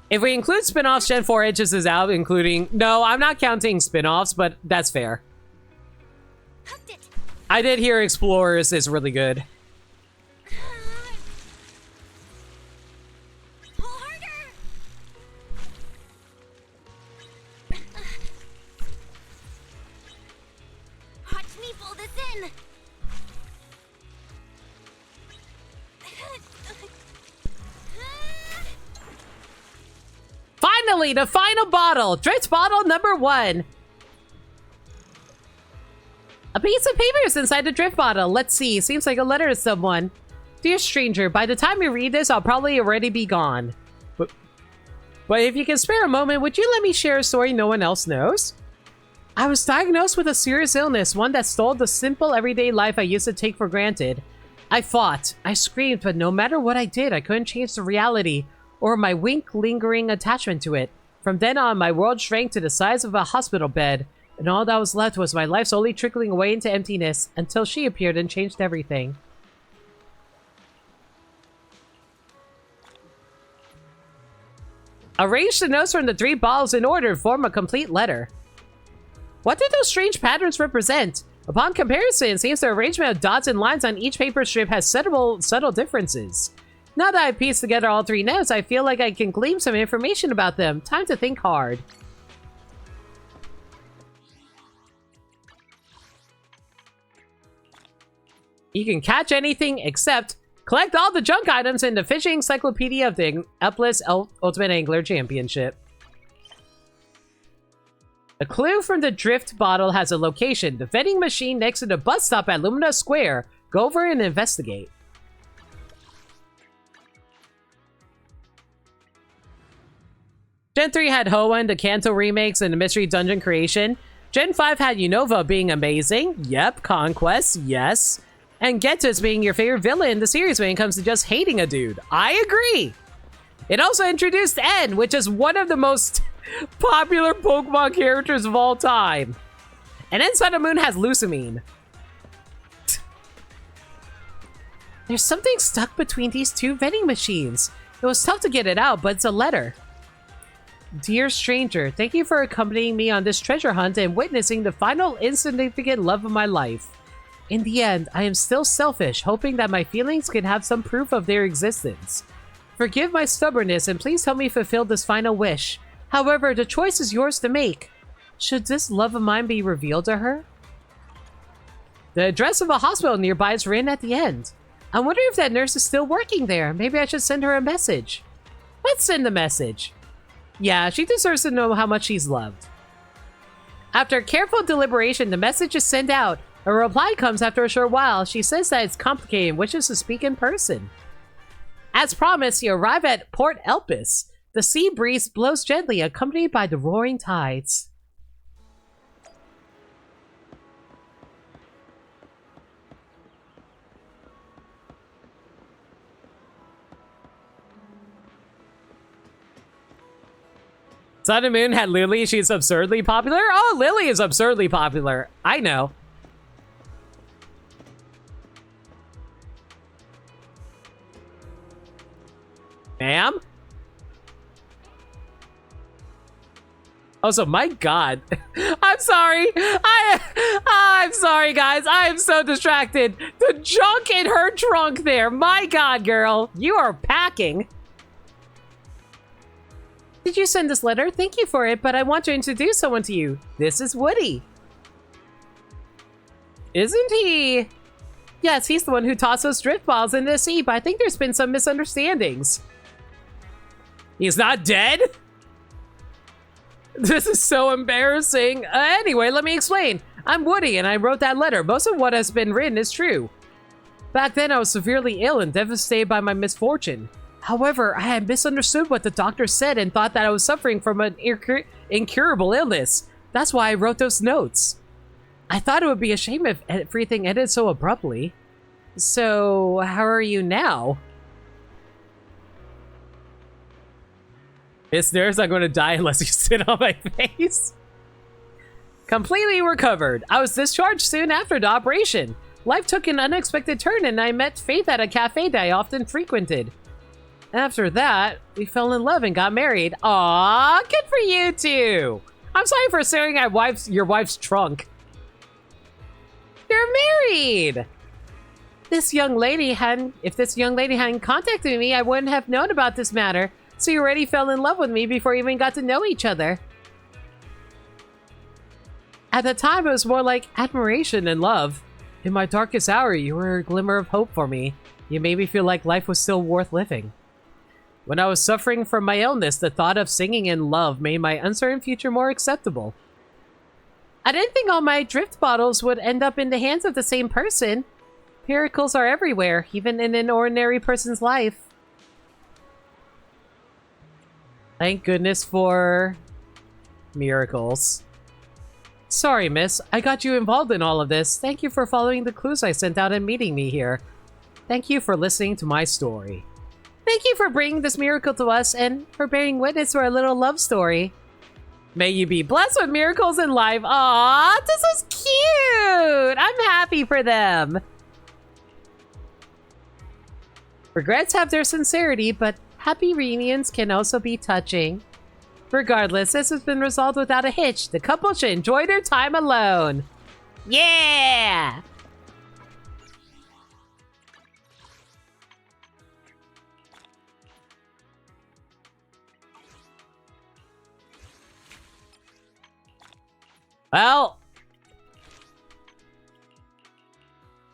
If we include spin-offs, Gen 4 Edges is out, including... No, I'm not counting spin-offs, but that's fair. Hooked it. I did hear Explorers is really good. Pull harder. Watch me pull this in. Finally, the final bottle. Drift bottle number 1. A piece of paper is inside the drift bottle. Let's see. Seems like a letter to someone. Dear stranger, by the time you read this, I'll probably already be gone. But But if you can spare a moment, would you let me share a story no one else knows? I was diagnosed with a serious illness, one that stole the simple everyday life I used to take for granted. I fought, I screamed, but no matter what I did, I couldn't change the reality or my lingering attachment to it. From then on, my world shrank to the size of a hospital bed, and all that was left was my life slowly trickling away into emptiness until she appeared and changed everything. Arrange the notes from the 3 bottles in order to form a complete letter. What do those strange patterns represent? Upon comparison, it seems the arrangement of dots and lines on each paper strip has subtle differences. Now that I've pieced together all 3 notes, I feel like I can glean some information about them. Time to think hard. You can catch anything except collect all the junk items in the fishing encyclopedia of the Upless Ultimate Angler Championship. A clue from the drift bottle has a location, the vending machine next to the bus stop at Lumina Square. Go over and investigate. Gen 3 had Hoa and the Kanto remakes and the Mystery Dungeon creation. Gen 5 had Unova being amazing. Yep, Conquest, yes. And Getus being your favorite villain in the series when it comes to just hating a dude. I agree! It also introduced N, which is one of the most popular Pokemon characters of all time. And then Sun and Moon has Lucamine. There's something stuck between these 2 vending machines. It was tough to get it out, but it's a letter. Dear stranger, thank you for accompanying me on this treasure hunt and witnessing the final insignificant love of my life. In the end, I am still selfish, hoping that my feelings can have some proof of their existence. Forgive my stubbornness and please help me fulfill this final wish. However, the choice is yours to make. Should this love of mine be revealed to her? The address of a hospital nearby is written at the end. I wonder if that nurse is still working there. Maybe I should send her a message. Let's send the message. Yeah, she deserves to know how much she's loved. After careful deliberation, the message is sent out. A reply comes after a short while. She says that it's complicated and wishes to speak in person. As promised, you arrive at Port Elpis. The sea breeze blows gently, accompanied by the roaring tides. Sun and Moon had Lily. She's absurdly popular. Oh, Lily is absurdly popular. I know. Ma'am? Also, my God. I'm sorry. I'm sorry, guys. I am so distracted. The junk in her trunk there. My God, girl. You are packing. Did you send this letter? Thank you for it, but I want to introduce someone to you. This is Woody. Isn't he? Yes, he's the one who tossed those drift balls into the sea, but I think there's been some misunderstandings. He's not dead? This is so embarrassing. Anyway, let me explain. I'm Woody, and I wrote that letter. Most of what has been written is true. Back then, I was severely ill and devastated by my misfortune. However, I had misunderstood what the doctor said and thought that I was suffering from an incurable illness. That's why I wrote those notes. I thought it would be a shame if everything ended so abruptly. So, how are you now? Miss Nurse, I'm going to die unless you sit on my face. Completely recovered. I was discharged soon after the operation. Life took an unexpected turn and I met Faith at a cafe that I often frequented. After that, we fell in love and got married. Aww, good for you two. I'm sorry for staring at your wife's trunk. You're married. If this young lady hadn't contacted me, I wouldn't have known about this matter. So you already fell in love with me before we even got to know each other. At the time, it was more like admiration and love. In my darkest hour, you were a glimmer of hope for me. You made me feel like life was still worth living. When I was suffering from my illness, the thought of singing in love made my uncertain future more acceptable. I didn't think all my drift bottles would end up in the hands of the same person. Miracles are everywhere, even in an ordinary person's life. Thank goodness for miracles. Sorry, miss. I got you involved in all of this. Thank you for following the clues I sent out and meeting me here. Thank you for listening to my story. Thank you for bringing this miracle to us and for bearing witness to our little love story. May you be blessed with miracles in life. Aww, this is cute. I'm happy for them. Regrets have their sincerity, but happy reunions can also be touching. Regardless, this has been resolved without a hitch. The couple should enjoy their time alone. Yeah! Well,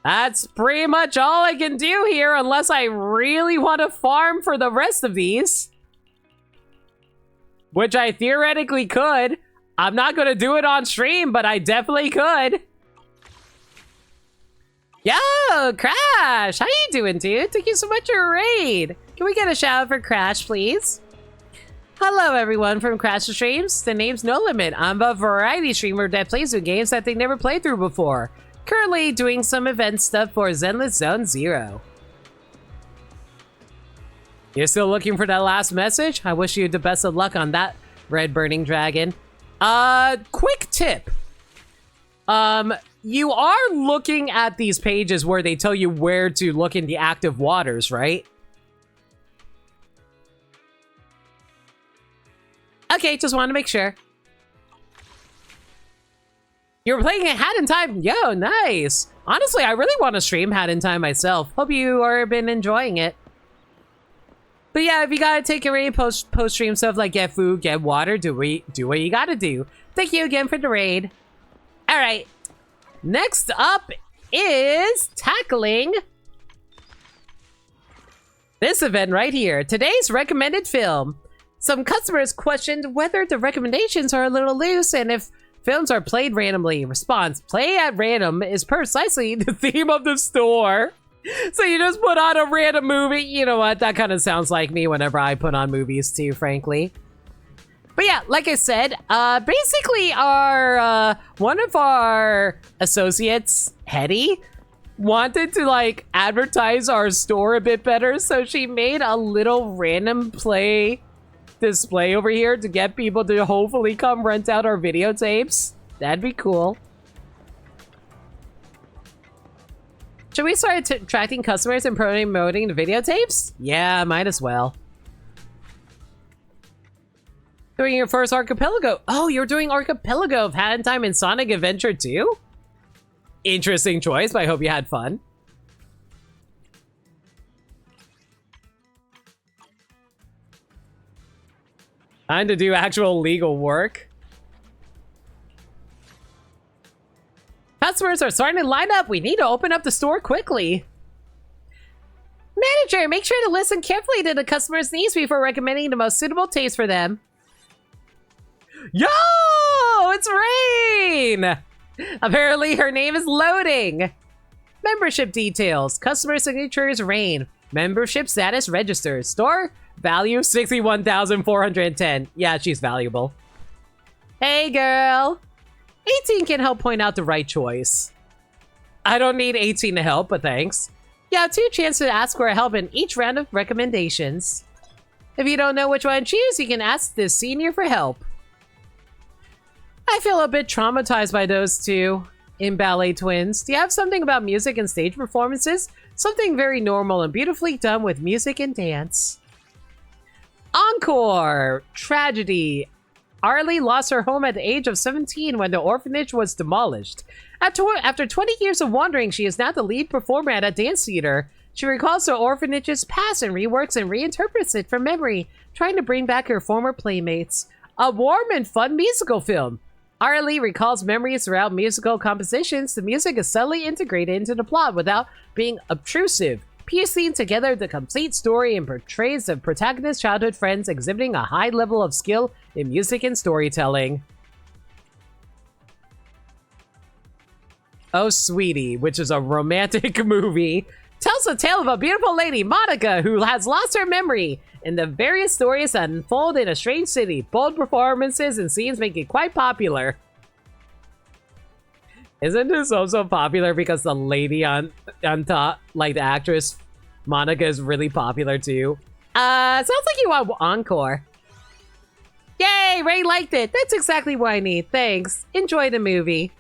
that's pretty much all I can do here unless I really want to farm for the rest of these. Which I theoretically could. I'm not going to do it on stream, but I definitely could. Yo, Crash! How you doing, dude? Thank you so much for your raid. Can we get a shout out for Crash, please? Hello, everyone from Crash Streams. The name's No Limit. I'm a variety streamer that plays with games that they never played through before. Currently doing some event stuff for Zenless Zone Zero. You're still looking for that last message? I wish you the best of luck on that, Red Burning Dragon. Quick tip. You are looking at these pages where they tell you where to look in the active waters, right? Okay, just want to make sure. You're playing Hat in Time. Yo, nice. Honestly, I really want to stream Hat in Time myself. Hope you have been enjoying it. But yeah, if you gotta take your raid post-stream stuff like get food, get water, do what you gotta do. Thank you again for the raid. All right. Next up is tackling this event right here. Today's recommended film. Some customers questioned whether the recommendations are a little loose and if films are played randomly. Response: play at random is precisely the theme of the store. So you just put on a random movie. You know what? That kind of sounds like me whenever I put on movies too, frankly. But yeah, like I said, basically our one of our associates, Hetty, wanted to like advertise our store a bit better, so she made a little random play display over here to get people to hopefully come rent out our videotapes. That'd be cool. Should we start attracting customers and promoting the videotapes? Yeah, might as well. Doing your first archipelago. Oh, you're doing archipelago of Hat in Time and Sonic Adventure 2? Interesting choice, but I hope you had fun. Time to do actual legal work. Customers are starting to line up. We need to open up the store quickly. Manager, make sure to listen carefully to the customer's needs before recommending the most suitable taste for them. Yo! It's Rain! Apparently her name is loading. Membership details. Customer signatures Rain. Membership status registered. Store value 61,410. Yeah, she's valuable. Hey, girl. 18 can help point out the right choice. I don't need 18 to help, but thanks. You have 2 chances to ask for help in each round of recommendations. If you don't know which one to choose, you can ask this senior for help. I feel a bit traumatized by those two in Ballet Twins. Do you have something about music and stage performances? Something very normal and beautifully done with music and dance. Encore! Tragedy. Arlie lost her home at the age of 17 when the orphanage was demolished. After 20 years of wandering, she is now the lead performer at a dance theater. She recalls the orphanage's past and reworks and reinterprets it from memory, trying to bring back her former playmates. A warm and fun musical film. Arlie recalls memories throughout musical compositions. The music is subtly integrated into the plot without being obtrusive, piecing together the complete story and portrays the protagonist's childhood friends exhibiting a high level of skill in music and storytelling. Oh, Sweetie, which is a romantic movie. tells the tale of a beautiful lady, Monica, who has lost her memory, and the various stories that unfold in a strange city. Bold performances and scenes make it quite popular. Isn't this also popular because the lady on top, like the actress Monica, is really popular too? Sounds like you want encore. Yay, Ray liked it. That's exactly what I need. Thanks. Enjoy the movie.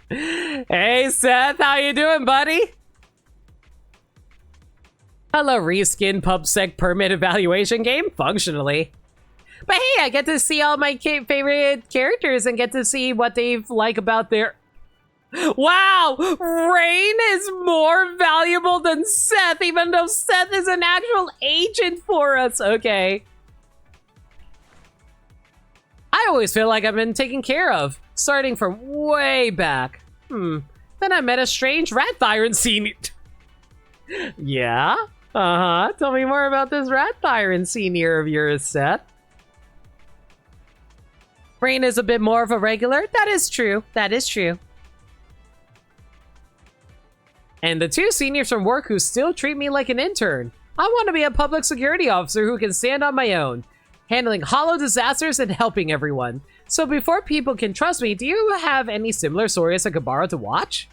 Hey Seth, how you doing, buddy? Hello, reskin PubSec permit evaluation game, functionally. But hey, I get to see all my favorite characters and get to see what they like about their... Wow! Rain is more valuable than Seth, even though Seth is an actual agent for us. Okay. I always feel like I've been taken care of, starting from way back. Then I met a strange rat tyrant senior. Yeah? Tell me more about this rat tyrant senior of yours, Seth. Rain is a bit more of a regular. That is true. That is true. And the two seniors from work who still treat me like an intern. I want to be a public security officer who can stand on my own, handling hollow disasters and helping everyone. So before people can trust me, do you have any similar stories I could borrow to watch?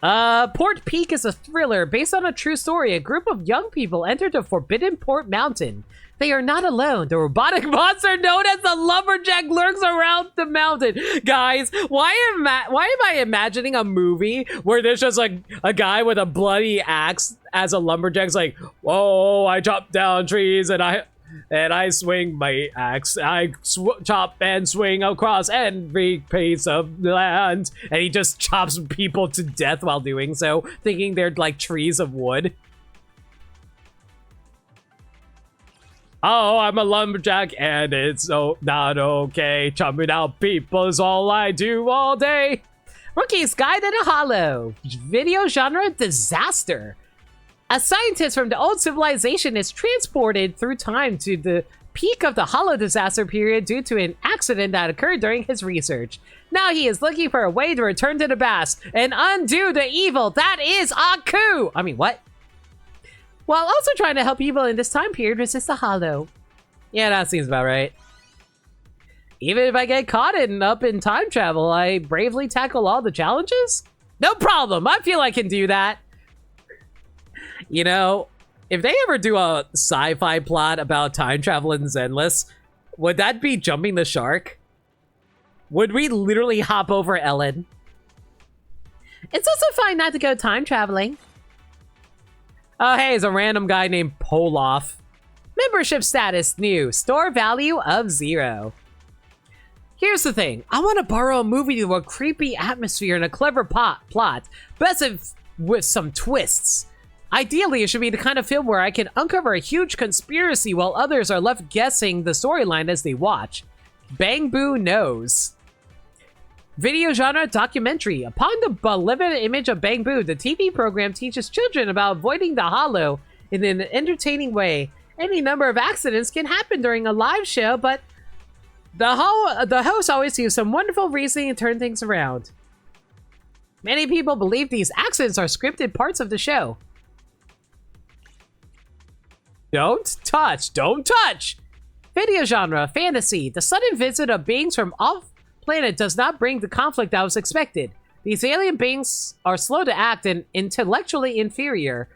Port Peak is a thriller based on a true story. A group of young people entered a forbidden Port Mountain. They are not alone. The robotic monster known as the Lumberjack lurks around the mountain. Guys, why am I imagining a movie where there's just like a guy with a bloody axe as a lumberjack's like, whoa, I chop down trees and I swing my axe. I chop and swing across every piece of land. And he just chops people to death while doing so, thinking they're like trees of wood. Oh, I'm a lumberjack and it's not okay. Chopping out people is all I do all day. Rookie's Guide in a Hollow. Video genre disaster. A scientist from the old civilization is transported through time to the peak of the Hollow disaster period due to an accident that occurred during his research. Now he is looking for a way to return to the past and undo the evil that is Aku. I mean, what? While also trying to help people in this time period resist the Hollow. Yeah, that seems about right. Even if I get caught up in time travel, I bravely tackle all the challenges? No problem, I feel I can do that. You know, if they ever do a sci-fi plot about time travel in Zenless, would that be jumping the shark? Would we literally hop over Ellen? It's also fine not to go time traveling. Oh, hey, it's a random guy named Poloff. Membership status new. Store value of 0. Here's the thing. I want to borrow a movie to a creepy atmosphere and a clever plot. Best with some twists. Ideally, it should be the kind of film where I can uncover a huge conspiracy while others are left guessing the storyline as they watch. Bang Boo knows. Video genre documentary. Upon the beloved image of Bang Boo, the TV program teaches children about avoiding the Hollow in an entertaining way. Any number of accidents can happen during a live show, but the host always gives some wonderful reasoning to turn things around. Many people believe these accidents are scripted parts of the show. Don't touch! Don't touch! Video genre, fantasy. The sudden visit of beings from off-planet does not bring the conflict that was expected. These alien beings are slow to act and intellectually inferior.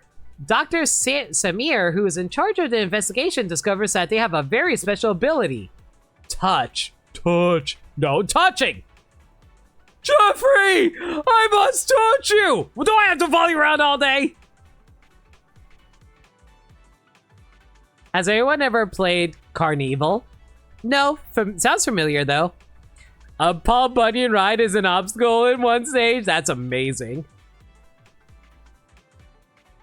Dr. Samir, who is in charge of the investigation, discovers that they have a very special ability. Touch. Touch. No touching! Jeffrey! I must touch you! Do I have to follow you around all day? Has anyone ever played Carnival? No, sounds familiar though. A Paul Bunyan ride is an obstacle in one stage? That's amazing.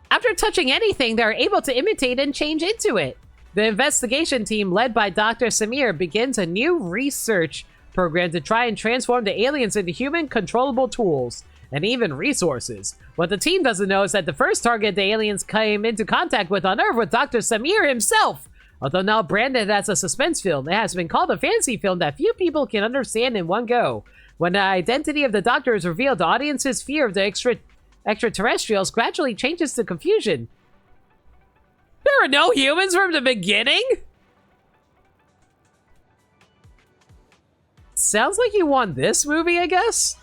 After touching anything, they're able to imitate and change into it. The investigation team, led by Dr. Samir, begins a new research program to try and transform the aliens into human controllable tools and even resources. What the team doesn't know is that the first target the aliens came into contact with on Earth was Dr. Samir himself. Although now branded as a suspense film, it has been called a fantasy film that few people can understand in one go. When the identity of the Doctor is revealed, the audience's fear of the extraterrestrials gradually changes to confusion. There are no humans from the beginning? Sounds like you want this movie, I guess?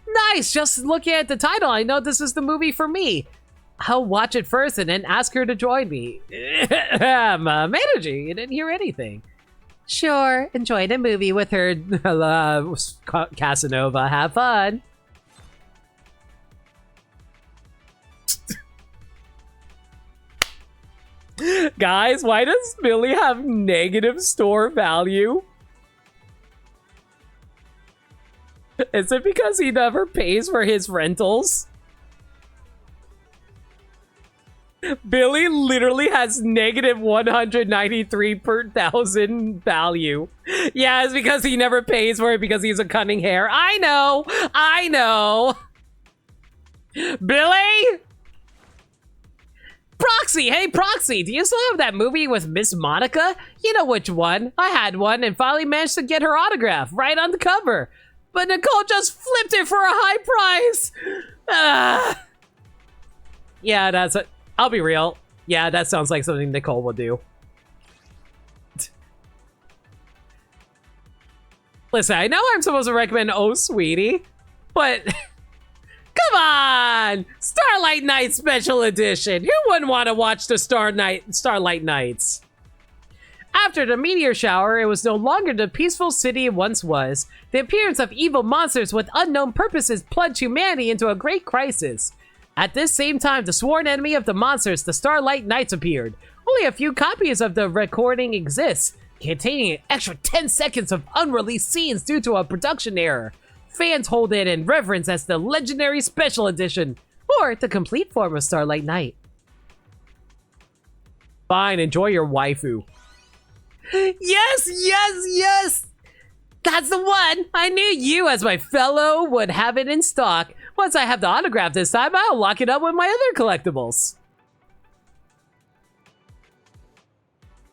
Nice! Just looking at the title, I know this is the movie for me. I'll watch it first and then ask her to join me. Manager, you didn't hear anything. Sure, enjoy the movie with her, Casanova. Have fun. Guys, why does Billy have negative store value? Is it because he never pays for his rentals? Billy literally has negative 193 per thousand value. Yeah, it's because he never pays for it because he's a cunning hare. I know! I know! Billy? Proxy! Hey, Proxy! Do you still have that movie with Miss Monica? You know which one. I had one and finally managed to get her autograph right on the cover. But Nicole just flipped it for a high price! Yeah, that's it. I'll be real. Yeah, that sounds like something Nicole would do. Listen, I know I'm supposed to recommend Oh Sweetie, but come on! Starlight Night Special Edition! Who wouldn't want to watch the Starlight Nights? After the meteor shower, it was no longer the peaceful city it once was. The appearance of evil monsters with unknown purposes plunged humanity into a great crisis. At this same time, the sworn enemy of the monsters, the Starlight Knights, appeared. Only a few copies of the recording exist, containing an extra 10 seconds of unreleased scenes due to a production error. Fans hold it in reverence as the legendary special edition, or the complete form of Starlight Knight. Fine, enjoy your waifu. Yes, yes, yes! That's the one! I knew you, as my fellow, would have it in stock. Once I have the autograph this time, I'll lock it up with my other collectibles.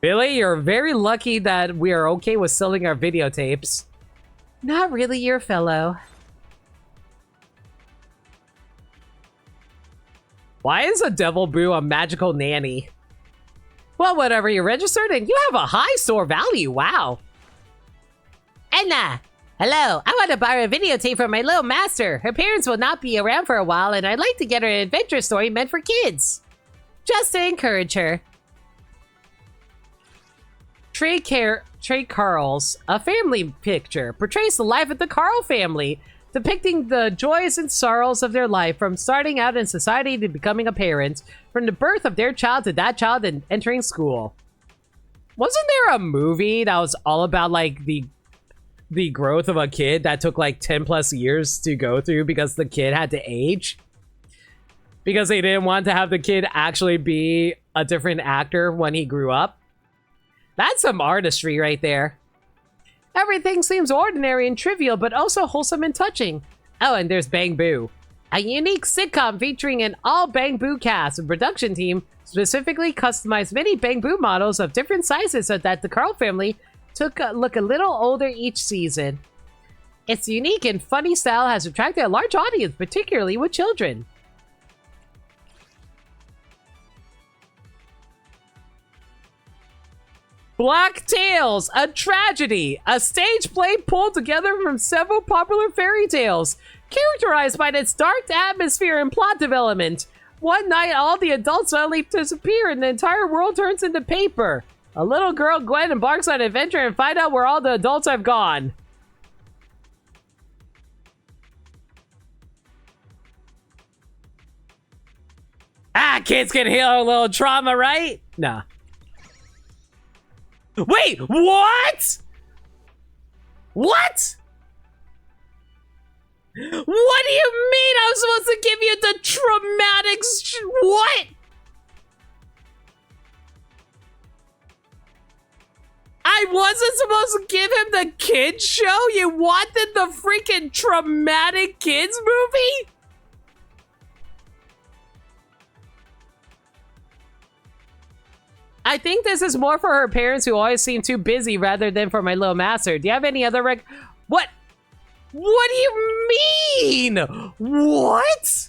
Billy, you're very lucky that we are okay with selling our videotapes. Not really your fellow. Why is a devil brew a magical nanny? Well, whatever, you registered and you have a high store value, wow. Edna! Hello, I want to borrow a videotape from my little master. Her parents will not be around for a while and I'd like to get her an adventure story meant for kids. Just to encourage her. Trey Carl's A Family Picture portrays the life of the Carl family, depicting the joys and sorrows of their life from starting out in society to becoming a parent, from the birth of their child to that child and entering school. Wasn't there a movie that was all about like the growth of a kid that took like 10 plus years to go through because the kid had to age? Because they didn't want to have the kid actually be a different actor when he grew up? That's some artistry right there. Everything seems ordinary and trivial, but also wholesome and touching. Oh, and there's Bang Boo, a unique sitcom featuring an all Bang Boo cast and production team, specifically customized many Bang Boo models of different sizes so that the Carl family look a little older each season. Its unique and funny style has attracted a large audience, particularly with children. Black Tales, a tragedy, a stage play pulled together from several popular fairy tales, characterized by its dark atmosphere and plot development. One night, all the adults suddenly disappear and the entire world turns into paper. A little girl, Gwen, embarks on an adventure and find out where all the adults have gone. Ah, kids can heal a little trauma, right? Nah. Wait, what? What? What do you mean I'm supposed to give you the traumatic what? I wasn't supposed to give him the kids show? You wanted the freaking traumatic kids movie? I think this is more for her parents who always seem too busy rather than for my little master. Do you have any other what? What do you mean? What?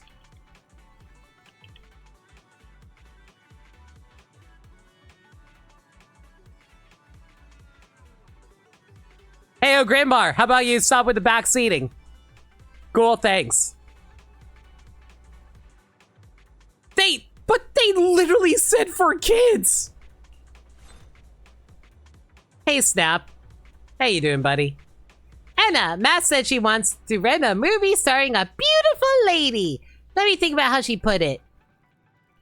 Hey, oh, Grandma, how about you stop with the back seating? Cool, thanks. But they literally said for kids. Hey, Snap. How you doing, buddy? Anna, Matt said she wants to rent a movie starring a beautiful lady. Let me think about how she put it.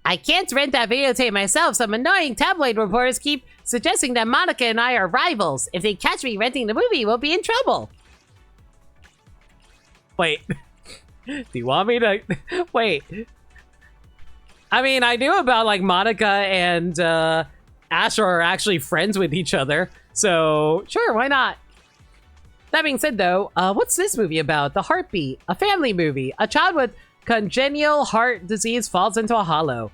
I can't rent that videotape myself. Some annoying tabloid reporters keep suggesting that Monica and I are rivals. If they catch me renting the movie, we'll be in trouble. Wait. Do you want me to... Wait. I mean, I knew about, like, Monica and Asher are actually friends with each other. So, sure, why not? That being said, though, what's this movie about? The Heartbeat. A family movie. A child with congenital heart disease falls into a hollow.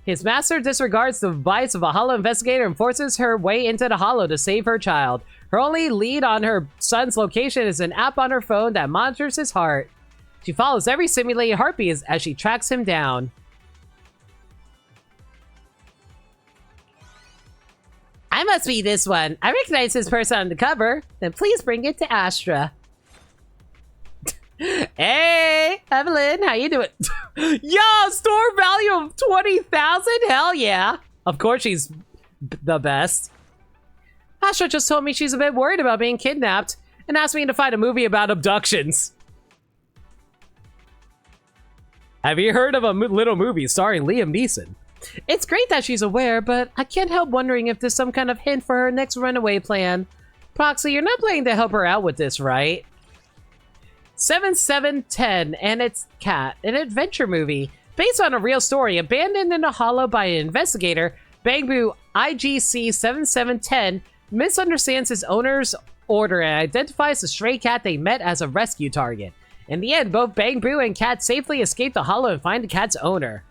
His master disregards the advice of a hollow investigator and forces her way into the hollow to save her child. Her only lead on her son's location is an app on her phone that monitors his heart. She follows every simulated heartbeat as she tracks him down. I must be this one. I recognize this person on the cover. Then please bring it to Astra. Hey, Evelyn, how you doing? Yo, store value of 20,000? Hell yeah. Of course she's the best. Astra just told me she's a bit worried about being kidnapped and asked me to find a movie about abductions. Have you heard of a little movie starring Liam Neeson? It's great that she's aware, but I can't help wondering if there's some kind of hint for her next runaway plan. Proxy, you're not planning to help her out with this, right? 7710 and its Cat, an adventure movie based on a real story. Abandoned in a hollow by an investigator, Bangbu IGC 7710 misunderstands his owner's order and identifies the stray cat they met as a rescue target. In the end, both Bangbu and Cat safely escape the hollow and find the cat's owner.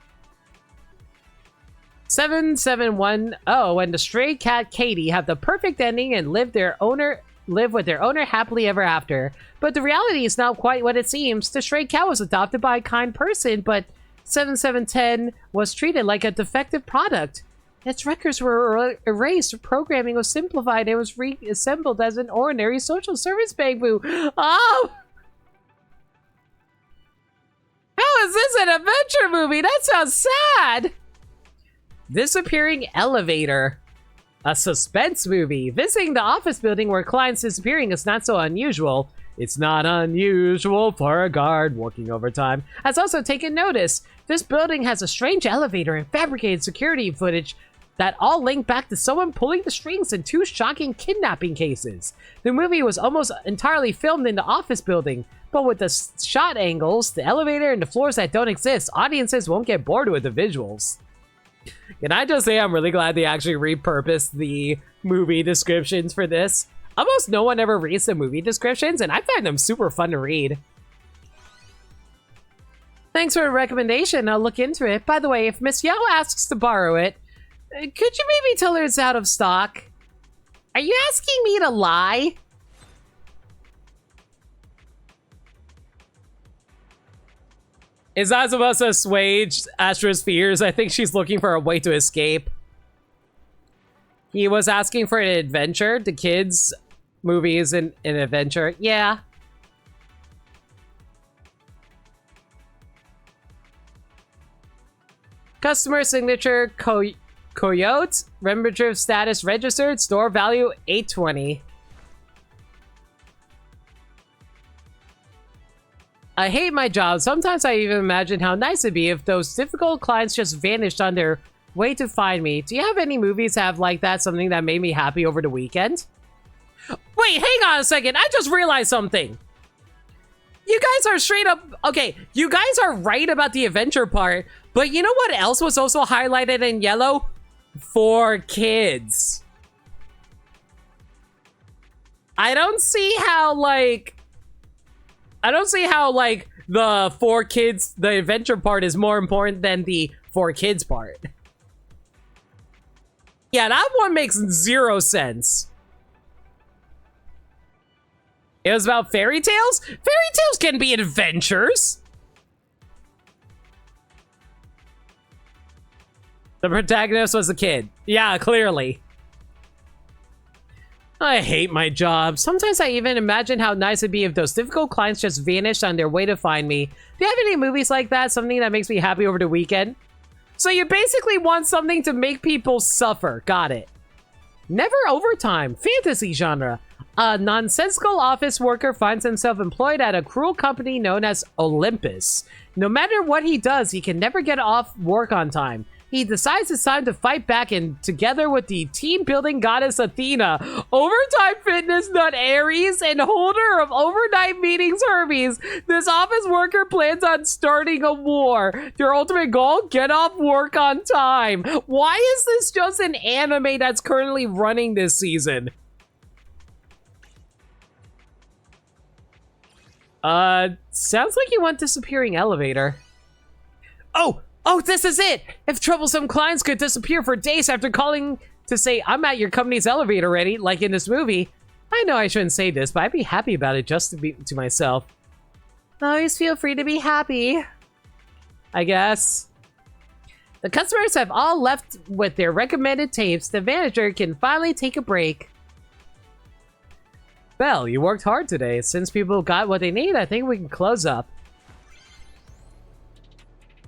7710 and the stray cat Katie have the perfect ending and live with their owner happily ever after. But the reality is not quite what it seems. The stray cat was adopted by a kind person, but 7710 was treated like a defective product. Its records were erased, programming was simplified, and was reassembled as an ordinary social service Bangbu. Oh! How is this an adventure movie? That sounds sad! Disappearing Elevator. A suspense movie. Visiting the office building where clients disappearing is not so unusual. It's not unusual for a guard working overtime has also taken notice. This building has a strange elevator and fabricated security footage that all link back to someone pulling the strings in 2 shocking kidnapping cases. The movie was almost entirely filmed in the office building, but with the shot angles, the elevator, and the floors that don't exist, audiences won't get bored with the visuals. Can I just say I'm really glad they actually repurposed the movie descriptions for this? Almost no one ever reads the movie descriptions, and I find them super fun to read. Thanks for the recommendation. I'll look into it. By the way, if Miss Yao asks to borrow it, could you maybe tell her it's out of stock? Are you asking me to lie? Is that supposed to assuage Astra's fears? I think she's looking for a way to escape. He was asking for an adventure. The kids' movie is an adventure. Yeah. Customer signature Coyote. Membership status registered. Store value 820. I hate my job. Sometimes I even imagine how nice it'd be if those difficult clients just vanished on their way to find me. Do you have any movies that have like that? Something that made me happy over the weekend? Wait, hang on a second. I just realized something. You guys are straight up... Okay, you guys are right about the adventure part, but you know what else was also highlighted in yellow? For kids. I don't see how, like, the for kids, the adventure part is more important than the for kids part. Yeah, that one makes 0 sense. It was about fairy tales? Fairy tales can be adventures! The protagonist was a kid. Yeah, clearly. I hate my job. Sometimes I even imagine how nice it'd be if those difficult clients just vanished on their way to find me. Do you have any movies like that? Something that makes me happy over the weekend? So you basically want something to make people suffer. Got it. Never overtime. Fantasy genre. A nonsensical office worker finds himself employed at a cruel company known as Olympus. No matter what he does, he can never get off work on time. He decides it's time to fight back, and together with the team-building goddess Athena, overtime fitness nut Ares, and holder of overnight meetings Hermes, this office worker plans on starting a war. Their ultimate goal? Get off work on time. Why is this just an anime that's currently running this season? Sounds like you want disappearing elevator. Oh, this is it! If troublesome clients could disappear for days after calling to say, I'm at your company's elevator ready, like in this movie. I know I shouldn't say this, but I'd be happy about it just to myself. Always feel free to be happy. I guess. The customers have all left with their recommended tapes. The manager can finally take a break. Well, you worked hard today. Since people got what they need, I think we can close up.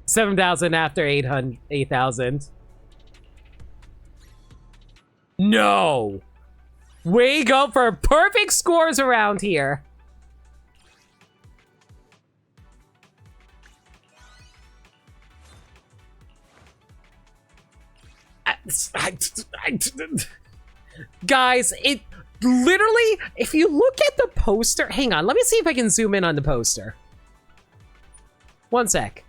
7,000 after 8,000. No! We go for perfect scores around here. Guys, it literally, if you look at the poster, hang on, let me see if I can zoom in on the poster. One sec.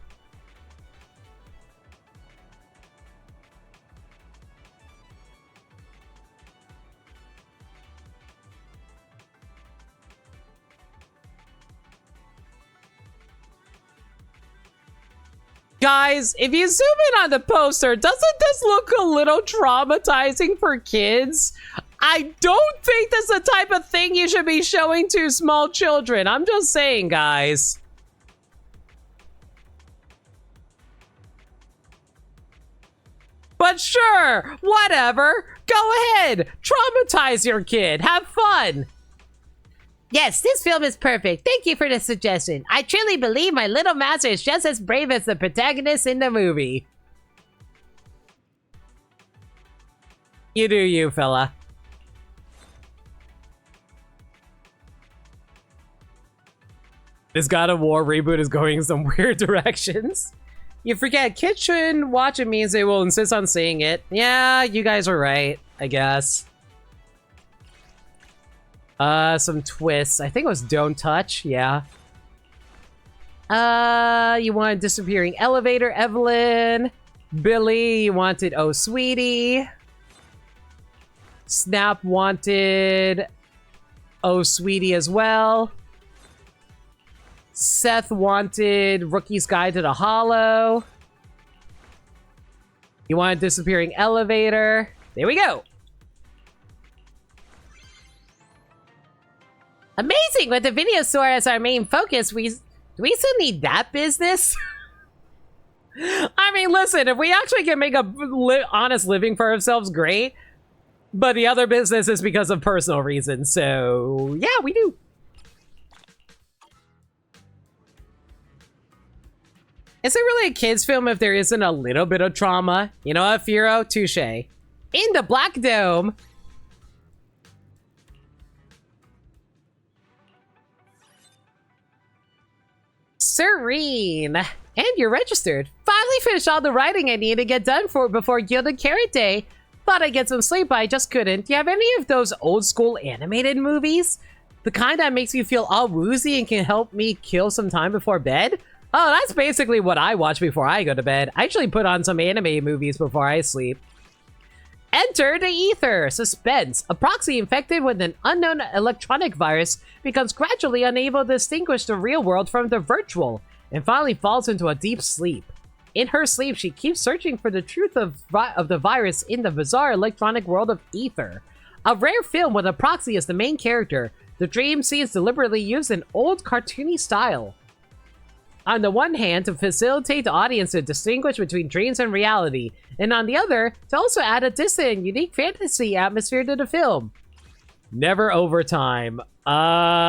Guys, if you zoom in on the poster, doesn't this look a little traumatizing for kids? I don't think that's the type of thing you should be showing to small children. I'm just saying, guys. But sure, whatever. Go ahead. Traumatize your kid. Have fun. Yes, this film is perfect. Thank you for the suggestion. I truly believe my little master is just as brave as the protagonist in the movie. You do you, fella. This God of War reboot is going in some weird directions. You forget, kids shouldn't watch it means they will insist on seeing it. Yeah, you guys are right, I guess. Some twists. I think it was Don't Touch, yeah. You wanted Disappearing Elevator, Evelyn. Billy, you wanted Oh Sweetie. Snap wanted Oh Sweetie as well. Seth wanted Rookie's Guide to the Hollow. You wanted Disappearing Elevator. There we go. Amazing! With the video store as our main focus, do we still need that business? I mean, listen, if we actually can make a honest living for ourselves, great. But the other business is because of personal reasons, so yeah, we do. Is it really a kid's film if there isn't a little bit of trauma? You know what, Firo? Touche. In the Black Dome. Serene. And you're registered. Finally finished all the writing I need to get done before Gilded Carrot Day. Thought I'd get some sleep, but I just couldn't. Do you have any of those old school animated movies? The kind that makes you feel all woozy and can help me kill some time before bed? Oh, that's basically what I watch before I go to bed. I actually put on some anime movies before I sleep. Enter the ether. Suspense. A proxy infected with an unknown electronic virus becomes gradually unable to distinguish the real world from the virtual, and finally falls into a deep sleep. In her sleep, she keeps searching for the truth of the virus in the bizarre electronic world of ether. A rare film with a proxy as the main character, The dream scenes deliberately use an old cartoony style. On the one hand, to facilitate the audience to distinguish between dreams and reality, and on the other, to also add a distant and unique fantasy atmosphere to the film. Never overtime. I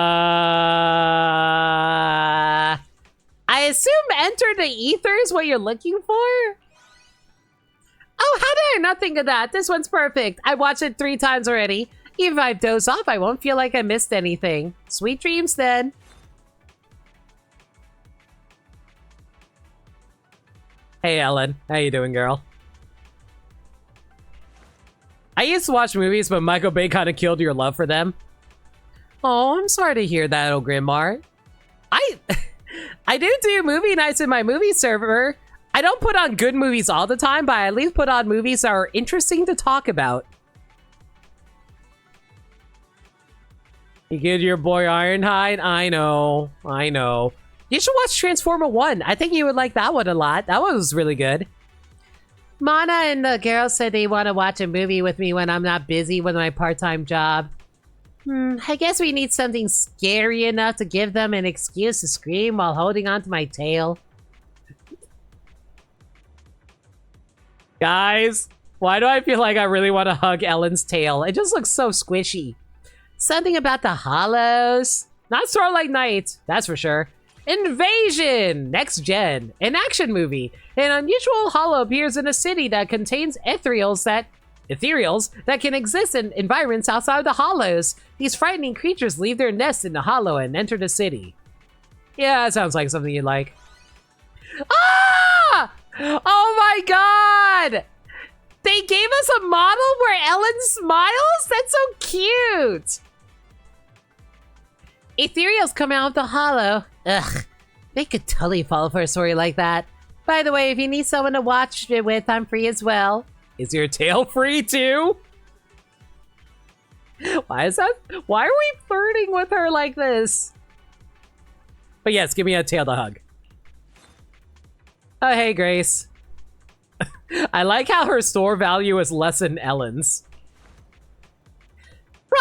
assume enter the ether is what you're looking for? Oh, how did I not think of that? This one's perfect. I watched it 3 times already. Even if I doze off, I won't feel like I missed anything. Sweet dreams, then. Hey, Ellen. How you doing, girl? I used to watch movies, but Michael Bay kind of killed your love for them. Oh, I'm sorry to hear that, old Grimar. I do movie nights in my movie server. I don't put on good movies all the time, but I at least put on movies that are interesting to talk about. You get your boy Ironhide? I know. You should watch Transformer 1. I think you would like that one a lot. That one was really good. Mana and the girls said they want to watch a movie with me when I'm not busy with my part-time job. I guess we need something scary enough to give them an excuse to scream while holding onto my tail. Guys, why do I feel like I really want to hug Ellen's tail? It just looks so squishy. Something about the hollows. Not Starlight Knight, that's for sure. Invasion! Next Gen. An action movie. An unusual hollow appears in a city that contains ethereals that can exist in environments outside the hollows. These frightening creatures leave their nests in the hollow and enter the city. Yeah, that sounds like something you'd like. Ah! Oh my god! They gave us a model where Ellen smiles? That's so cute! Ethereals come out of the hollow. Ugh, they could totally fall for a story like that. By the way, if you need someone to watch it with, I'm free as well. Is your tail free too? Why is that? Why are we flirting with her like this? But yes, give me a tail to hug. Oh, hey, Grace. I like how her store value is less than Ellen's.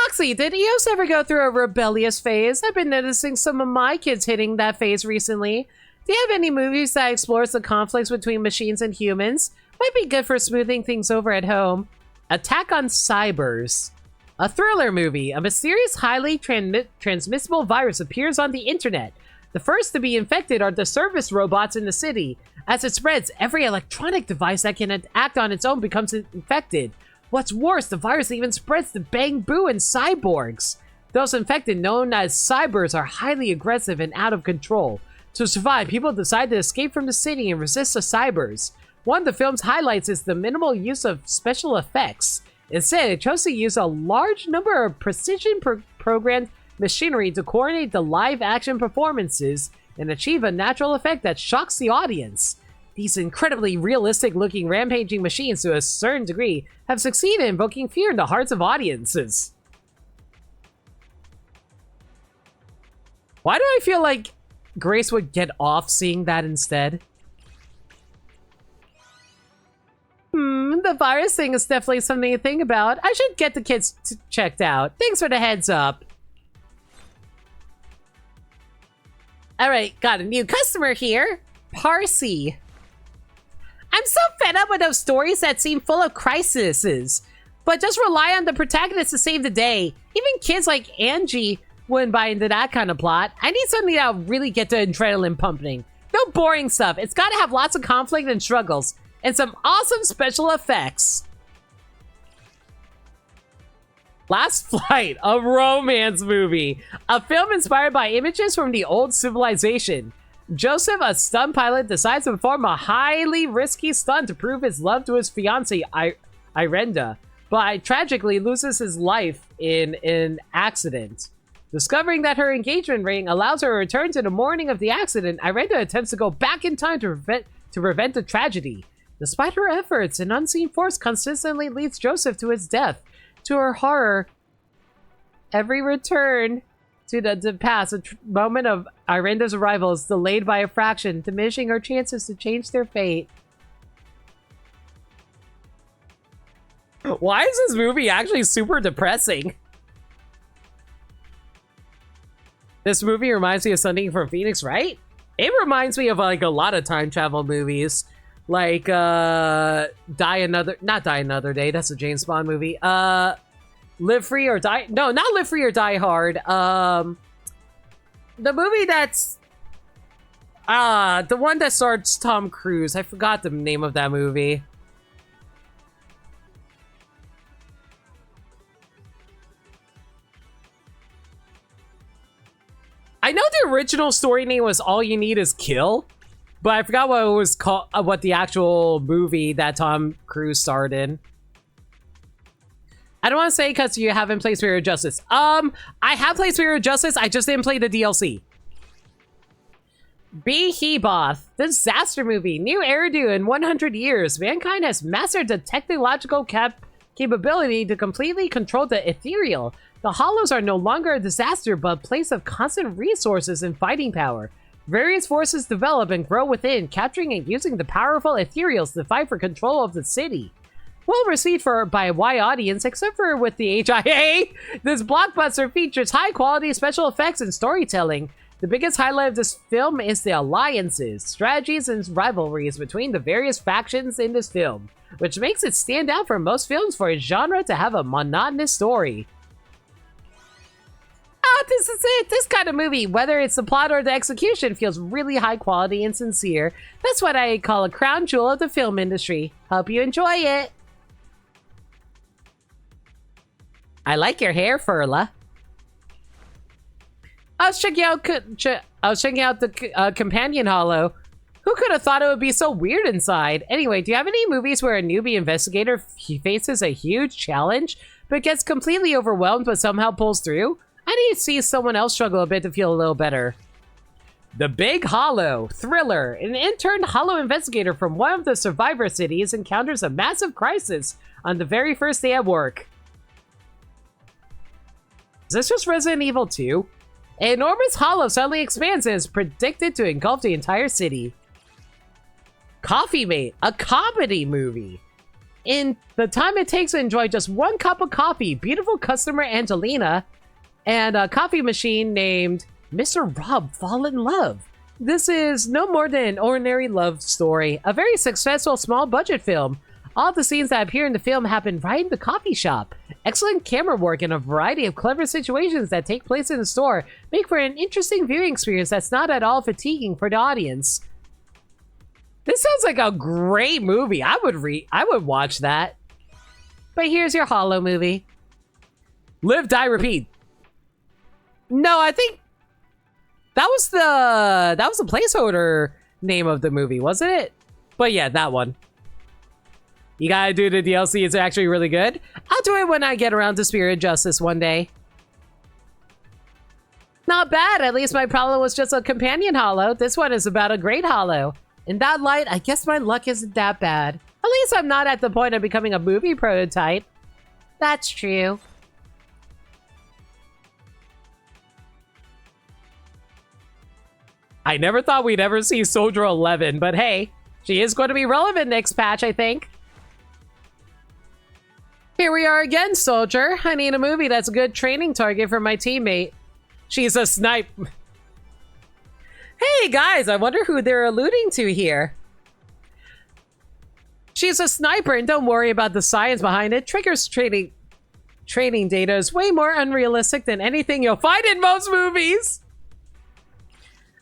Roxy, did Eos ever go through a rebellious phase? I've been noticing some of my kids hitting that phase recently. Do you have any movies that explores the conflicts between machines and humans? Might be good for smoothing things over at home. Attack on Cybers. A thriller movie. A mysterious, highly transmissible virus appears on the internet. The first to be infected are the service robots in the city. As it spreads, every electronic device that can act on its own becomes infected. What's worse, the virus even spreads to Bang Boo and cyborgs. Those infected, known as Cybers, are highly aggressive and out of control. To survive, people decide to escape from the city and resist the Cybers. One of the film's highlights is the minimal use of special effects. Instead, it chose to use a large number of precision-programmed machinery to coordinate the live-action performances and achieve a natural effect that shocks the audience. These incredibly realistic-looking rampaging machines, to a certain degree, have succeeded in invoking fear in the hearts of audiences. Why do I feel like Grace would get off seeing that instead? The virus thing is definitely something to think about. I should get the kids checked out. Thanks for the heads up. Alright, got a new customer here. Parsi. I'm so fed up with those stories that seem full of crises, but just rely on the protagonist to save the day. Even kids like Angie wouldn't buy into that kind of plot. I need something that'll really get the adrenaline pumping. No boring stuff. It's gotta have lots of conflict and struggles, and some awesome special effects. Last Flight, a romance movie. A film inspired by images from the old civilization. Joseph, a stunt pilot, decides to perform a highly risky stunt to prove his love to his fiancée, Irenda, but tragically loses his life in an accident. Discovering that her engagement ring allows her to return to the morning of the accident, Irenda attempts to go back in time to prevent the tragedy. Despite her efforts, an unseen force consistently leads Joseph to his death. To her horror, every return to the past, the moment of Irenda's arrival is delayed by a fraction, diminishing her chances to change their fate. Why is this movie actually super depressing? This movie reminds me of something from Phoenix, right? It reminds me of like a lot of time travel movies. Like not Die Another Day, that's a James Bond movie. Live Free or Die, no, not Live Free or Die Hard. The movie that's the one that stars Tom Cruise. I forgot the name of that movie. I know the original story name was All You Need Is Kill, but I forgot what it was called, what the actual movie that Tom Cruise starred in. I don't want to say because you haven't played Spirit of Justice. I have played Spirit of Justice, I just didn't play the DLC. Behemoth, disaster movie, new era due in 100 years. Mankind has mastered the technological capability to completely control the ethereal. The Hollows are no longer a disaster, but a place of constant resources and fighting power. Various forces develop and grow within, capturing and using the powerful ethereals to fight for control of the city. Well received by a wide audience, except for with the HIA. This blockbuster features high-quality special effects and storytelling. The biggest highlight of this film is the alliances, strategies, and rivalries between the various factions in this film, which makes it stand out from most films for its genre to have a monotonous story. This is it. This kind of movie, whether it's the plot or the execution, feels really high quality and sincere. That's what I call a crown jewel of the film industry. Hope you enjoy it. I like your hair, Furla. I was checking out the companion hollow. Who could have thought it would be so weird inside? Anyway, do you have any movies where a newbie investigator faces a huge challenge, but gets completely overwhelmed but somehow pulls through? I need to see someone else struggle a bit to feel a little better. The Big Hollow thriller. An intern hollow investigator from one of the survivor cities encounters a massive crisis on the very first day at work. Is this just Resident Evil 2? An enormous hollow suddenly expands and is predicted to engulf the entire city. Coffee Mate, a comedy movie. In the time it takes to enjoy just one cup of coffee, beautiful customer Angelina and a coffee machine named Mr. Rob fall in love. This is no more than an ordinary love story, a very successful small budget film. All the scenes that appear in the film happen right in the coffee shop. Excellent camera work and a variety of clever situations that take place in the store make for an interesting viewing experience that's not at all fatiguing for the audience. This sounds like a great movie. I would watch that. But here's your Hollow movie. Live, Die, Repeat. No, I think that was the placeholder name of the movie, wasn't it? But yeah, that one. You gotta do the DLC. It's actually really good. I'll do it when I get around to Spirit of Justice one day. Not bad. At least my problem was just a companion hollow. This one is about a great hollow. In that light, I guess my luck isn't that bad. At least I'm not at the point of becoming a movie prototype. That's true. I never thought we'd ever see Soldier 11, but hey, she is going to be relevant next patch, I think. Here we are again, Soldier. I need a movie that's a good training target for my teammate. She's a snipe. Hey guys, I wonder who they're alluding to here. She's a sniper, and don't worry about the science behind it. Trigger's training data is way more unrealistic than anything you'll find in most movies.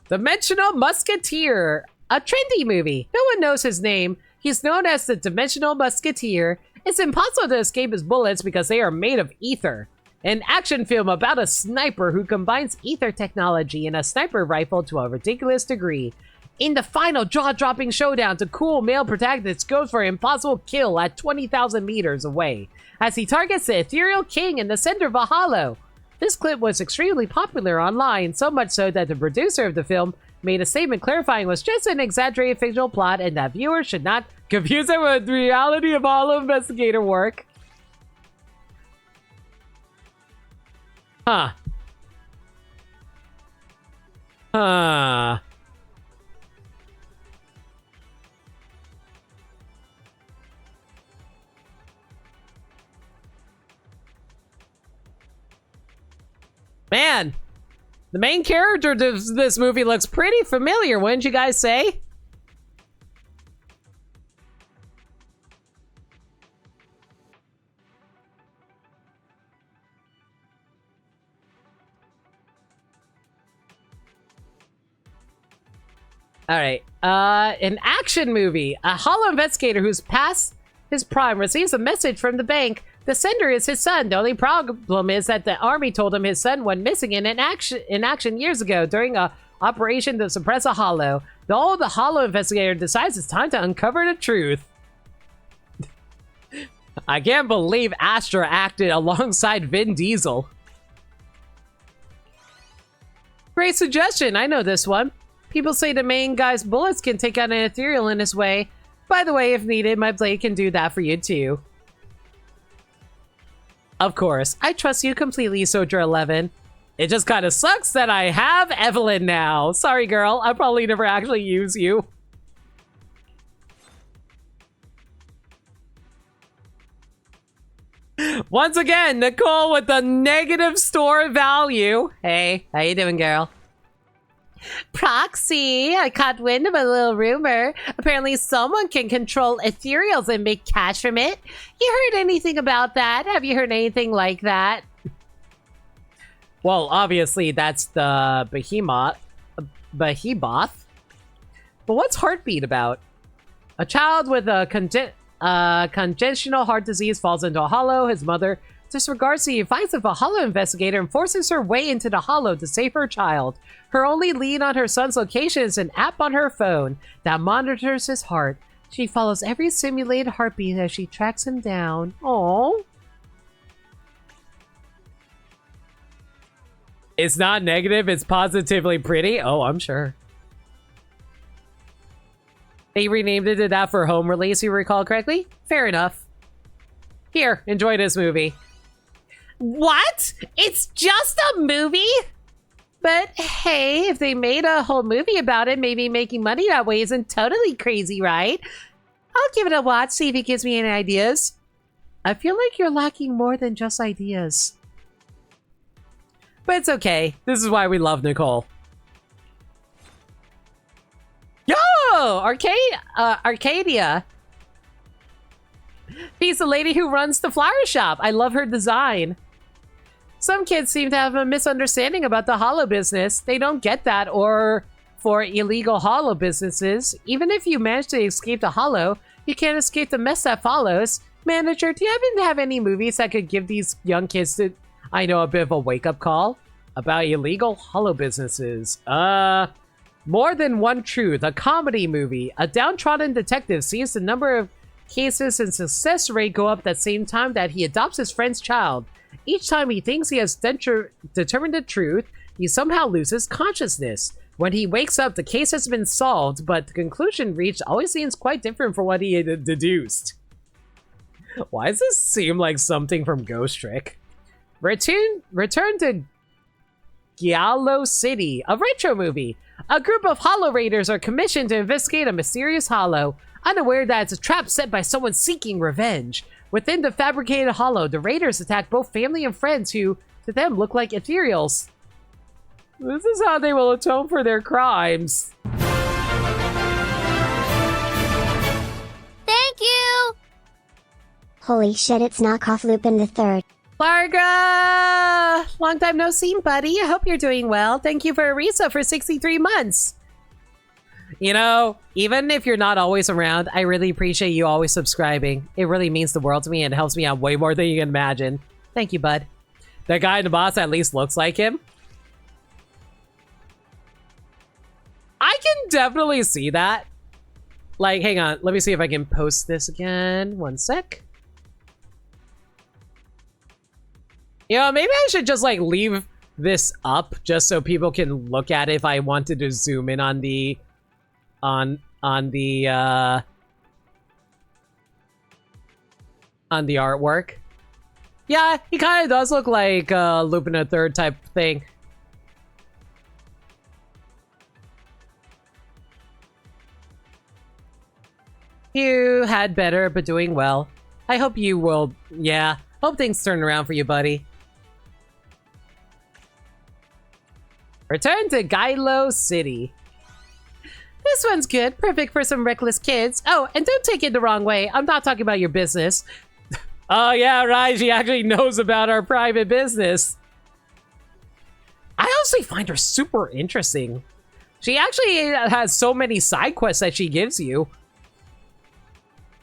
Dimensional Musketeer, a trendy movie. No one knows his name. He's known as the Dimensional Musketeer. It's impossible to escape his bullets because they are made of ether. An action film about a sniper who combines ether technology and a sniper rifle to a ridiculous degree. In the final jaw-dropping showdown, the cool male protagonist goes for an impossible kill at 20,000 meters away, as he targets the ethereal king in the center of a hollow. This clip was extremely popular online, so much so that the producer of the film made a statement clarifying it was just an exaggerated fictional plot and that viewers should not confuse it with the reality of all investigator work. Huh. Huh. Man, The main character of this movie looks pretty familiar, wouldn't you guys say? Alright, an action movie. A hollow investigator who's past his prime receives a message from the bank. The sender is his son. The only problem is that the army told him his son went missing in action years ago during a operation to suppress a hollow. The hollow investigator decides it's time to uncover the truth. I can't believe Astra acted alongside Vin Diesel. Great suggestion. I know this one. People say the main guy's bullets can take out an ethereal in this way. By the way, if needed, my blade can do that for you too. Of course, I trust you completely, Soldier 11. It just kind of sucks that I have Evelyn now. Sorry, girl. I'll probably never actually use you. Once again, Nicole with the negative store value. Hey, how you doing, girl? Proxy, I caught wind of a little rumor. Apparently someone can control ethereals and make cash from it. You heard anything about that? Have you heard anything like that? Well, obviously that's the behemoth. But what's Heartbeat about? A child with a congenital heart disease falls into a hollow. His mother disregards the advice of a hollow investigator and forces her way into the hollow to save her child. Her only lead on her son's location is an app on her phone that monitors his heart. She follows every simulated heartbeat as she tracks him down. Aww. It's not negative, it's positively pretty. Oh, I'm sure. They renamed it to that for home release, you recall correctly? Fair enough. Here, enjoy this movie. What? It's just a movie? But hey, if they made a whole movie about it, maybe making money that way isn't totally crazy, right? I'll give it a watch, see if it gives me any ideas. I feel like you're lacking more than just ideas. But it's okay. This is why we love Nicole. Yo! Arcadia! She's the lady who runs the flower shop. I love her design. Some kids seem to have a misunderstanding about the hollow business. They don't get that, or for illegal hollow businesses. Even if you manage to escape the hollow, you can't escape the mess that follows. Manager, do you happen to have any movies that could give these young kids a bit of a wake-up call about illegal hollow businesses? More Than One Truth, a comedy movie. A downtrodden detective sees the number of cases and success rate go up at the same time that he adopts his friend's child. Each time he thinks he has determined the truth, he somehow loses consciousness. When he wakes up, the case has been solved, but the conclusion reached always seems quite different from what he had deduced. Why does this seem like something from Ghost Trick? Return to Giallo City, a retro movie. A group of Hollow Raiders are commissioned to investigate a mysterious hollow, unaware that it's a trap set by someone seeking revenge. Within the fabricated hollow, the raiders attack both family and friends who, to them, look like ethereals. This is how they will atone for their crimes. Thank you! Holy shit, it's knockoff Lupin the Third. Larga! Long time no see, buddy. I hope you're doing well. Thank you for a resub for 63 months. You know, even if you're not always around, I really appreciate you always subscribing. It really means the world to me and helps me out way more than you can imagine. Thank you, bud. That guy in the boss at least looks like him. I can definitely see that. Like, hang on. Let me see if I can post this again. One sec. You know, maybe I should just, like, leave this up just so people can look at it if I wanted to zoom in on the... on the artwork. Yeah, he kind of does look like Lupin the Third type thing. You had better, but doing well. I hope you will, yeah. Hope things turn around for you, buddy. Return to Gylo City. This one's good. Perfect for some reckless kids. Oh, and don't take it the wrong way. I'm not talking about your business. Oh, yeah, right. She actually knows about our private business. I honestly find her super interesting. She actually has so many side quests that she gives you.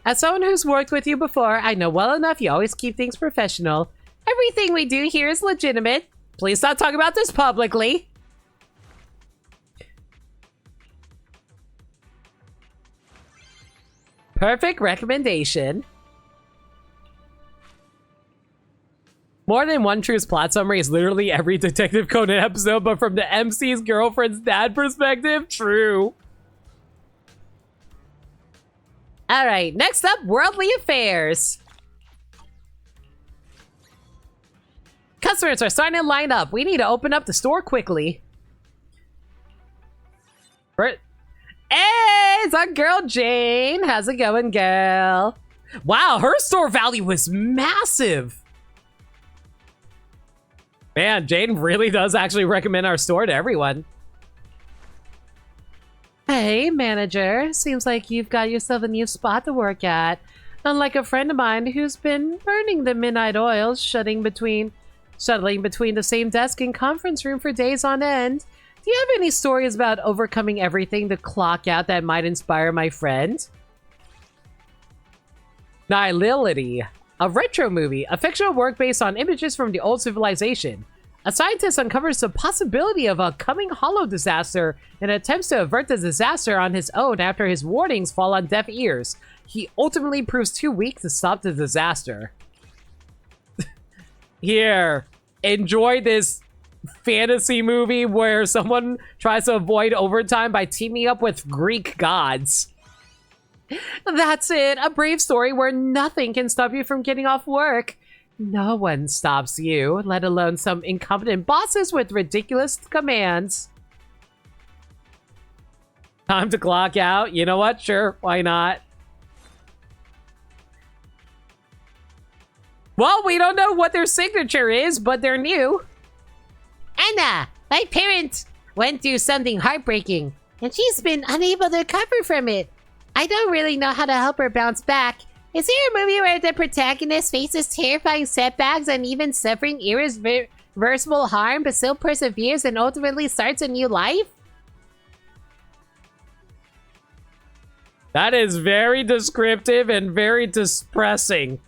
As someone who's worked with you before, I know well enough you always keep things professional. Everything we do here is legitimate. Please stop talking about this publicly. Perfect recommendation. More Than One Truth's plot summary is literally every Detective Conan episode, but from the MC's girlfriend's dad perspective. True. All right, next up, Worldly Affairs. Customers are starting to line up. We need to open up the store quickly. Hey, it's our girl Jane. How's it going, girl? Wow, her store value was massive. Man, Jane really does actually recommend our store to everyone. Hey, manager. Seems like you've got yourself a new spot to work at. Unlike a friend of mine who's been burning the midnight oils, shuttling between the same desk and conference room for days on end. Do you have any stories about overcoming everything to clock out that might inspire my friend? Nihility, a retro movie, a fictional work based on images from the old civilization. A scientist uncovers the possibility of a coming hollow disaster and attempts to avert the disaster on his own after his warnings fall on deaf ears. He ultimately proves too weak to stop the disaster. Here, enjoy this fantasy movie where someone tries to avoid overtime by teaming up with Greek gods. That's it, a brave story where nothing can stop you from getting off work. No one stops you, let alone some incompetent bosses with ridiculous commands. Time to clock out. You know what? Sure, why not? Well, we don't know what their signature is, but they're new. Anna, my parents went through something heartbreaking, and she's been unable to recover from it. I don't really know how to help her bounce back. Is there a movie where the protagonist faces terrifying setbacks and even suffering irreversible harm, but still perseveres and ultimately starts a new life? That is very descriptive and very depressing.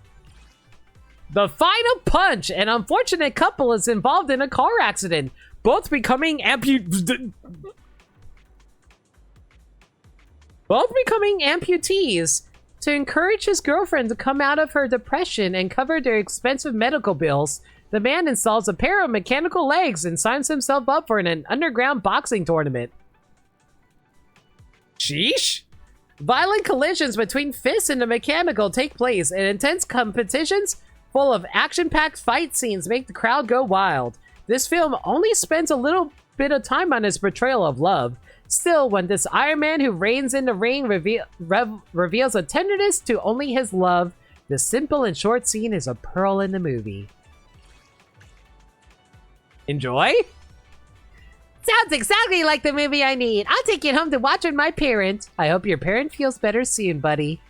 The final punch. An unfortunate couple is involved in a car accident, both becoming amputees. To encourage his girlfriend to come out of her depression and cover their expensive medical bills, the man installs a pair of mechanical legs and signs himself up for an underground boxing tournament. Sheesh! Violent collisions between fists and the mechanical take place, and intense competitions full of action-packed fight scenes make the crowd go wild. This film only spends a little bit of time on his portrayal of love. Still, when this Iron Man who reigns in the ring reveals a tenderness to only his love, the simple and short scene is a pearl in the movie. Enjoy? Sounds exactly like the movie I need. I'll take it home to watch with my parents. I hope your parent feels better soon, buddy.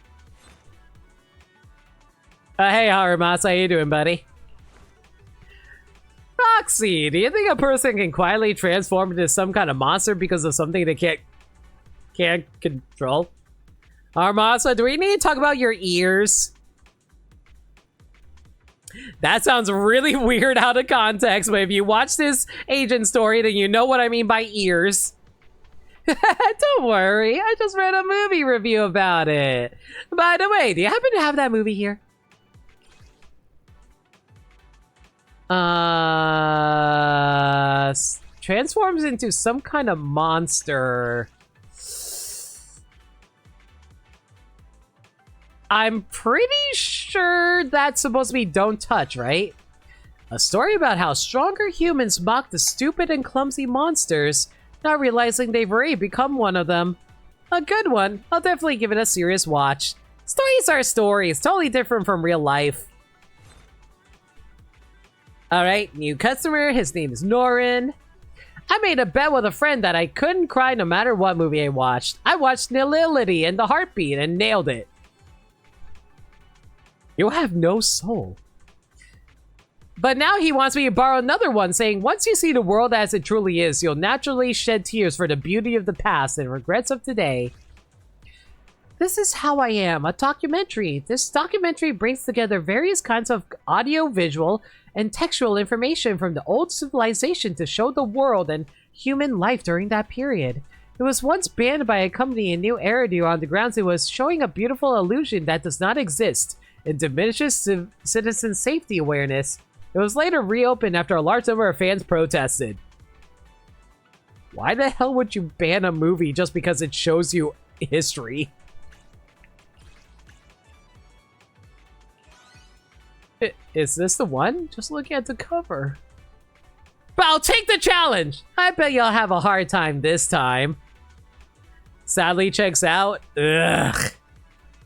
Hey, Haramas, how you doing, buddy? Roxy, do you think a person can quietly transform into some kind of monster because of something they can't control? Armasa, do we need to talk about your ears? That sounds really weird out of context, but if you watch this agent story, then you know what I mean by ears. Don't worry, I just read a movie review about it. By the way, do you happen to have that movie here? Transforms into some kind of monster. I'm pretty sure that's supposed to be Don't Touch, right? A story about how stronger humans mock the stupid and clumsy monsters, not realizing they've already become one of them. A good one. I'll definitely give it a serious watch. Stories are stories, totally different from real life. Alright, new customer. His name is Norin. I made a bet with a friend that I couldn't cry no matter what movie I watched. I watched Nilility and The Heartbeat and nailed it. You have no soul. But now he wants me to borrow another one, saying, once you see the world as it truly is, you'll naturally shed tears for the beauty of the past and regrets of today. This is How I Am, a documentary. This documentary brings together various kinds of audio, visual, and textual information from the old civilization to show the world and human life during that period. It was once banned by a company in New Eridu on the grounds it was showing a beautiful illusion that does not exist and diminishes citizen safety awareness. It was later reopened after a large number of fans protested. Why the hell would you ban a movie just because it shows you history? Is this the one? Just look at the cover. But I'll take the challenge! I bet you'll have a hard time this time. Sadly checks out. Ugh.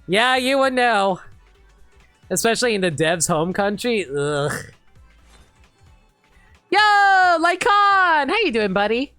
Yeah, you would know. Especially in the dev's home country. Ugh. Yo, Lycon! How you doing, buddy?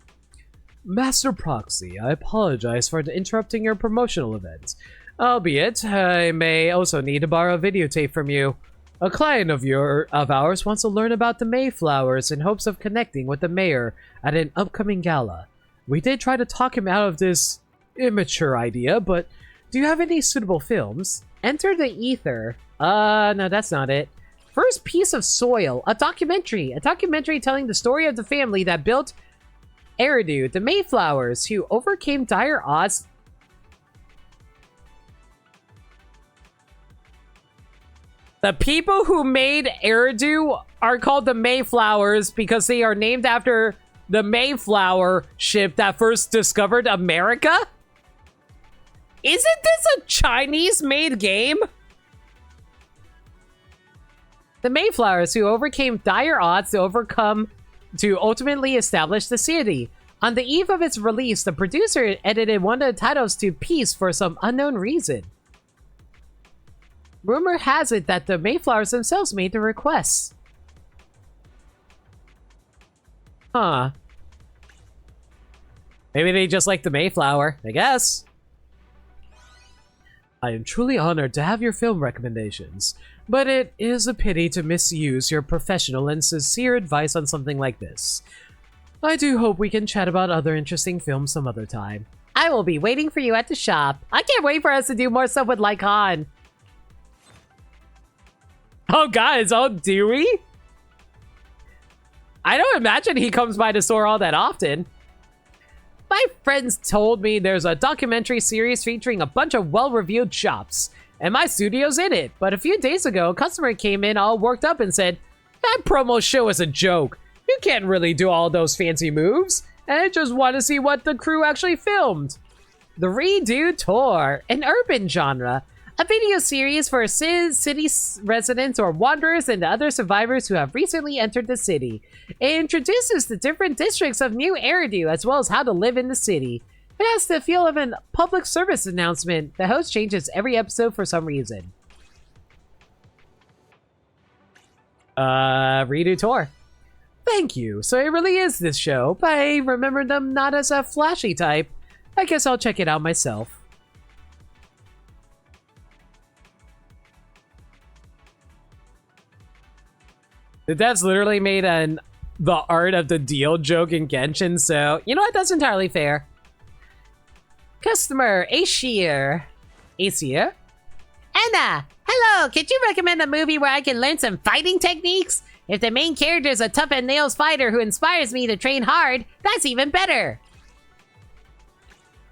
Master Proxy, I apologize for interrupting your promotional event. Albeit, I may also need to borrow a videotape from you. A client of ours wants to learn about the Mayflowers in hopes of connecting with the mayor at an upcoming gala. We did try to talk him out of this immature idea, but do you have any suitable films? Enter the Ether. No, that's not it. First Piece of Soil, a documentary. A documentary telling the story of the family that built Eridu, the Mayflowers, who overcame dire odds. The people who made Eridu are called the Mayflowers because they are named after the Mayflower ship that first discovered America? Isn't this a Chinese-made game? The Mayflowers who overcame dire odds to ultimately establish the city. On the eve of its release, the producer edited one of the titles to Peace for some unknown reason. Rumor has it that the Mayflowers themselves made the requests. Huh. Maybe they just like the Mayflower, I guess. I am truly honored to have your film recommendations, but it is a pity to misuse your professional and sincere advice on something like this. I do hope we can chat about other interesting films some other time. I will be waiting for you at the shop. I can't wait for us to do more stuff with Lycon. Oh god, it's all Dewey? I don't imagine he comes by the store all that often. My friends told me there's a documentary series featuring a bunch of well-reviewed shops, and my studio's in it. But a few days ago, a customer came in all worked up and said, that promo show is a joke. You can't really do all those fancy moves, and I just want to see what the crew actually filmed. The Redo Tour, an urban genre. A video series for city residents or wanderers and the other survivors who have recently entered the city. It introduces the different districts of New Eridu as well as how to live in the city. It has the feel of a public service announcement. The host changes every episode for some reason. Redo Tour. Thank you. So it really is this show, but I remember them not as a flashy type. I guess I'll check it out myself. The devs literally made the art of the deal joke in Genshin, so you know what? That's entirely fair. Customer, Aesir. Anna, hello! Could you recommend a movie where I can learn some fighting techniques? If the main character is a tough-and-nails fighter who inspires me to train hard, that's even better!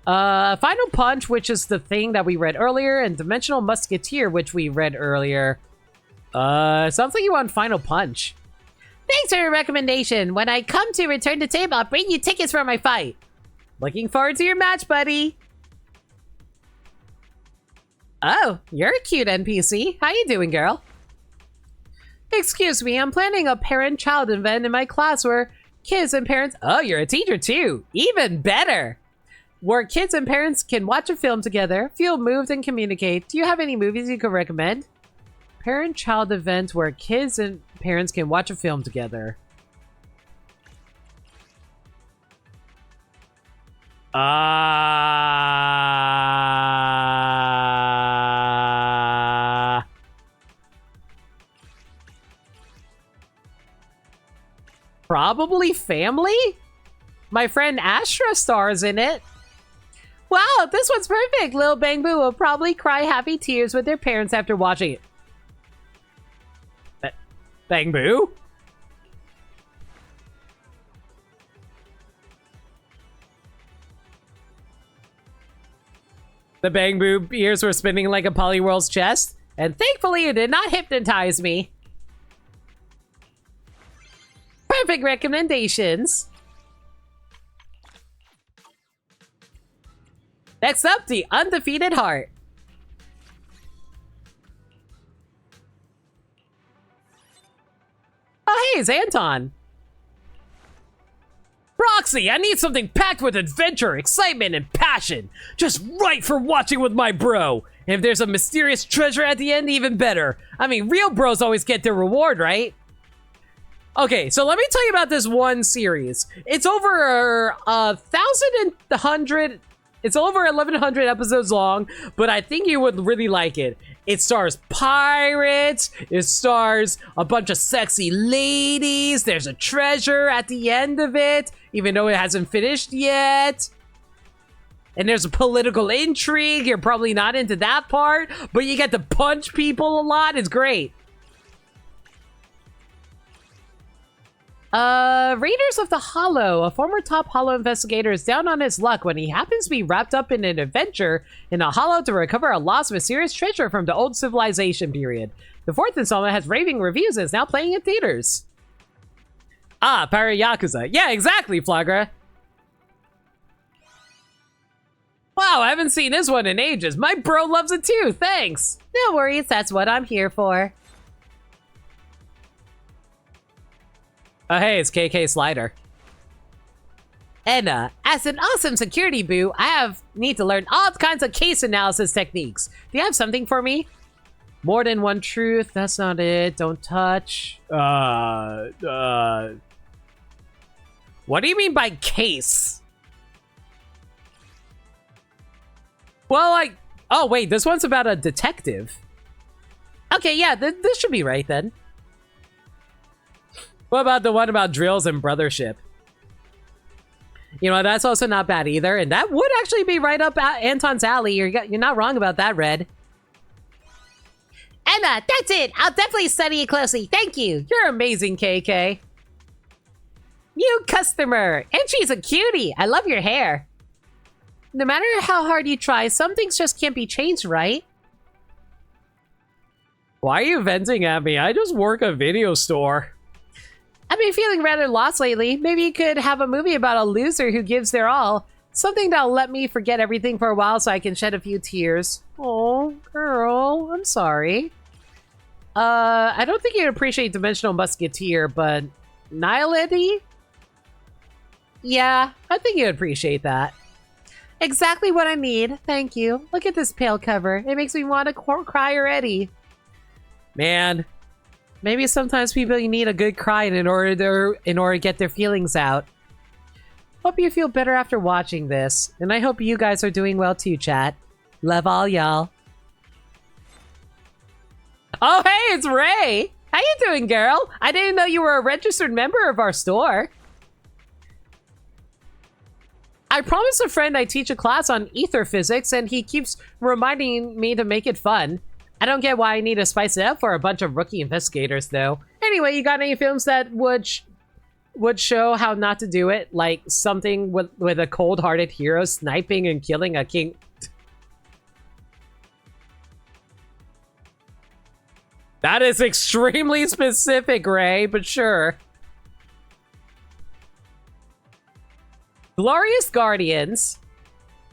Final Punch, which is the thing that we read earlier, and Dimensional Musketeer, which we read earlier. Sounds like you want Final Punch. Thanks for your recommendation. When I come to return to table, I'll bring you tickets for my fight. Looking forward to your match, buddy. Oh, you're a cute NPC. How you doing, girl? Excuse me, I'm planning a parent-child event in my class where kids and parents... Oh, you're a teacher too. Even better. Where kids and parents can watch a film together, feel moved, and communicate. Do you have any movies you could recommend? Parent-child event where kids and parents can watch a film together. Probably family? My friend Astra stars in it. Wow, this one's perfect. Little Bang Boo will probably cry happy tears with their parents after watching it. Bang Boo? The Bang Boo ears were spinning like a Polyworld's chest, and thankfully it did not hypnotize me. Perfect recommendations. Next up, the Undefeated Heart. Oh, hey, it's Anton. Roxy, I need something packed with adventure, excitement, and passion. Just right for watching with my bro. And if there's a mysterious treasure at the end, even better. I mean, real bros always get their reward, right? Okay, so let me tell you about this one series. It's over 1,100... It's over 1,100 episodes long, but I think you would really like it. It stars pirates, it stars a bunch of sexy ladies, there's a treasure at the end of it, even though it hasn't finished yet. And there's a political intrigue, you're probably not into that part, but you get to punch people a lot, it's great. Raiders of the Hollow. A former top Hollow investigator is down on his luck when he happens to be wrapped up in an adventure in a Hollow to recover a lost mysterious treasure from the old civilization period. The fourth installment has raving reviews and is now playing in theaters. Ah, Pirate Yakuza. Yeah, exactly, Flagra. Wow, I haven't seen this one in ages. My bro loves it too, thanks. No worries, that's what I'm here for. Oh, hey, it's KK Slider. And, as an awesome security boo, I need to learn all kinds of case analysis techniques. Do you have something for me? More than one truth, that's not it. Don't touch. What do you mean by case? Well, like, oh wait, this one's about a detective. Okay, yeah, this should be right then. What about the one about drills and brothership? You know, that's also not bad either, and that would actually be right up Anton's alley. You're not wrong about that, Red. Emma, that's it! I'll definitely study it closely. Thank you! You're amazing, KK. New customer! And she's a cutie! I love your hair. No matter how hard you try, some things just can't be changed, right? Why are you venting at me? I just work a video store. I've been feeling rather lost lately. Maybe you could have a movie about a loser who gives their all. Something that'll let me forget everything for a while so I can shed a few tears. Oh, girl. I'm sorry. I don't think you'd appreciate Dimensional Musketeer, but Nihility? Yeah, I think you'd appreciate that. Exactly what I need. Thank you. Look at this pale cover. It makes me want to cry already. Man. Maybe sometimes people need a good cry in order to get their feelings out. Hope you feel better after watching this, and I hope you guys are doing well too, chat. Love all y'all. Oh hey, it's Ray! How you doing, girl? I didn't know you were a registered member of our store. I promised a friend I teach a class on ether physics, and he keeps reminding me to make it fun. I don't get why I need to spice it up for a bunch of rookie investigators, though. Anyway, you got any films that would show how not to do it? Like something with a cold-hearted hero sniping and killing a king... That is extremely specific, Ray, but sure. Glorious Guardians.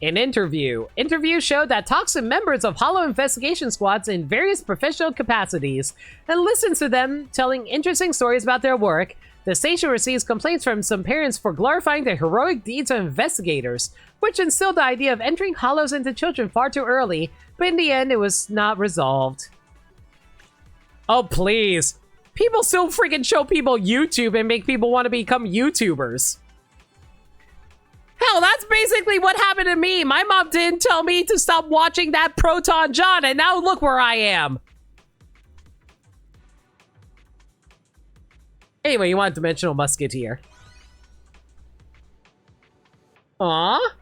An interview. Interview showed that talks to members of Hollow investigation squads in various professional capacities and listens to them telling interesting stories about their work. The station receives complaints from some parents for glorifying the heroic deeds of investigators, which instilled the idea of entering Hollows into children far too early, but in the end it was not resolved. Oh please. People still freaking show people YouTube and make people want to become YouTubers. Hell, that's basically what happened to me. My mom didn't tell me to stop watching that Proton John, and now look where I am. Anyway, you want Dimensional Musketeer. Aw.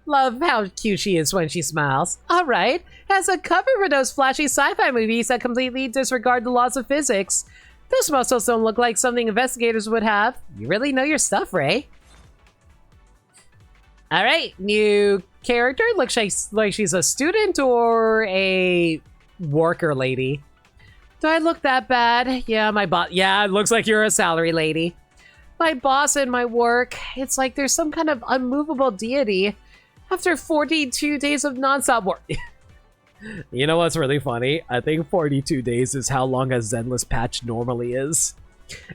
Love how cute she is when she smiles. Alright, as a cover for those flashy sci-fi movies that completely disregard the laws of physics. Those muscles don't look like something investigators would have. You really know your stuff, Ray. Alright, new character. Looks like she's a student or a worker lady. Do I look that bad? Yeah, my boss. Yeah, it looks like you're a salary lady. My boss and my work. It's like there's some kind of unmovable deity. After 42 days of nonstop work. You know what's really funny? I think 42 days is how long a Zenless patch normally is.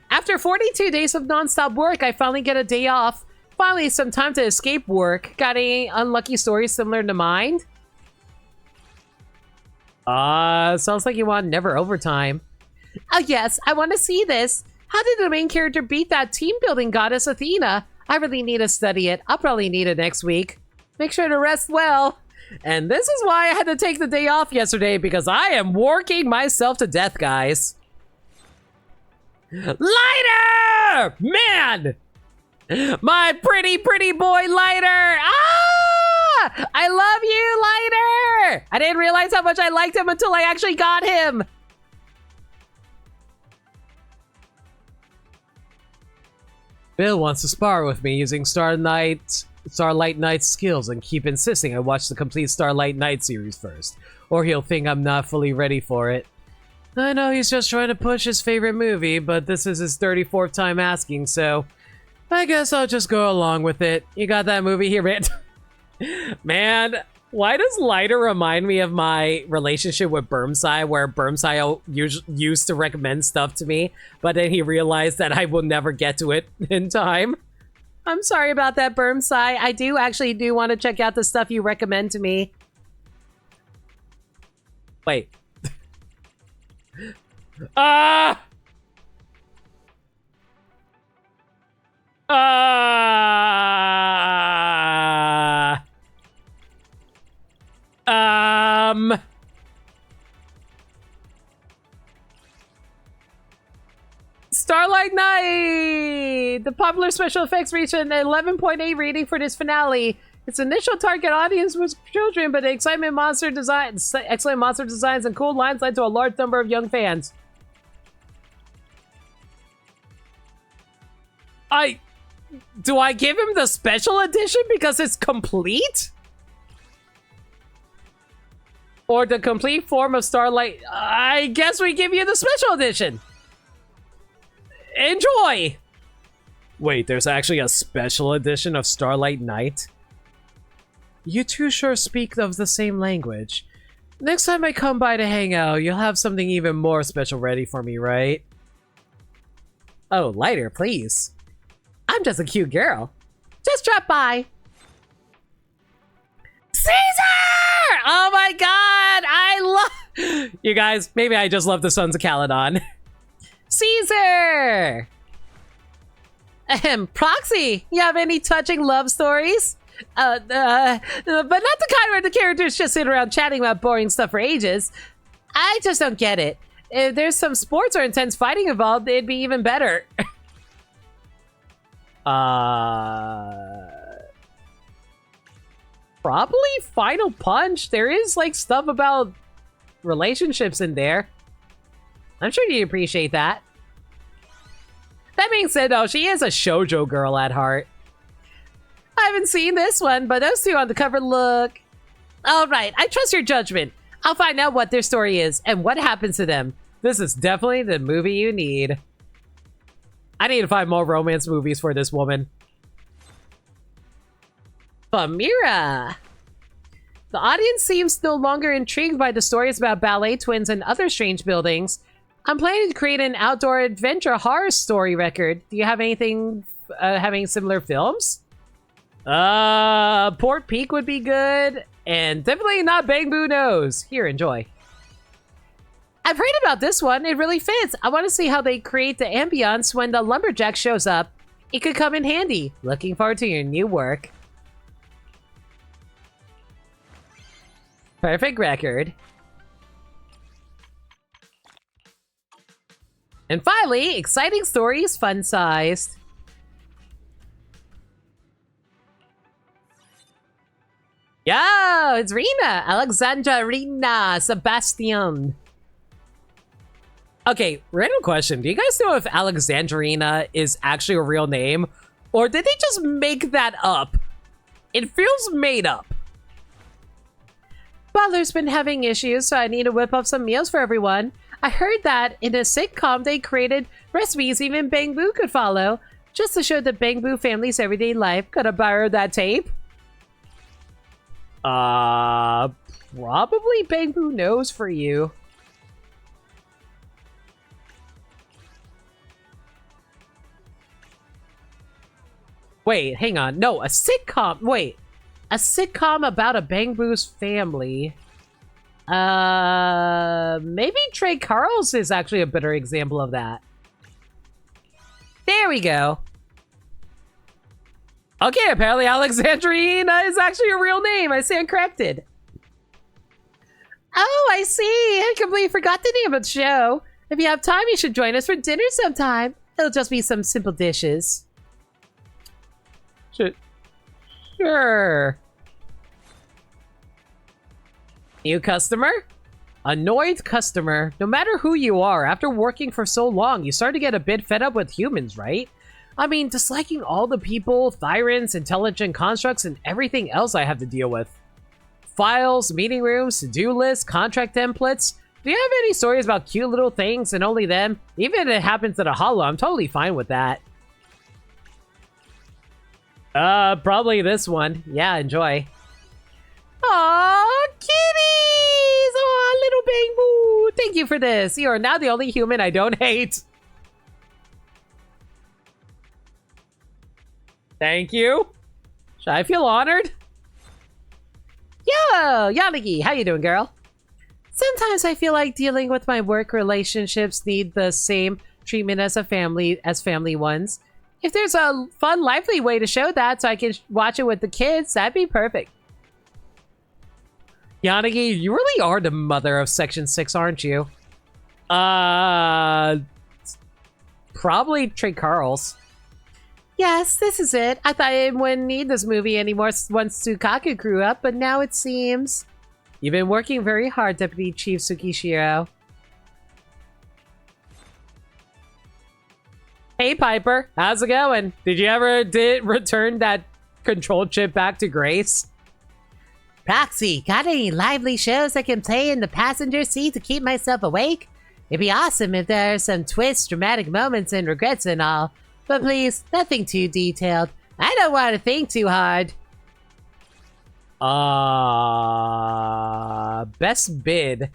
After 42 days of nonstop work, I finally get a day off. Finally, some time to escape work. Got any unlucky stories similar to mine? Sounds like you want never overtime. Oh yes, I want to see this. How did the main character beat that team building goddess Athena? I really need to study it. I'll probably need it next week. Make sure to rest well. And this is why I had to take the day off yesterday, because I am working myself to death, guys. Lighter! Man! My pretty boy Lighter! Ah! I love you, Lighter! I didn't realize how much I liked him until I actually got him. Bill wants to spar with me using Starlight Knight's skills and keep insisting I watch the complete Starlight Knight series first, or he'll think I'm not fully ready for it. I know he's just trying to push his favorite movie, but this is his 34th time asking, so I guess I'll just go along with it. You got that movie here, man? Man, why does Lighter remind me of my relationship with Bermsai, where Bermsai used to recommend stuff to me, but then he realized that I will never get to it in time? I'm sorry about that, Bermsai. I do want to check out the stuff you recommend to me. Wait. Starlight Knight! The popular special effects reached an 11.8 rating for this finale. Its initial target audience was children, but the excellent monster designs and cool lines led to a large number of young fans. Do I give him the special edition because it's complete? Or the complete form of Starlight? I guess we give you the special edition. Enjoy! Wait, there's actually a special edition of Starlight Knight? You two sure speak of the same language. Next time I come by to hang out, you'll have something even more special ready for me, right? Oh, Lighter, please. I'm just a cute girl. Just drop by. Caesar! Oh my god! I love... You guys, maybe I just love the Sons of Caledon. Caesar! Proxy, you have any touching love stories? But not the kind where the characters just sit around chatting about boring stuff for ages. I just don't get it. If there's some sports or intense fighting involved, it'd be even better. Probably Final Punch. There is like stuff about relationships in there. I'm sure you'd appreciate that. That being said, though, she is a shoujo girl at heart. I haven't seen this one, but those two on the cover look... Alright, I trust your judgment. I'll find out what their story is and what happens to them. This is definitely the movie you need. I need to find more romance movies for this woman. Famira! The audience seems no longer intrigued by the stories about ballet twins and other strange buildings. I'm planning to create an outdoor adventure horror story record. Do you have anything having similar films? Port Peak would be good. And definitely not Bang Boo Nose. Here, enjoy. I've heard about this one. It really fits. I want to see how they create the ambience when the lumberjack shows up. It could come in handy. Looking forward to your new work. Perfect record. And finally, exciting stories, fun-sized. Yo, it's Rena! Alexandra Rena Sebastian. Okay, random question. Do you guys know if Alexandrina is actually a real name? Or did they just make that up? It feels made up. Butler's been having issues, so I need to whip up some meals for everyone. I heard that in a sitcom they created recipes even Bang Boo could follow, just to show the Bang Boo family's everyday life. Could I borrow that tape? Probably Bang Boo knows for you. Wait, hang on. No, a sitcom. Wait. A sitcom about a Bang Boo's family. Maybe Trey Carls is actually a better example of that. There we go. Okay, apparently Alexandrina is actually a real name. I stand corrected. Oh, I see. I completely forgot the name of the show. If you have time, you should join us for dinner sometime. It'll just be some simple dishes. Sure. New customer? Annoyed customer. No matter who you are, after working for so long, you start to get a bit fed up with humans, right? I mean, disliking all the people, tyrants, intelligent constructs, and everything else I have to deal with. Files, meeting rooms, to-do lists, contract templates. Do you have any stories about cute little things and only them? Even if it happens at a holo, I'm totally fine with that. Probably this one. Yeah, enjoy. Aww, kitties! Aw, little Bang Boo! Thank you for this. You are now the only human I don't hate. Thank you. Should I feel honored? Yo, Yanagi, how you doing, girl? Sometimes I feel like dealing with my work relationships need the same treatment as family ones. If there's a fun, lively way to show that so I can watch it with the kids, that'd be perfect. Yanagi, you really are the mother of Section 6, aren't you? Probably Trey Carls. Yes, this is it. I thought I wouldn't need this movie anymore once Tsukaku grew up, but now it seems. You've been working very hard, Deputy Chief Tsukishiro. Hey, Piper. How's it going? Did you ever return that control chip back to Grace? Proxy, got any lively shows I can play in the passenger seat to keep myself awake? It'd be awesome if there are some twists, dramatic moments, and regrets and all. But please, nothing too detailed. I don't want to think too hard. Best bid.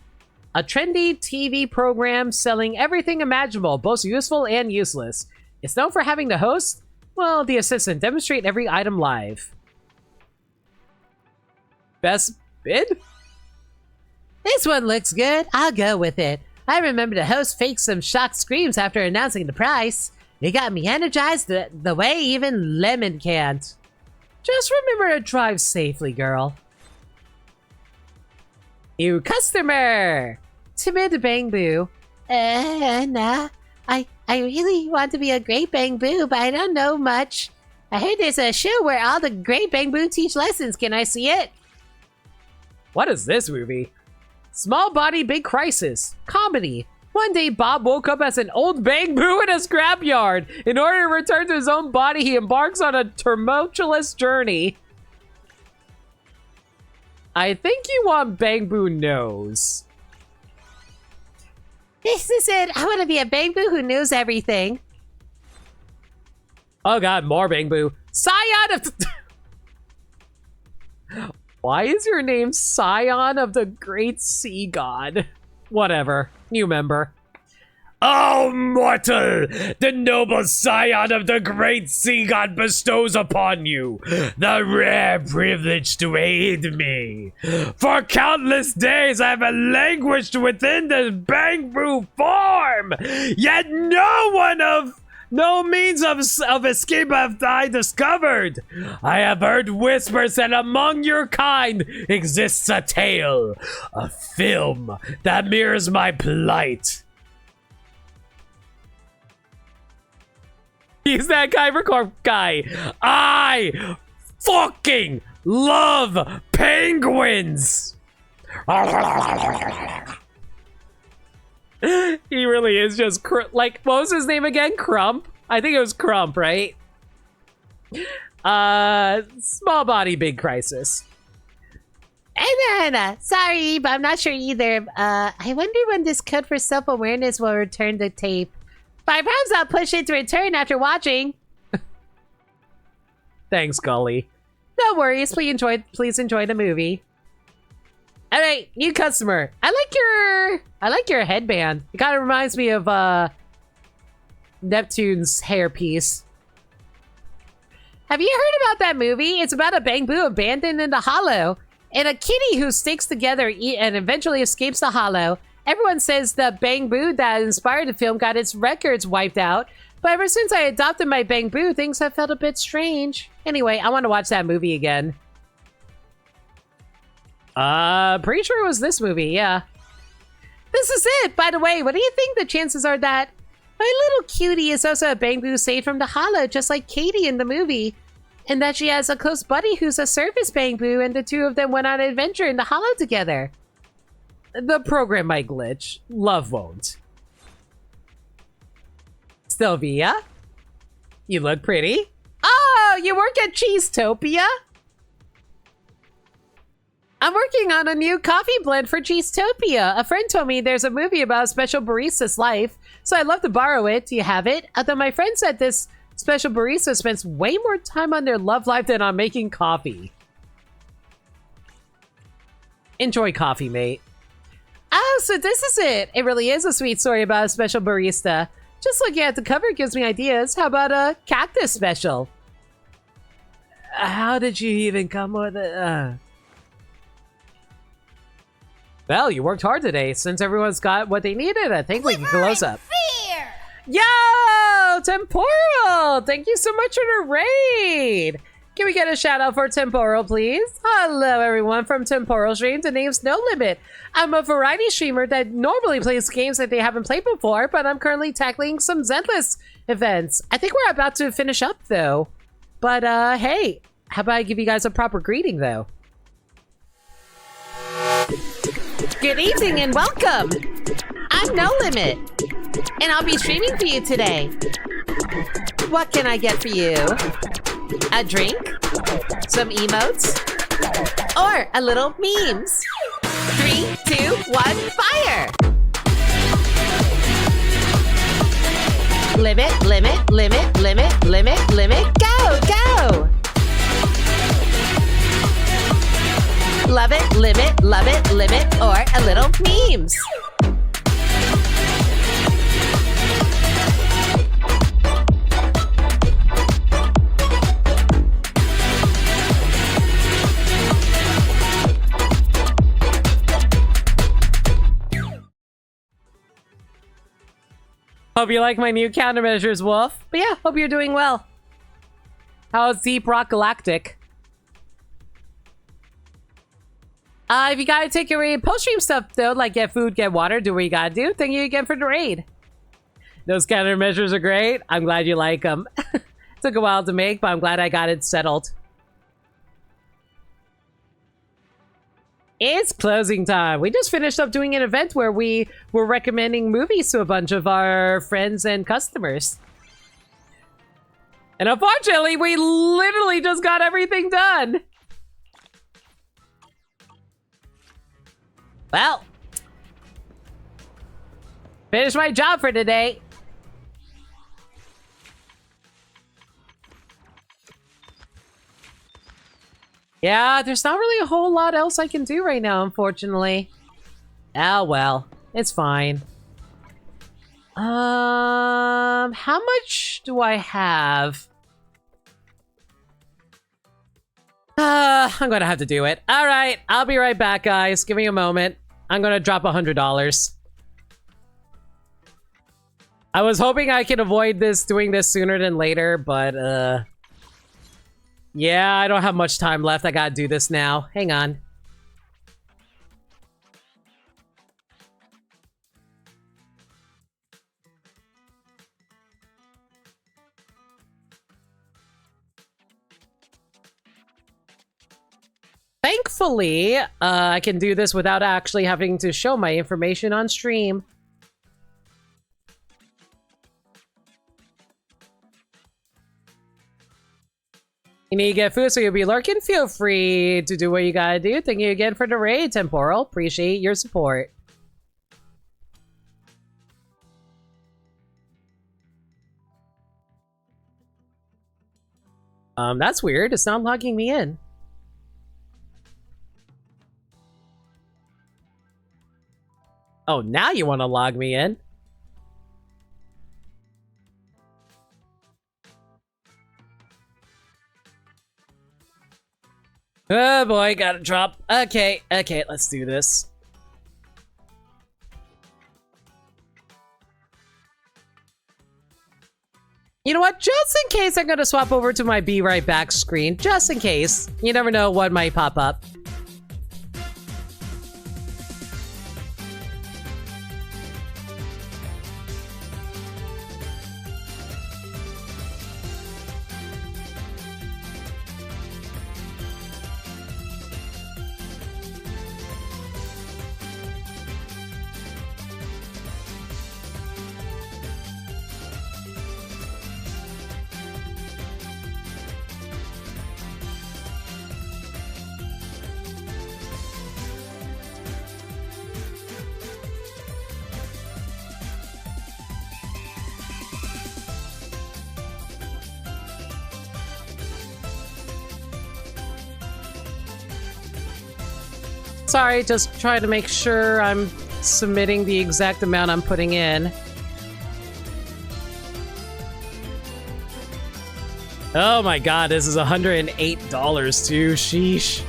A trendy TV program selling everything imaginable, both useful and useless. It's known for having the host, well, the assistant, demonstrate every item live. Best bid? This one looks good. I'll go with it. I remember the host faked some shocked screams after announcing the price. It got me energized the way even Lemon can't. Just remember to drive safely, girl. New customer! Timid Bang Boo. Nah. I really want to be a great Bang Boo, but I don't know much. I heard there's a show where all the great Bang Boo teach lessons. Can I see it? What is this movie? Small Body, Big Crisis. Comedy. One day, Bob woke up as an old Bang Boo in a scrapyard. In order to return to his own body, he embarks on a tumultuous journey. I think you want Bang Boo knows. This is it. I want to be a Bang Boo who knows everything. Oh god, more Bang Boo. Scion of... Why is your name Scion of the Great Sea God? Whatever. New member. Oh, mortal! The noble scion of the great sea god bestows upon you the rare privilege to aid me. For countless days I have languished within the Bang Boo form, yet no one of No means of escape have I discovered. I have heard whispers that among your kind exists a tale, a film that mirrors my plight. He's that Kyber Corp guy. I fucking love penguins. He really is just like, what was his name again? Crump? I think it was Crump, right? Small body, big crisis. Hey, Nana. Sorry, but I'm not sure either. I wonder when this code for self-awareness will return the tape. But I promise I'll push it to return after watching. Thanks, Gully. No worries. Please enjoy the movie. All right, new customer. I like your headband. It kind of reminds me of Neptune's hairpiece. Have you heard about that movie? It's about a bamboo abandoned in the hollow and a kitty who sticks together and eventually escapes the hollow. Everyone says the bamboo that inspired the film got its records wiped out, but ever since I adopted my bamboo, things have felt a bit strange. Anyway, I want to watch that movie again. Pretty sure it was this movie, yeah. This is it! By the way, what do you think the chances are that my little cutie is also a bamboo saved from the hollow, just like Katie in the movie, and that she has a close buddy who's a surface bamboo, and the two of them went on an adventure in the hollow together? The program might glitch. Love won't. Sylvia? You look pretty. Oh, you work at Cheesetopia? I'm working on a new coffee blend for Cheesetopia. A friend told me there's a movie about a special barista's life, so I'd love to borrow it. Do you have it? Although my friend said this special barista spends way more time on their love life than on making coffee. Enjoy coffee, mate. Oh, so this is it. It really is a sweet story about a special barista. Just looking at the cover gives me ideas. How about a cactus special? How did you even come with it? Well, you worked hard today. Since everyone's got what they needed, I think we can close up. Fear! Yo! Temporal! Thank you so much for the raid! Can we get a shout out for Temporal, please? Hello, everyone from Temporal Stream. The name's No Limit. I'm a variety streamer that normally plays games that they haven't played before, but I'm currently tackling some Zenless events. I think we're about to finish up, though. But, hey, how about I give you guys a proper greeting, though? Good evening and welcome! I'm No Limit, and I'll be streaming for you today. What can I get for you? A drink? Some emotes? Or a little memes? 3, 2, 1, fire! Limit, limit, limit, limit, limit, limit, go, go! Love it, limit, or a little memes. Hope you like my new countermeasures, Wolf. But yeah, hope you're doing well. How's Deep Rock Galactic? If you gotta take your raid post-stream stuff, though, like get food, get water, do what you gotta do, thank you again for the raid. Those countermeasures are great. I'm glad you like them. Took a while to make, but I'm glad I got it settled. It's closing time. We just finished up doing an event where we were recommending movies to a bunch of our friends and customers. And unfortunately, we literally just got everything done. Well, finished my job for today. Yeah, there's not really a whole lot else I can do right now, unfortunately. Oh, well, it's fine. How much do I have? I'm gonna have to do it. All right, I'll be right back, guys. Give me a moment. I'm gonna drop $100. I was hoping I could avoid doing this sooner than later, but yeah, I don't have much time left. I gotta do this now. Hang on. Thankfully, I can do this without actually having to show my information on stream. You need to get food, so you'll be lurking? Feel free to do what you gotta do. Thank you again for the raid, Temporal. Appreciate your support. That's weird. It's not logging me in. Oh, now you want to log me in? Oh boy, gotta drop. Okay, let's do this. You know what? Just in case, I'm gonna swap over to my Be Right Back screen. Just in case. You never know what might pop up. Sorry, just trying to make sure I'm submitting the exact amount I'm putting in. Oh my god, this is $108 too. Sheesh.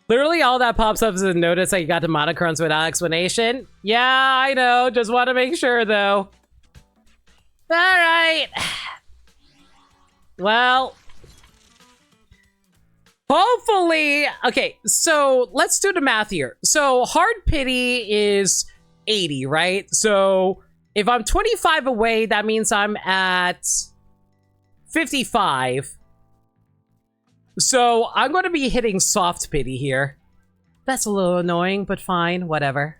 Literally all that pops up is a notice that you got the monochrons without explanation. Yeah, I know. Just want to make sure though. Alright. Well. Hopefully. Okay, so let's do the math here. So hard pity is 80, right? So if I'm 25 away, that means I'm at 55. So I'm going to be hitting soft pity here. That's a little annoying, but fine, whatever.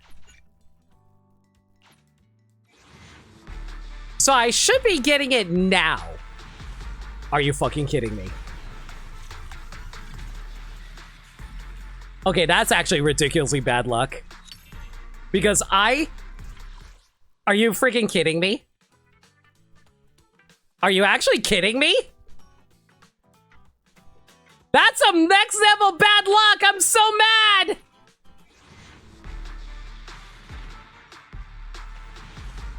So I should be getting it now. Are you fucking kidding me? Okay, that's actually ridiculously bad luck. Because Are you freaking kidding me? Are you actually kidding me? That's some next level bad luck! I'm so mad!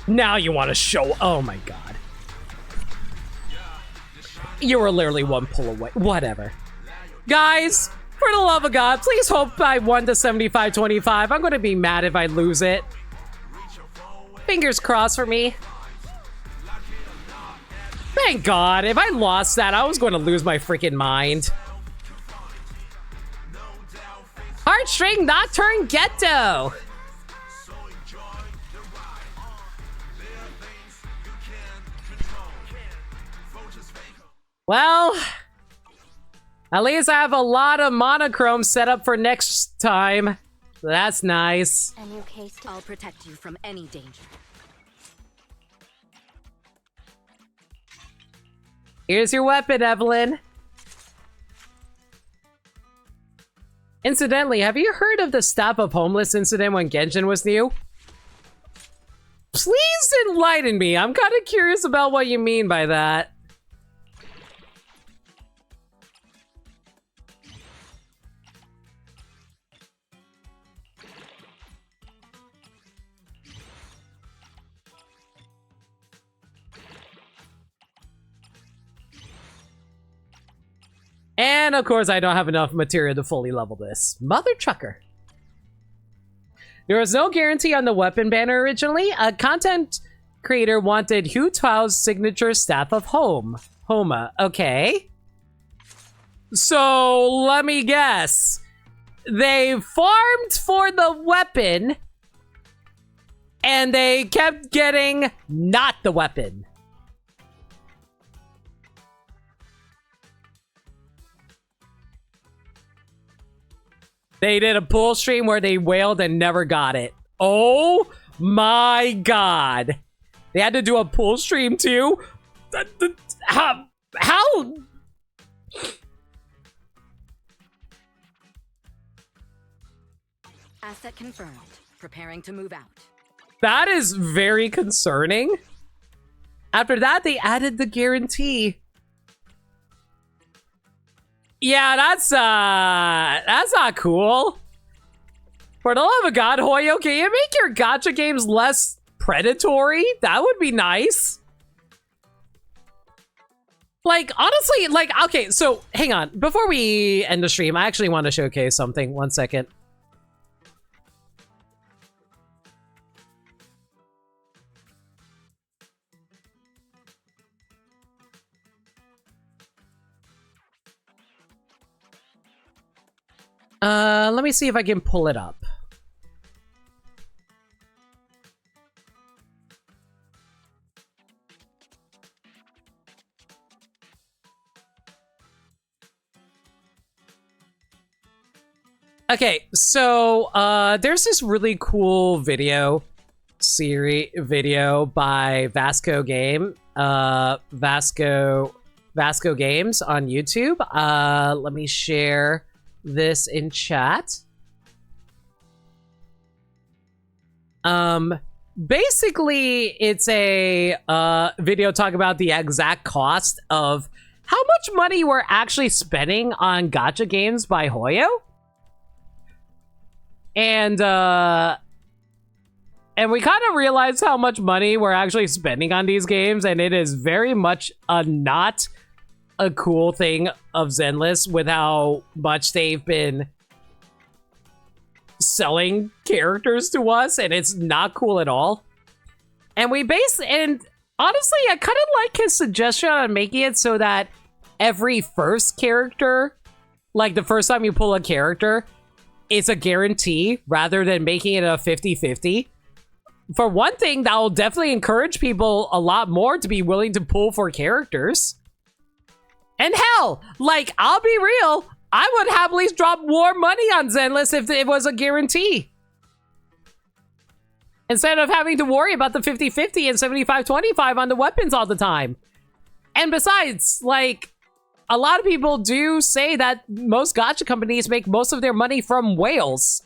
Now you want to show... Oh my god. You were literally one pull away. Whatever. Guys, for the love of God, please hope I won the 75-25. I'm going to be mad if I lose it. Fingers crossed for me. Thank God. If I lost that, I was going to lose my freaking mind. Heartstring Nocturne Ghetto. Well, at least I have a lot of monochrome set up for next time. That's nice. A new case. I'll protect you from any danger. Here's your weapon, Evelyn. Incidentally, have you heard of the Stop of Homeless incident when Genshin was new? Please enlighten me. I'm kind of curious about what you mean by that. And of course, I don't have enough material to fully level this. Mother trucker. There was no guarantee on the weapon banner originally. A content creator wanted Hu Tao's signature Staff of Homa. Okay. So, let me guess. They farmed for the weapon, and they kept getting not the weapon. They did a pull stream where they wailed and never got it. Oh my god. They had to do a pull stream too? How? Asset confirmed. Preparing to move out. That is very concerning. After that, they added the guarantee. Yeah, that's not cool. For the love of God, Hoyo, can you make your gacha games less predatory? That would be nice. Like, honestly, like, okay, so hang on. Before we end the stream, I actually want to showcase something. 1 second. Let me see if I can pull it up. Okay, so there's this really cool video by Vasco Games on YouTube. Let me share this in chat. Basically it's a video talking about the exact cost of how much money we're actually spending on gacha games by Hoyo. And we kind of realized how much money we're actually spending on these games, and it is very much not a cool thing of Zenless with how much they've been selling characters to us, and it's not cool at all. And honestly, I kind of like his suggestion on making it so that every first character, like the first time you pull a character, it's a guarantee rather than making it a 50-50. For one thing, that will definitely encourage people a lot more to be willing to pull for characters. And hell, like, I'll be real, I would happily drop more money on Zenless if it was a guarantee. Instead of having to worry about the 50-50 and 75-25 on the weapons all the time. And besides, like, a lot of people do say that most gacha companies make most of their money from whales.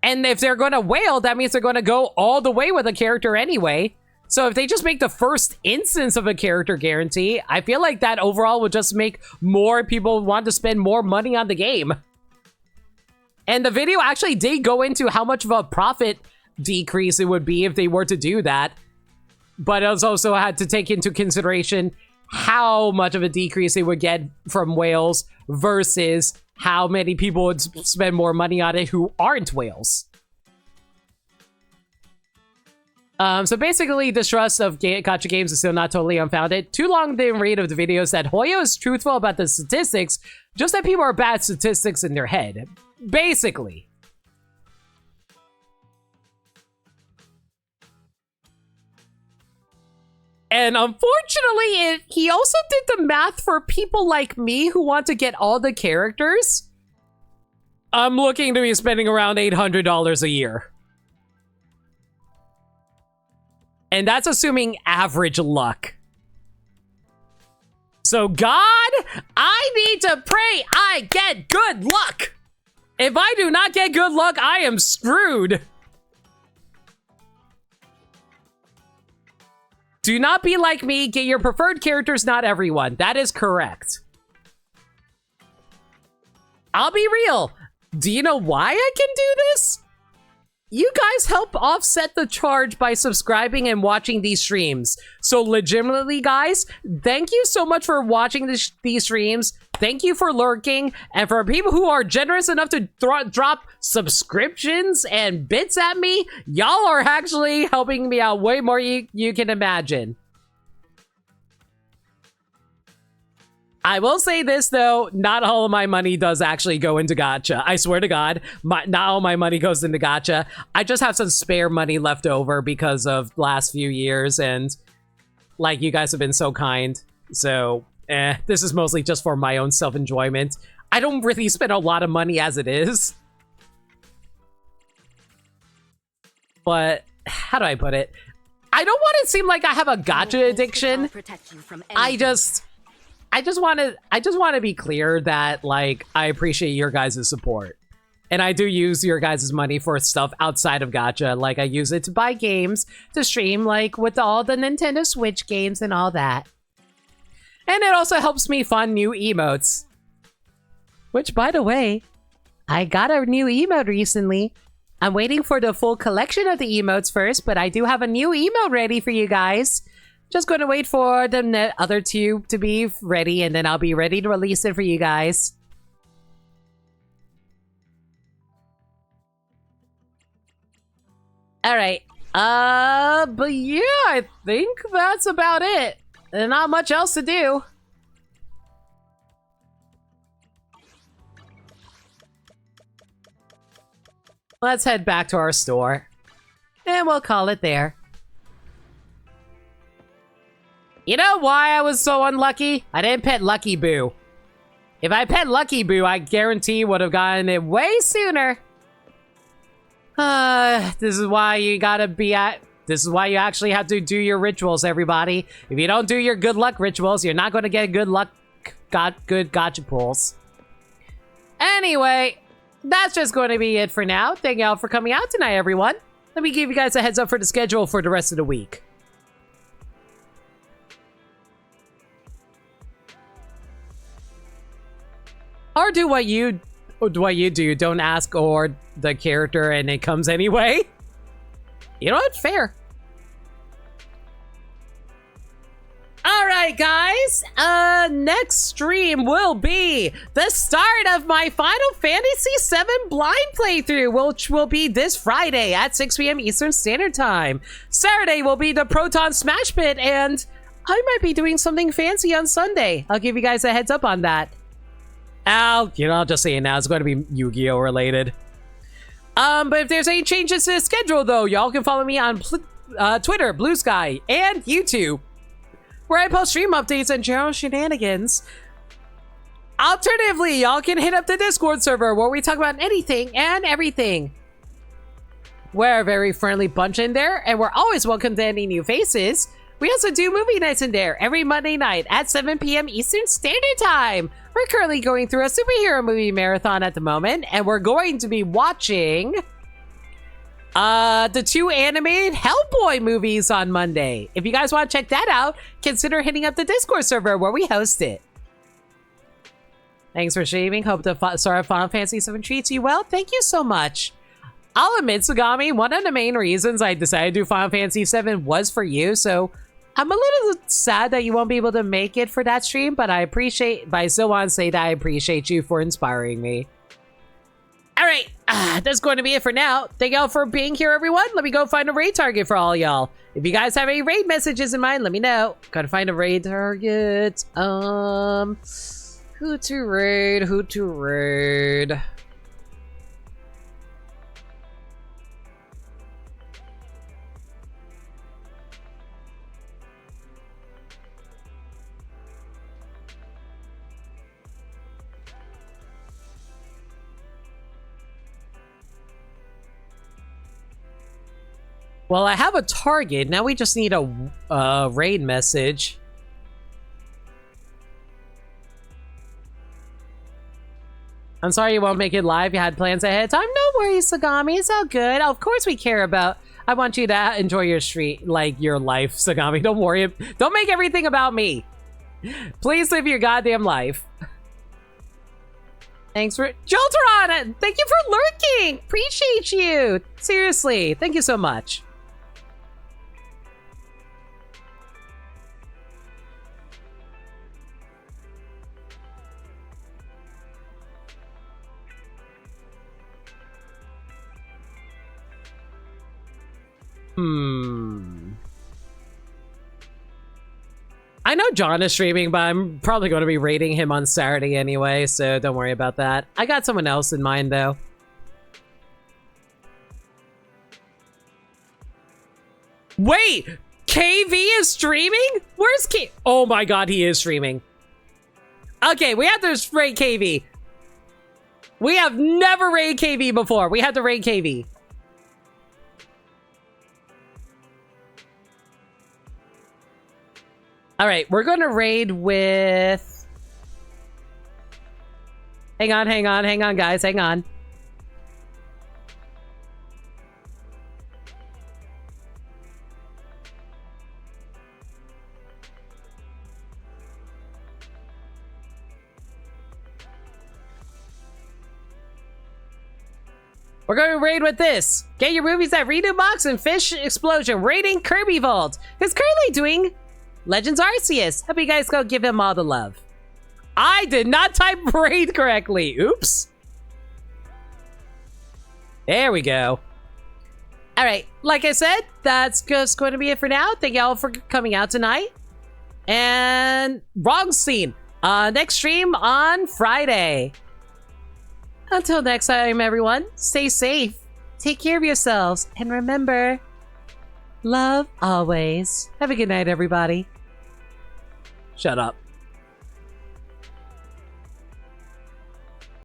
And if they're going to whale, that means they're going to go all the way with a character anyway. So if they just make the first instance of a character guarantee, I feel like that overall would just make more people want to spend more money on the game. And the video actually did go into how much of a profit decrease it would be if they were to do that. But it also had to take into consideration how much of a decrease they would get from whales versus how many people would spend more money on it who aren't whales. So basically, the trust of gacha games is still not totally unfounded. Too long the rate of the video said Hoyo is truthful about the statistics, just that people are bad statistics in their head. Basically. And unfortunately, he also did the math for people like me who want to get all the characters. I'm looking to be spending around $800 a year. And that's assuming average luck. So God, I need to pray I get good luck. If I do not get good luck, I am screwed. Do not be like me. Get your preferred characters, not everyone. That is correct. I'll be real. Do you know why I can do this? you guys help offset the charge by subscribing and watching these streams. So legitimately, guys, thank you so much for watching these streams. Thank you for lurking. And for people who are generous enough to drop subscriptions and bits at me, y'all are actually helping me out way more you can imagine. I will say this, though, not all of my money does actually go into gacha. I swear to God, not all my money goes into gacha. I just have some spare money left over because of last few years, and, like, you guys have been so kind. So, this is mostly just for my own self-enjoyment. I don't really spend a lot of money as it is. But, how do I put it? I don't want to seem like I have a gacha addiction. I just want to be clear that, like, I appreciate your guys' support. And I do use your guys' money for stuff outside of gacha. Like, I use it to buy games, to stream, like, with all the Nintendo Switch games and all that. And it also helps me fund new emotes. Which, by the way, I got a new emote recently. I'm waiting for the full collection of the emotes first, but I do have a new emote ready for you guys. Just going to wait for the other two to be ready, and then I'll be ready to release it for you guys. Alright. But yeah, I think that's about it. There's not much else to do. Let's head back to our store. And we'll call it there. You know why I was so unlucky? I didn't pet Lucky Boo. If I pet Lucky Boo, I guarantee would have gotten it way sooner. This is why you gotta be at... This is why you actually have to do your rituals, everybody. If you don't do your good luck rituals, you're not gonna get good luck... good gacha pulls. Anyway, that's just going to be it for now. Thank y'all for coming out tonight, everyone. Let me give you guys a heads up for the schedule for the rest of the week. Or do what you do. Don't ask or the character and it comes anyway. You know what? Fair. Alright, guys. Next stream will be the start of my Final Fantasy VII blind playthrough, which will be this Friday at 6 p.m. Eastern Standard Time. Saturday will be the Proton Smash Pit, and I might be doing something fancy on Sunday. I'll give you guys a heads up on that. I'll just say it now. It's going to be Yu-Gi-Oh! Related. But if there's any changes to the schedule, though, y'all can follow me on Twitter, Blue Sky, and YouTube, where I post stream updates and general shenanigans. Alternatively, y'all can hit up the Discord server, where we talk about anything and everything. We're a very friendly bunch in there, and we're always welcome to any new faces. We also do movie nights in there every Monday night at 7 p.m. Eastern Standard Time. We're currently going through a superhero movie marathon at the moment, and we're going to be watching the 2 animated Hellboy movies on Monday. If you guys want to check that out, consider hitting up the Discord server where we host it. Thanks for streaming. Hope the start of Final Fantasy VII treats you well. Thank you so much. I'll admit, Sagami, one of the main reasons I decided to do Final Fantasy VII was for you, so I'm a little sad that you won't be able to make it for that stream, but I still want to say that I appreciate you for inspiring me. Alright, that's going to be it for now. Thank y'all for being here, everyone. Let me go find a raid target for all y'all. If you guys have any raid messages in mind, let me know. Gotta find a raid target. Who to raid? Well, I have a target. Now we just need a raid message. I'm sorry you won't make it live. You had plans ahead of time. No worries, Sagami. It's all good. Of course we care about... I want you to enjoy your street, like your life, Sagami. Don't worry. Don't make everything about me. Please live your goddamn life. Thanks for Jolteron! Thank you for lurking! Appreciate you! Seriously, thank you so much. I know John is streaming, but I'm probably going to be raiding him on Saturday anyway, so don't worry about that. I got someone else in mind, though. Wait! KV is streaming? Where's K? Oh my god, he is streaming. Okay, we have to raid KV. We have never raided KV before. We had to raid KV. All right, we're going to raid with... Hang on, guys, hang on. We're going to raid with this. Get your movies at Redo Box and Fish Explosion. Raiding Kirby Vault. Who's currently doing Legends Arceus. Hope you guys go give him all the love. I did not type raid correctly. Oops. There we go. All right. Like I said, that's just going to be it for now. Thank y'all for coming out tonight. And wrong scene. Next stream on Friday. Until next time, everyone, stay safe, take care of yourselves, and remember, love always. Have a good night, everybody. Shut up.